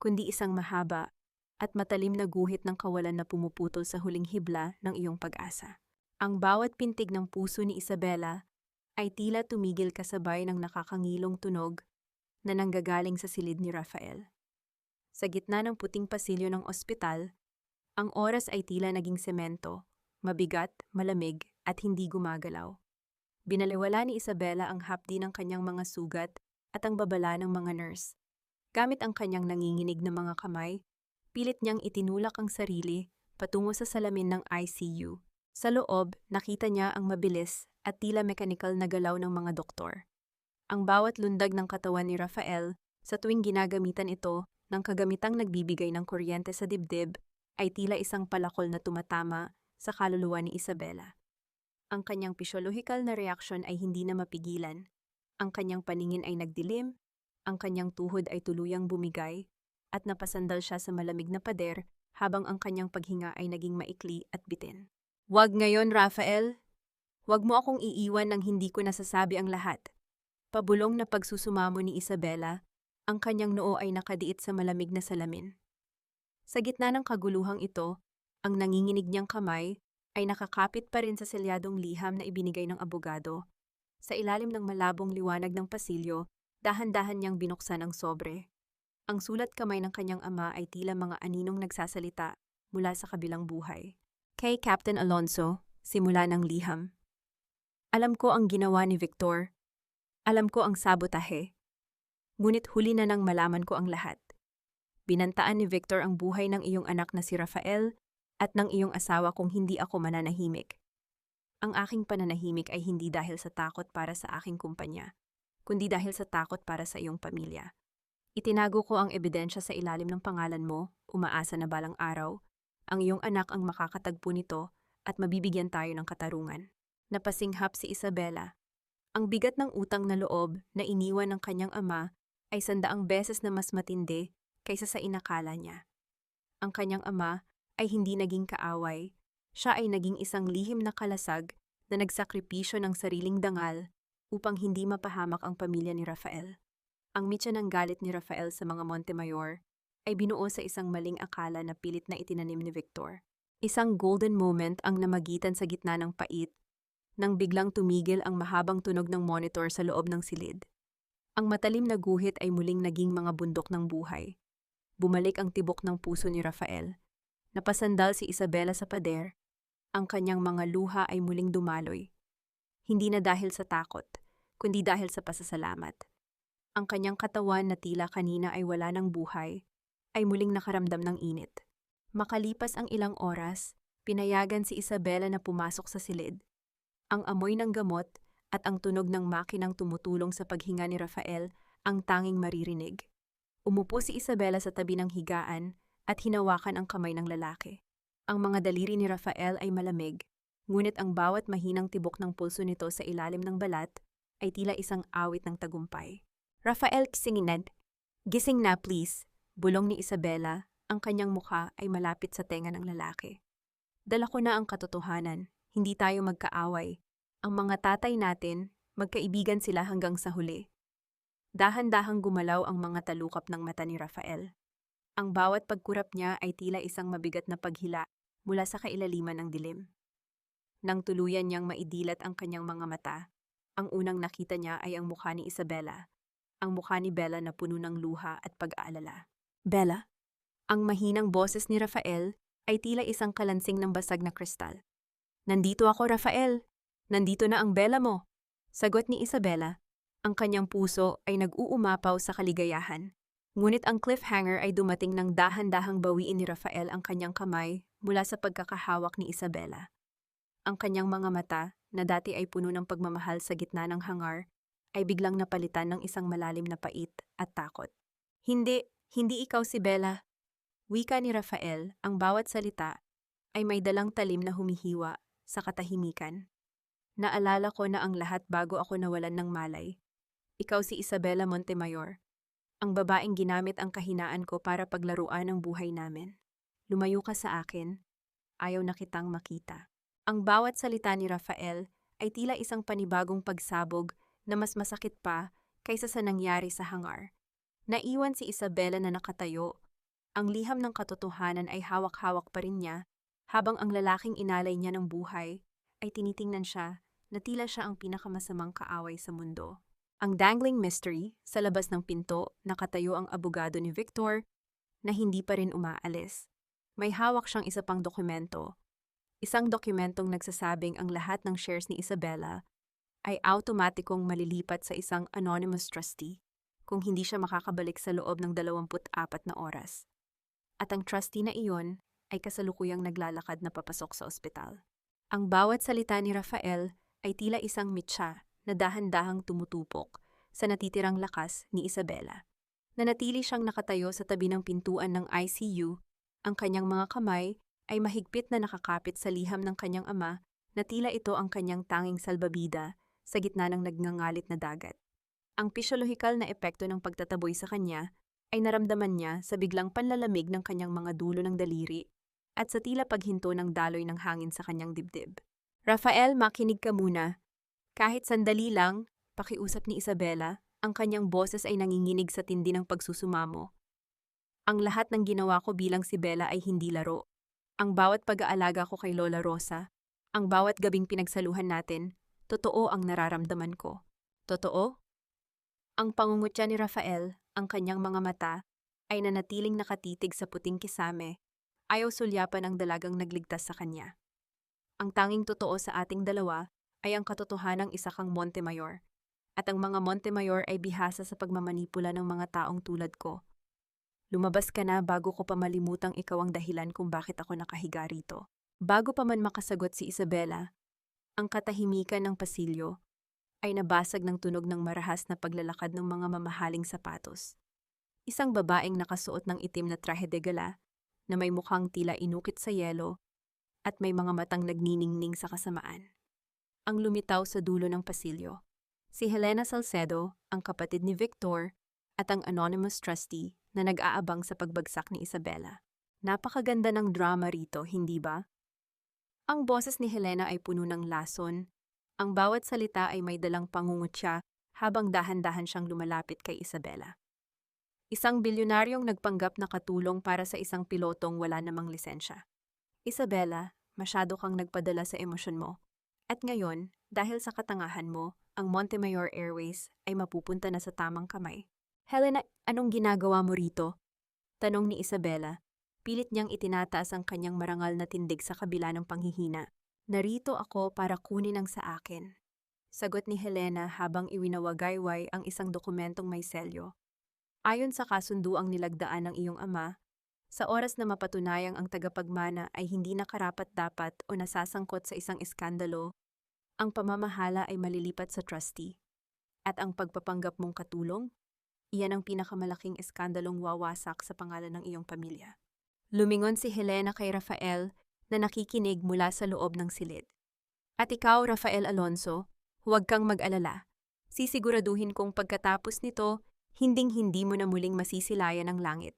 kundi isang mahaba at matalim na guhit ng kawalan na pumuputol sa huling hibla ng iyong pag-asa. Ang bawat pintig ng puso ni Isabela ay tila tumigil kasabay ng nakakangilong tunog na nanggagaling sa silid ni Rafael. Sa gitna ng puting pasilyo ng ospital, Ang oras ay tila naging semento, mabigat, malamig, at hindi gumagalaw. Binaliwala ni Isabela ang hapdi ng kanyang mga sugat at ang babala ng mga nurse. Gamit ang kanyang nanginginig na mga kamay, pilit niyang itinulak ang sarili patungo sa salamin ng ICU. Sa loob, nakita niya ang mabilis at tila mekanikal na galaw ng mga doktor. Ang bawat lundag ng katawan ni Rafael sa tuwing ginagamitan ito ng kagamitang nagbibigay ng kuryente sa dibdib ay tila isang palakol na tumatama sa kaluluwa ni Isabela. Ang kanyang physiological na reaksyon ay hindi na mapigilan. Ang kanyang paningin ay nagdilim, ang kanyang tuhod ay tuluyang bumigay, at napasandal siya sa malamig na pader habang ang kanyang paghinga ay naging maikli at bitin. "Wag ngayon, Rafael. Wag mo akong iiwan nang hindi ko nasasabi ang lahat." Pabulong na pagsusumamo ni Isabela, ang kanyang noo ay nakadiit sa malamig na salamin. Sa gitna ng kaguluhang ito, ang nanginginig niyang kamay ay nakakapit pa rin sa selyadong liham na ibinigay ng abogado. Sa ilalim ng malabong liwanag ng pasilyo, dahan-dahan niyang binuksan ang sobre. Ang sulat kamay ng kanyang ama ay tila mga aninong nagsasalita mula sa kabilang buhay. Kay Captain Alonso, simula ng liham. "Alam ko ang ginawa ni Victor. Alam ko ang sabotahe. Ngunit huli na nang malaman ko ang lahat. Binantaan ni Victor ang buhay ng iyong anak na si Rafael at ng iyong asawa kung hindi ako mananahimik. Ang aking pananahimik ay hindi dahil sa takot para sa aking kumpanya, kundi dahil sa takot para sa iyong pamilya. Itinago ko ang ebidensya sa ilalim ng pangalan mo, umaasa na balang araw, ang iyong anak ang makakatagpo nito at mabibigyan tayo ng katarungan." Napasinghap si Isabela. Ang bigat ng utang na loob na iniwan ng kanyang ama ay 100 beses na mas matindi kaysa sa inakala niya. Ang kanyang ama ay hindi naging kaaway, siya ay naging isang lihim na kalasag na nagsakripisyo ng sariling dangal upang hindi mapahamak ang pamilya ni Rafael. Ang mitya ng galit ni Rafael sa mga Montemayor ay binuo sa isang maling akala na pilit na itinanim ni Victor. Isang golden moment ang namagitan sa gitna ng pait nang biglang tumigil ang mahabang tunog ng monitor sa loob ng silid. Ang matalim na guhit ay muling naging mga bundok ng buhay. Bumalik ang tibok ng puso ni Rafael. Napasandal si Isabela sa pader. Ang kanyang mga luha ay muling dumaloy. Hindi na dahil sa takot, kundi dahil sa pasasalamat. Ang kanyang katawan na tila kanina ay wala ng buhay, ay muling nakaramdam ng init. Makalipas ang ilang oras, pinayagan si Isabela na pumasok sa silid. Ang amoy ng gamot at ang tunog ng makinang tumutulong sa paghinga ni Rafael ang tanging maririnig. Umupo si Isabela sa tabi ng higaan at hinawakan ang kamay ng lalaki. Ang mga daliri ni Rafael ay malamig, ngunit ang bawat mahinang tibok ng pulso nito sa ilalim ng balat ay tila isang awit ng tagumpay. "Rafael, gising na please," bulong ni Isabela, ang kanyang mukha ay malapit sa tenga ng lalaki. "Dala ko na ang katotohanan. Hindi tayo magkaaway. Ang mga tatay natin, magkaibigan sila hanggang sa huli." Dahan-dahang gumalaw ang mga talukap ng mata ni Rafael. Ang bawat pagkurap niya ay tila isang mabigat na paghila mula sa kailaliman ng dilim. Nang tuluyan niyang maidilat ang kanyang mga mata, ang unang nakita niya ay ang mukha ni Isabela, ang mukha ni Bella na puno ng luha at pag-aalala. "Bella?" Ang mahinang boses ni Rafael ay tila isang kalansing ng basag na kristal. "Nandito ako, Rafael. Nandito na ang Bella mo." Sagot ni Isabela. Ang kanyang puso ay nag-uumapaw sa kaligayahan. Ngunit ang cliffhanger ay dumating nang dahan-dahang bawiin ni Rafael ang kanyang kamay mula sa pagkakahawak ni Isabela. Ang kanyang mga mata, na dati ay puno ng pagmamahal sa gitna ng hangar, ay biglang napalitan ng isang malalim na pait at takot. Hindi ikaw si Bella." Wika ni Rafael, ang bawat salita ay may dalang talim na humihiwa sa katahimikan. "Naalala ko na ang lahat bago ako nawalan ng malay. Ikaw si Isabela Montemayor, ang babaeng ginamit ang kahinaan ko para paglaruan ang buhay namin. Lumayo ka sa akin, ayaw na kitang makita." Ang bawat salita ni Rafael ay tila isang panibagong pagsabog na mas masakit pa kaysa sa nangyari sa hangar. Naiwan si Isabela na nakatayo. Ang liham ng katotohanan ay hawak-hawak pa rin niya, habang ang lalaking inalay niya ng buhay ay tinitingnan siya na tila siya ang pinakamasamang kaaway sa mundo. Ang dangling mystery, sa labas ng pinto, nakatayo ang abogado ni Victor na hindi pa rin umaalis. May hawak siyang isa pang dokumento. Isang dokumentong nagsasabing ang lahat ng shares ni Isabela ay automatikong malilipat sa isang anonymous trustee kung hindi siya makakabalik sa loob ng 24 na oras. At ang trustee na iyon ay kasalukuyang naglalakad na papasok sa ospital. Ang bawat salita ni Rafael ay tila isang mitsa na dahan-dahang tumutupok sa natitirang lakas ni Isabela. Nanatili siyang nakatayo sa tabi ng pintuan ng ICU, ang kanyang mga kamay ay mahigpit na nakakapit sa liham ng kanyang ama na tila ito ang kanyang tanging salbabida sa gitna ng nagngangalit na dagat. Ang pisyolohikal na epekto ng pagtataboy sa kanya ay naramdaman niya sa biglang panlalamig ng kanyang mga dulo ng daliri at sa tila paghinto ng daloy ng hangin sa kanyang dibdib. Rafael, makinig ka muna. Kahit sandali lang, pakiusap ni Isabela, ang kanyang boses ay nanginginig sa tindi ng pagsusumamo. Ang lahat ng ginawa ko bilang si Bella ay hindi laro. Ang bawat pag-aalaga ko kay Lola Rosa, ang bawat gabing pinagsaluhan natin, totoo ang nararamdaman ko. Totoo? Ang pangungutya ni Rafael, ang kanyang mga mata, ay nanatiling nakatitig sa puting kisame, ayaw sulyapan ang dalagang nagligtas sa kanya. Ang tanging totoo sa ating dalawa ay ang katotohanang isa kang Montemayor, at ang mga Montemayor ay bihasa sa pagmamanipula ng mga taong tulad ko. Lumabas ka na bago ko pa malimutang ikaw ang dahilan kung bakit ako nakahiga rito. Bago pa man makasagot si Isabela, ang katahimikan ng pasilyo ay nabasag ng tunog ng marahas na paglalakad ng mga mamahaling sapatos. Isang babaeng nakasuot ng itim na traje de gala na may mukhang tila inukit sa yelo at may mga matang nagniningning sa kasamaan. Ang lumitaw sa dulo ng pasilyo. Si Helena Salcedo, ang kapatid ni Victor, at ang anonymous trustee na nag-aabang sa pagbagsak ni Isabela. Napakaganda ng drama rito, hindi ba? Ang boses ni Helena ay puno ng lason. Ang bawat salita ay may dalang pangungutya habang dahan-dahan siyang lumalapit kay Isabela. Isang bilyonaryong nagpanggap na katulong para sa isang pilotong wala namang lisensya. Isabela, masyado kang nagpadala sa emosyon mo. At ngayon, dahil sa katangahan mo, ang Montemayor Airways ay mapupunta na sa tamang kamay. Helena, anong ginagawa mo rito? Tanong ni Isabela. Pilit niyang itinataas ang kanyang marangal na tindig sa kabila ng panghihina. Narito ako para kunin ang sa akin. Sagot ni Helena habang iwinawagayway ang isang dokumentong may selyo. Ayon sa kasunduang nilagdaan ng iyong ama, sa oras na mapatunayang ang tagapagmana ay hindi nakarapat-dapat o nasasangkot sa isang iskandalo, ang pamamahala ay malilipat sa trustee. At ang pagpapanggap mong katulong, iyan ang pinakamalaking iskandalong wawasak sa pangalan ng iyong pamilya. Lumingon si Helena kay Rafael na nakikinig mula sa loob ng silid. At ikaw, Rafael Alonso, huwag kang mag-alala. Sisiguraduhin kong pagkatapos nito, hinding-hindi mo na muling masisilayan ang langit.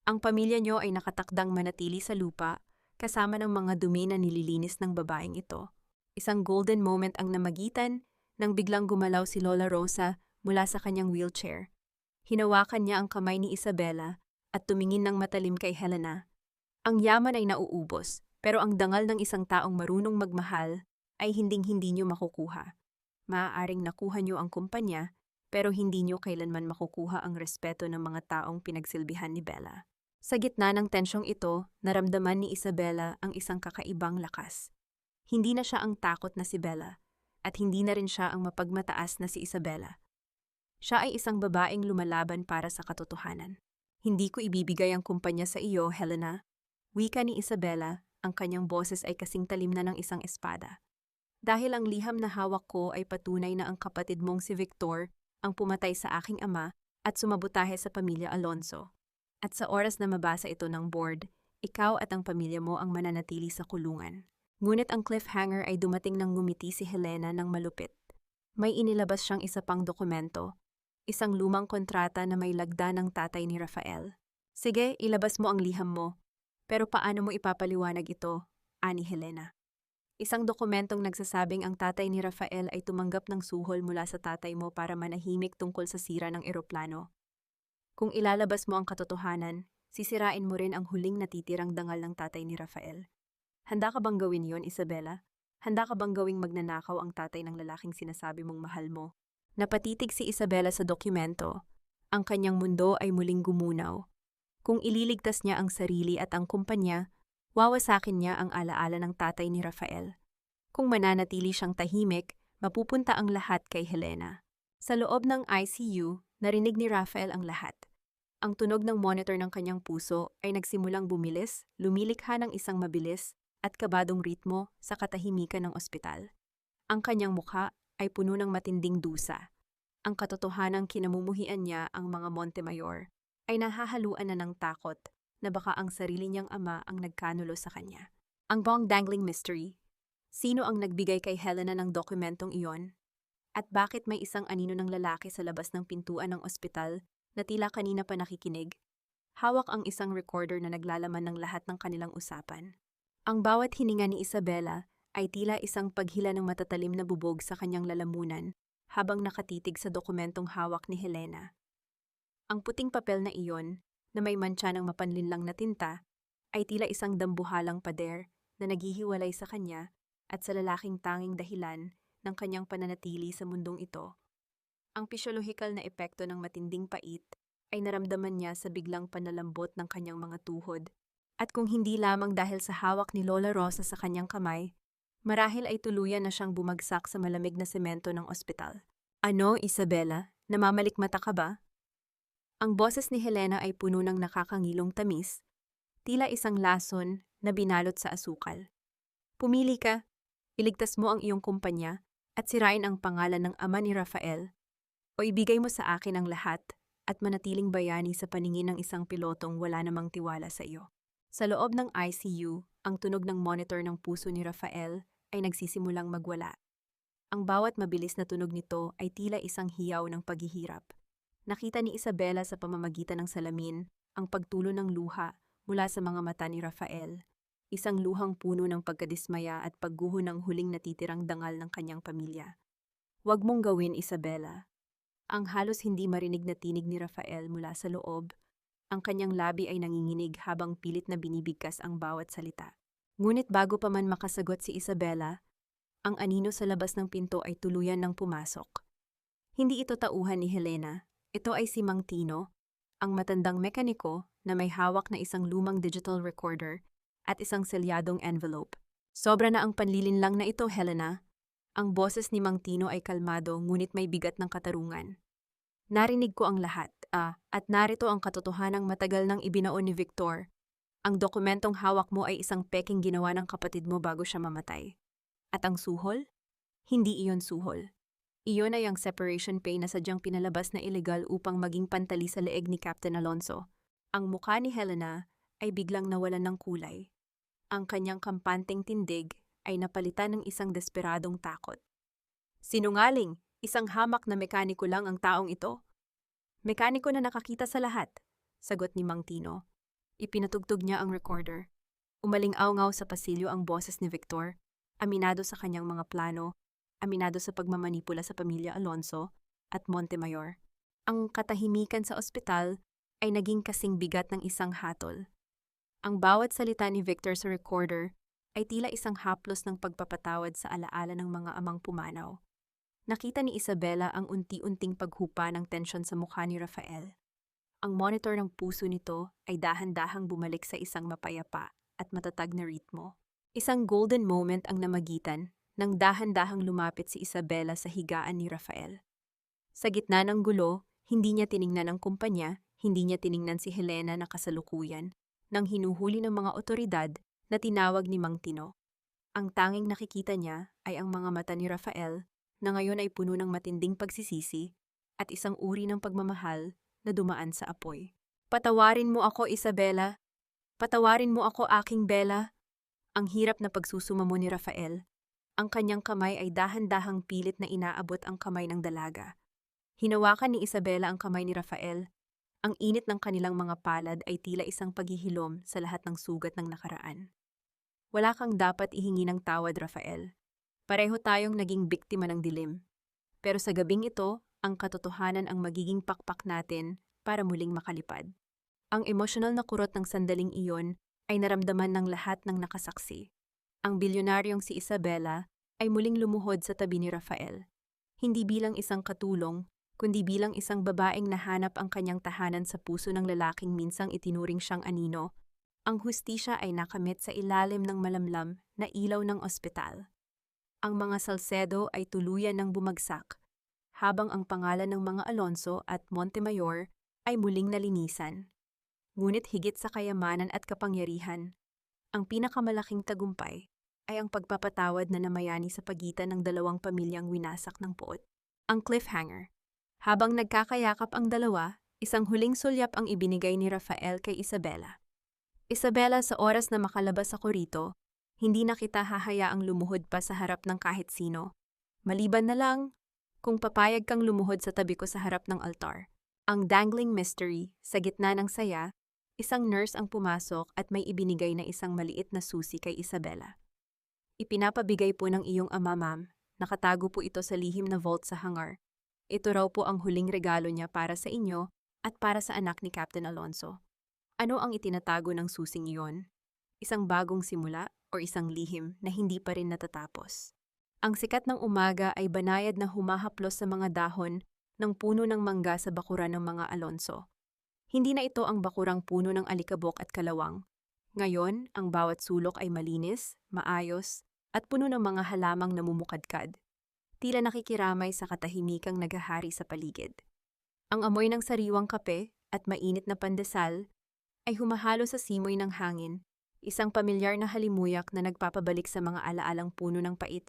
Ang pamilya niyo ay nakatakdang manatili sa lupa kasama ng mga dumi na nililinis ng babaeng ito. Isang golden moment ang namagitan nang biglang gumalaw si Lola Rosa mula sa kanyang wheelchair. Hinawakan niya ang kamay ni Isabela at tumingin ng matalim kay Helena. Ang yaman ay nauubos, pero ang dangal ng isang taong marunong magmahal ay hinding-hindi niyo makukuha. Maaaring nakuha niyo ang kumpanya, pero hindi niyo kailanman makukuha ang respeto ng mga taong pinagsilbihan ni Bella. Sa gitna ng tensyong ito, naramdaman ni Isabela ang isang kakaibang lakas. Hindi na siya ang takot na si Bella, at hindi na rin siya ang mapagmataas na si Isabela. Siya ay isang babaeng lumalaban para sa katotohanan. Hindi ko ibibigay ang kumpanya sa iyo, Helena. Wika ni Isabela, ang kanyang boses ay kasing talim na ng isang espada. Dahil ang liham na hawak ko ay patunay na ang kapatid mong si Victor ang pumatay sa aking ama at sumabutahe sa pamilya Alonso. At sa oras na mabasa ito ng board, ikaw at ang pamilya mo ang mananatili sa kulungan. Ngunit ang cliffhanger ay dumating nang ngumiti si Helena ng malupit. May inilabas siyang isa pang dokumento, isang lumang kontrata na may lagda ng tatay ni Rafael. Sige, ilabas mo ang liham mo. Pero paano mo ipapaliwanag ito, ani Helena? Isang dokumentong nagsasabing ang tatay ni Rafael ay tumanggap ng suhol mula sa tatay mo para manahimik tungkol sa sira ng eroplano. Kung ilalabas mo ang katotohanan, sisirain mo rin ang huling natitirang dangal ng tatay ni Rafael. Handa ka bang gawin yon, Isabela? Handa ka bang gawing magnanakaw ang tatay ng lalaking sinasabi mong mahal mo? Napatitig si Isabela sa dokumento. Ang kanyang mundo ay muling gumunaw. Kung ililigtas niya ang sarili at ang kumpanya, wawasakin niya ang alaala ng tatay ni Rafael. Kung mananatili siyang tahimik, mapupunta ang lahat kay Helena. Sa loob ng ICU, narinig ni Rafael ang lahat. Ang tunog ng monitor ng kanyang puso ay nagsimulang bumilis, lumilikha ng isang mabilis at kabadong ritmo sa katahimikan ng ospital. Ang kanyang mukha ay puno ng matinding dusa. Ang katotohanang kinamumuhian niya ang mga Montemayor ay nahahaluan na ng takot na baka ang sarili niyang ama ang nagkanulo sa kanya. Ang bong dangling mystery. Sino ang nagbigay kay Helena ng dokumentong iyon? At bakit may isang anino ng lalaki sa labas ng pintuan ng ospital na tila kanina pa nakikinig? Hawak ang isang recorder na naglalaman ng lahat ng kanilang usapan. Ang bawat hininga ni Isabela ay tila isang paghila ng matatalim na bubog sa kanyang lalamunan habang nakatitig sa dokumentong hawak ni Helena. Ang puting papel na iyon, na may mantsa ng mapanlinlang na tinta, ay tila isang dambuhalang pader na naghihiwalay sa kanya at sa lalaking tanging dahilan ng kanyang pananatili sa mundong ito. Ang pisyolohikal na epekto ng matinding pait ay naramdaman niya sa biglang panalambot ng kanyang mga tuhod. At kung hindi lamang dahil sa hawak ni Lola Rosa sa kanyang kamay, marahil ay tuluyan na siyang bumagsak sa malamig na semento ng ospital. Ano, Isabela? Namamalikmata ka ba? Ang boses ni Helena ay puno ng nakakangilong tamis, tila isang lason na binalot sa asukal. Pumili ka, iligtas mo ang iyong kumpanya at sirain ang pangalan ng ama ni Rafael, o ibigay mo sa akin ang lahat at manatiling bayani sa paningin ng isang pilotong wala namang tiwala sa iyo. Sa loob ng ICU, ang tunog ng monitor ng puso ni Rafael ay nagsisimulang magwala. Ang bawat mabilis na tunog nito ay tila isang hiyaw ng paghihirap. Nakita ni Isabela sa pamamagitan ng salamin ang pagtulo ng luha mula sa mga mata ni Rafael, isang luhang puno ng pagkadismaya at pagguho ng huling natitirang dangal ng kanyang pamilya. Huwag mong gawin, Isabela. Ang halos hindi marinig na tinig ni Rafael mula sa loob, ang kanyang labi ay nanginginig habang pilit na binibigkas ang bawat salita. Ngunit bago pa man makasagot si Isabela, ang anino sa labas ng pinto ay tuluyan ng pumasok. Hindi ito tauhan ni Helena. Ito ay si Mang Tino, ang matandang mekaniko na may hawak na isang lumang digital recorder at isang selyadong envelope. Sobra na ang panlilinlang na ito, Helena. Ang boses ni Mang Tino ay kalmado ngunit may bigat ng katarungan. Narinig ko ang lahat, at narito ang katotohanang matagal nang ibinaon ni Victor. Ang dokumentong hawak mo ay isang peking ginawa ng kapatid mo bago siya mamatay. At ang suhol? Hindi iyon suhol. Iyon ay ang separation pay na sadyang pinalabas na illegal upang maging pantali sa leeg ni Captain Alonso. Ang mukha ni Helena ay biglang nawalan ng kulay. Ang kanyang kampanteng tindig ay napalitan ng isang desperadong takot. Sinungaling, isang hamak na mekaniko lang ang taong ito. Mekaniko na nakakita sa lahat, sagot ni Mang Tino. Ipinatugtog niya ang recorder. Umaling-awngaw sa pasilyo ang boses ni Victor, aminado sa kanyang mga plano, aminado sa pagmamanipula sa pamilya Alonso at Montemayor. Ang katahimikan sa ospital ay naging kasing bigat ng isang hatol. Ang bawat salita ni Victor sa recorder ay tila isang haplos ng pagpapatawad sa alaala ng mga amang pumanaw. Nakita ni Isabela ang unti-unting paghupa ng tensyon sa mukha ni Rafael. Ang monitor ng puso nito ay dahan-dahang bumalik sa isang mapayapa at matatag na ritmo. Isang golden moment ang namagitan nang dahan-dahang lumapit si Isabela sa higaan ni Rafael. Sa gitna ng gulo, hindi niya tiningnan ang kumpanya, hindi niya tiningnan si Helena na kasalukuyan, nang hinuhuli ng mga otoridad na tinawag ni Mang Tino. Ang tanging nakikita niya ay ang mga mata ni Rafael na ngayon ay puno ng matinding pagsisisi at isang uri ng pagmamahal na dumaan sa apoy. Patawarin mo ako, Isabela. Patawarin mo ako, aking Bella. Ang hirap na pagsusumamo ni Rafael. Ang kanyang kamay ay dahan-dahang pilit na inaabot ang kamay ng dalaga. Hinawakan ni Isabela ang kamay ni Rafael. Ang init ng kanilang mga palad ay tila isang paghihilom sa lahat ng sugat ng nakaraan. Wala kang dapat ihingi ng tawad, Rafael. Pareho tayong naging biktima ng dilim. Pero sa gabing ito, ang katotohanan ang magiging pakpak natin para muling makalipad. Ang emosyonal na kurot ng sandaling iyon ay naramdaman ng lahat ng nakasaksi. Ang bilyonaryong si Isabela ay muling lumuhod sa tabi ni Rafael. Hindi bilang isang katulong, kundi bilang isang babaeng nahanap ang kanyang tahanan sa puso ng lalaking minsang itinuring siyang anino. Ang hustisya ay nakamit sa ilalim ng malamlam na ilaw ng ospital. Ang mga Salcedo ay tuluyan ng bumagsak, habang ang pangalan ng mga Alonso at Montemayor ay muling nalinisan. Ngunit higit sa kayamanan at kapangyarihan, ang pinakamalaking tagumpay ay ang pagpapatawad na namayani sa pagitan ng dalawang pamilyang winasak ng puot. Ang cliffhanger. Habang nagkakayakap ang dalawa, isang huling sulyap ang ibinigay ni Rafael kay Isabela. Isabela, sa oras na makalabas ako rito, hindi na kita hahayaang lumuhod pa sa harap ng kahit sino. Maliban na lang kung papayag kang lumuhod sa tabi ko sa harap ng altar. Ang dangling mystery, sa gitna ng saya, isang nurse ang pumasok at may ibinigay na isang maliit na susi kay Isabela. Ipinapabigay po ng iyong ama, ma'am. Nakatago po ito sa lihim na vault sa hangar. Ito raw po ang huling regalo niya para sa inyo at para sa anak ni Captain Alonso. Ano ang itinatago ng susing iyon? Isang bagong simula o isang lihim na hindi pa rin natatapos? Ang sikat ng umaga ay banayad na humahaplos sa mga dahon ng puno ng mangga sa bakuran ng mga Alonso. Hindi na ito ang bakurang puno ng alikabok at kalawang. Ngayon, ang bawat sulok ay malinis, maayos, at puno ng mga halamang namumukadkad. Tila nakikiramay sa katahimikang naghahari sa paligid. Ang amoy ng sariwang kape at mainit na pandesal ay humahalo sa simoy ng hangin, isang pamilyar na halimuyak na nagpapabalik sa mga alaalang puno ng pait.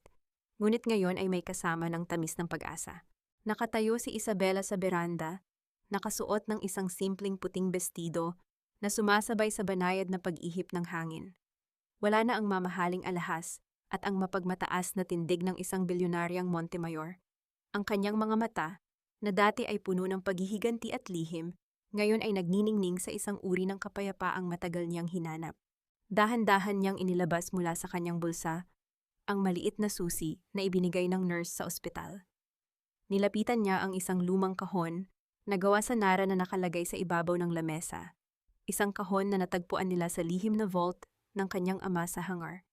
Ngunit ngayon ay may kasama ng tamis ng pag-asa. Nakatayo si Isabela sa beranda, nakasuot ng isang simpleng puting bestido na sumasabay sa banayad na pag-ihip ng hangin. Wala na ang mamahaling alahas at ang mapagmataas na tindig ng isang bilyonaryang Montemayor. Ang kanyang mga mata, na dati ay puno ng paghihiganti at lihim, ngayon ay nagniningning sa isang uri ng kapayapaang matagal niyang hinanap. Dahan-dahan niyang inilabas mula sa kanyang bulsa ang maliit na susi na ibinigay ng nurse sa ospital. Nilapitan niya ang isang lumang kahon na gawa sa nara na nakalagay sa ibabaw ng lamesa. Isang kahon na natagpuan nila sa lihim na vault ng kanyang ama sa hangar.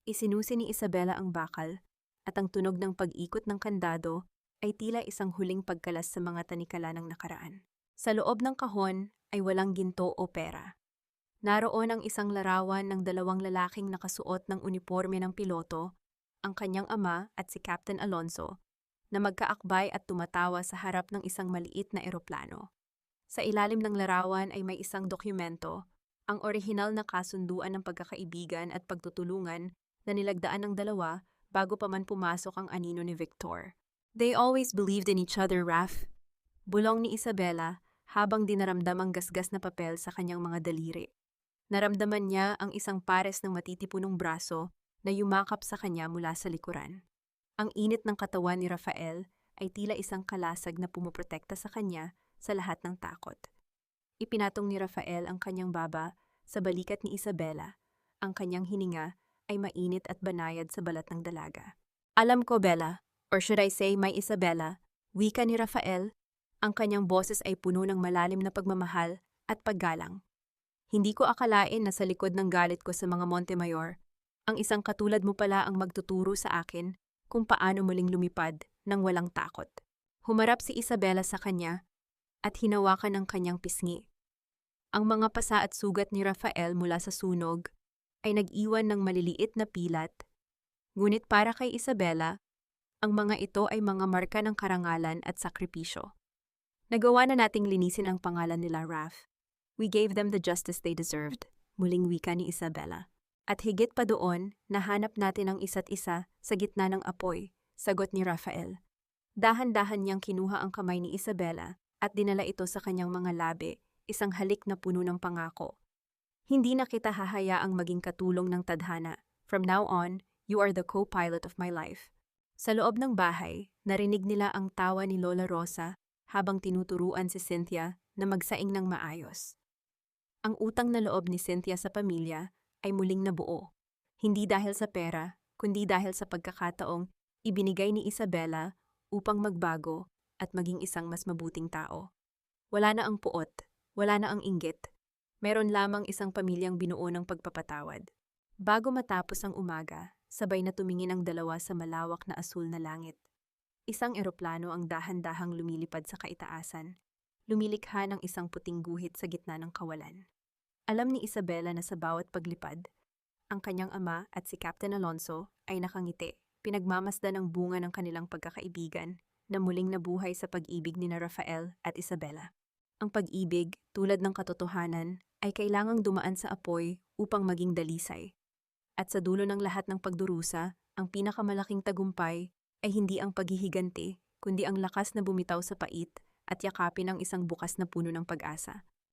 Isinusi ni Isabela ang bakal at ang tunog ng pag-ikot ng kandado ay tila isang huling pagkalas sa mga tanikala ng nakaraan. Sa loob ng kahon ay walang ginto o pera. Naroon ang isang larawan ng dalawang lalaking nakasuot ng uniforme ng piloto, ang kanyang ama at si Captain Alonso, na magkaakbay at tumatawa sa harap ng isang maliit na eroplano. Sa ilalim ng larawan ay may isang dokumento, ang orihinal na kasunduan ng pagkakaibigan at pagtutulungan na nilagdaan ng dalawa bago pa man pumasok ang anino ni Victor. They always believed in each other, Raph. Bulong ni Isabela habang dinaramdam ang gasgas na papel sa kanyang mga daliri. Naramdaman niya ang isang pares ng matitipunong braso na yumakap sa kanya mula sa likuran. Ang init ng katawan ni Rafael ay tila isang kalasag na pumoprotekta sa kanya sa lahat ng takot. Ipinatong ni Rafael ang kanyang baba sa balikat ni Isabela. Ang kanyang hininga ay mainit at banayad sa balat ng dalaga. Alam ko, Bella, or should I say, my Isabela, wika ni Rafael, ang kanyang boses ay puno ng malalim na pagmamahal at paggalang. Hindi ko akalain na sa likod ng galit ko sa mga Montemayor, ang isang katulad mo pala ang magtuturo sa akin kung paano muling lumipad ng walang takot. Humarap si Isabela sa kanya at hinawakan ang kanyang pisngi. Ang mga pasa at sugat ni Rafael mula sa sunog ay nag-iwan ng maliliit na pilat. Ngunit para kay Isabela, ang mga ito ay mga marka ng karangalan at sakripisyo. Nagawa na nating linisin ang pangalan nila, Raph. We gave them the justice they deserved, muling wika ni Isabela. At higit pa doon, nahanap natin ang isa't isa sa gitna ng apoy, sagot ni Rafael. Dahan-dahan niyang kinuha ang kamay ni Isabela at dinala ito sa kanyang mga labi, isang halik na puno ng pangako. Hindi na kita hahayaang maging katulong ng tadhana. From now on, you are the co-pilot of my life. Sa loob ng bahay, narinig nila ang tawa ni Lola Rosa habang tinuturuan si Cynthia na magsaing ng maayos. Ang utang na loob ni Cynthia sa pamilya ay muling nabuo. Hindi dahil sa pera, kundi dahil sa pagkakataong ibinigay ni Isabela upang magbago at maging isang mas mabuting tao. Wala na ang puot, wala na ang inggit. Meron lamang isang pamilyang binuo ng pagpapatawad. Bago matapos ang umaga, sabay na tumingin ang dalawa sa malawak na asul na langit. Isang eroplano ang dahan-dahang lumilipad sa kaitaasan. Lumilikha ng isang puting guhit sa gitna ng kawalan. Alam ni Isabela na sa bawat paglipad, ang kanyang ama at si Captain Alonso ay nakangiti, pinagmamasdan ang bunga ng kanilang pagkakaibigan na muling nabuhay sa pag-ibig ni na Rafael at Isabela. Ang pag-ibig, tulad ng katotohanan, ay kailangang dumaan sa apoy upang maging dalisay. At sa dulo ng lahat ng pagdurusa, ang pinakamalaking tagumpay ay hindi ang paghihiganti, kundi ang lakas na bumitaw sa pait at yakapin ang isang bukas na puno ng pag-asa.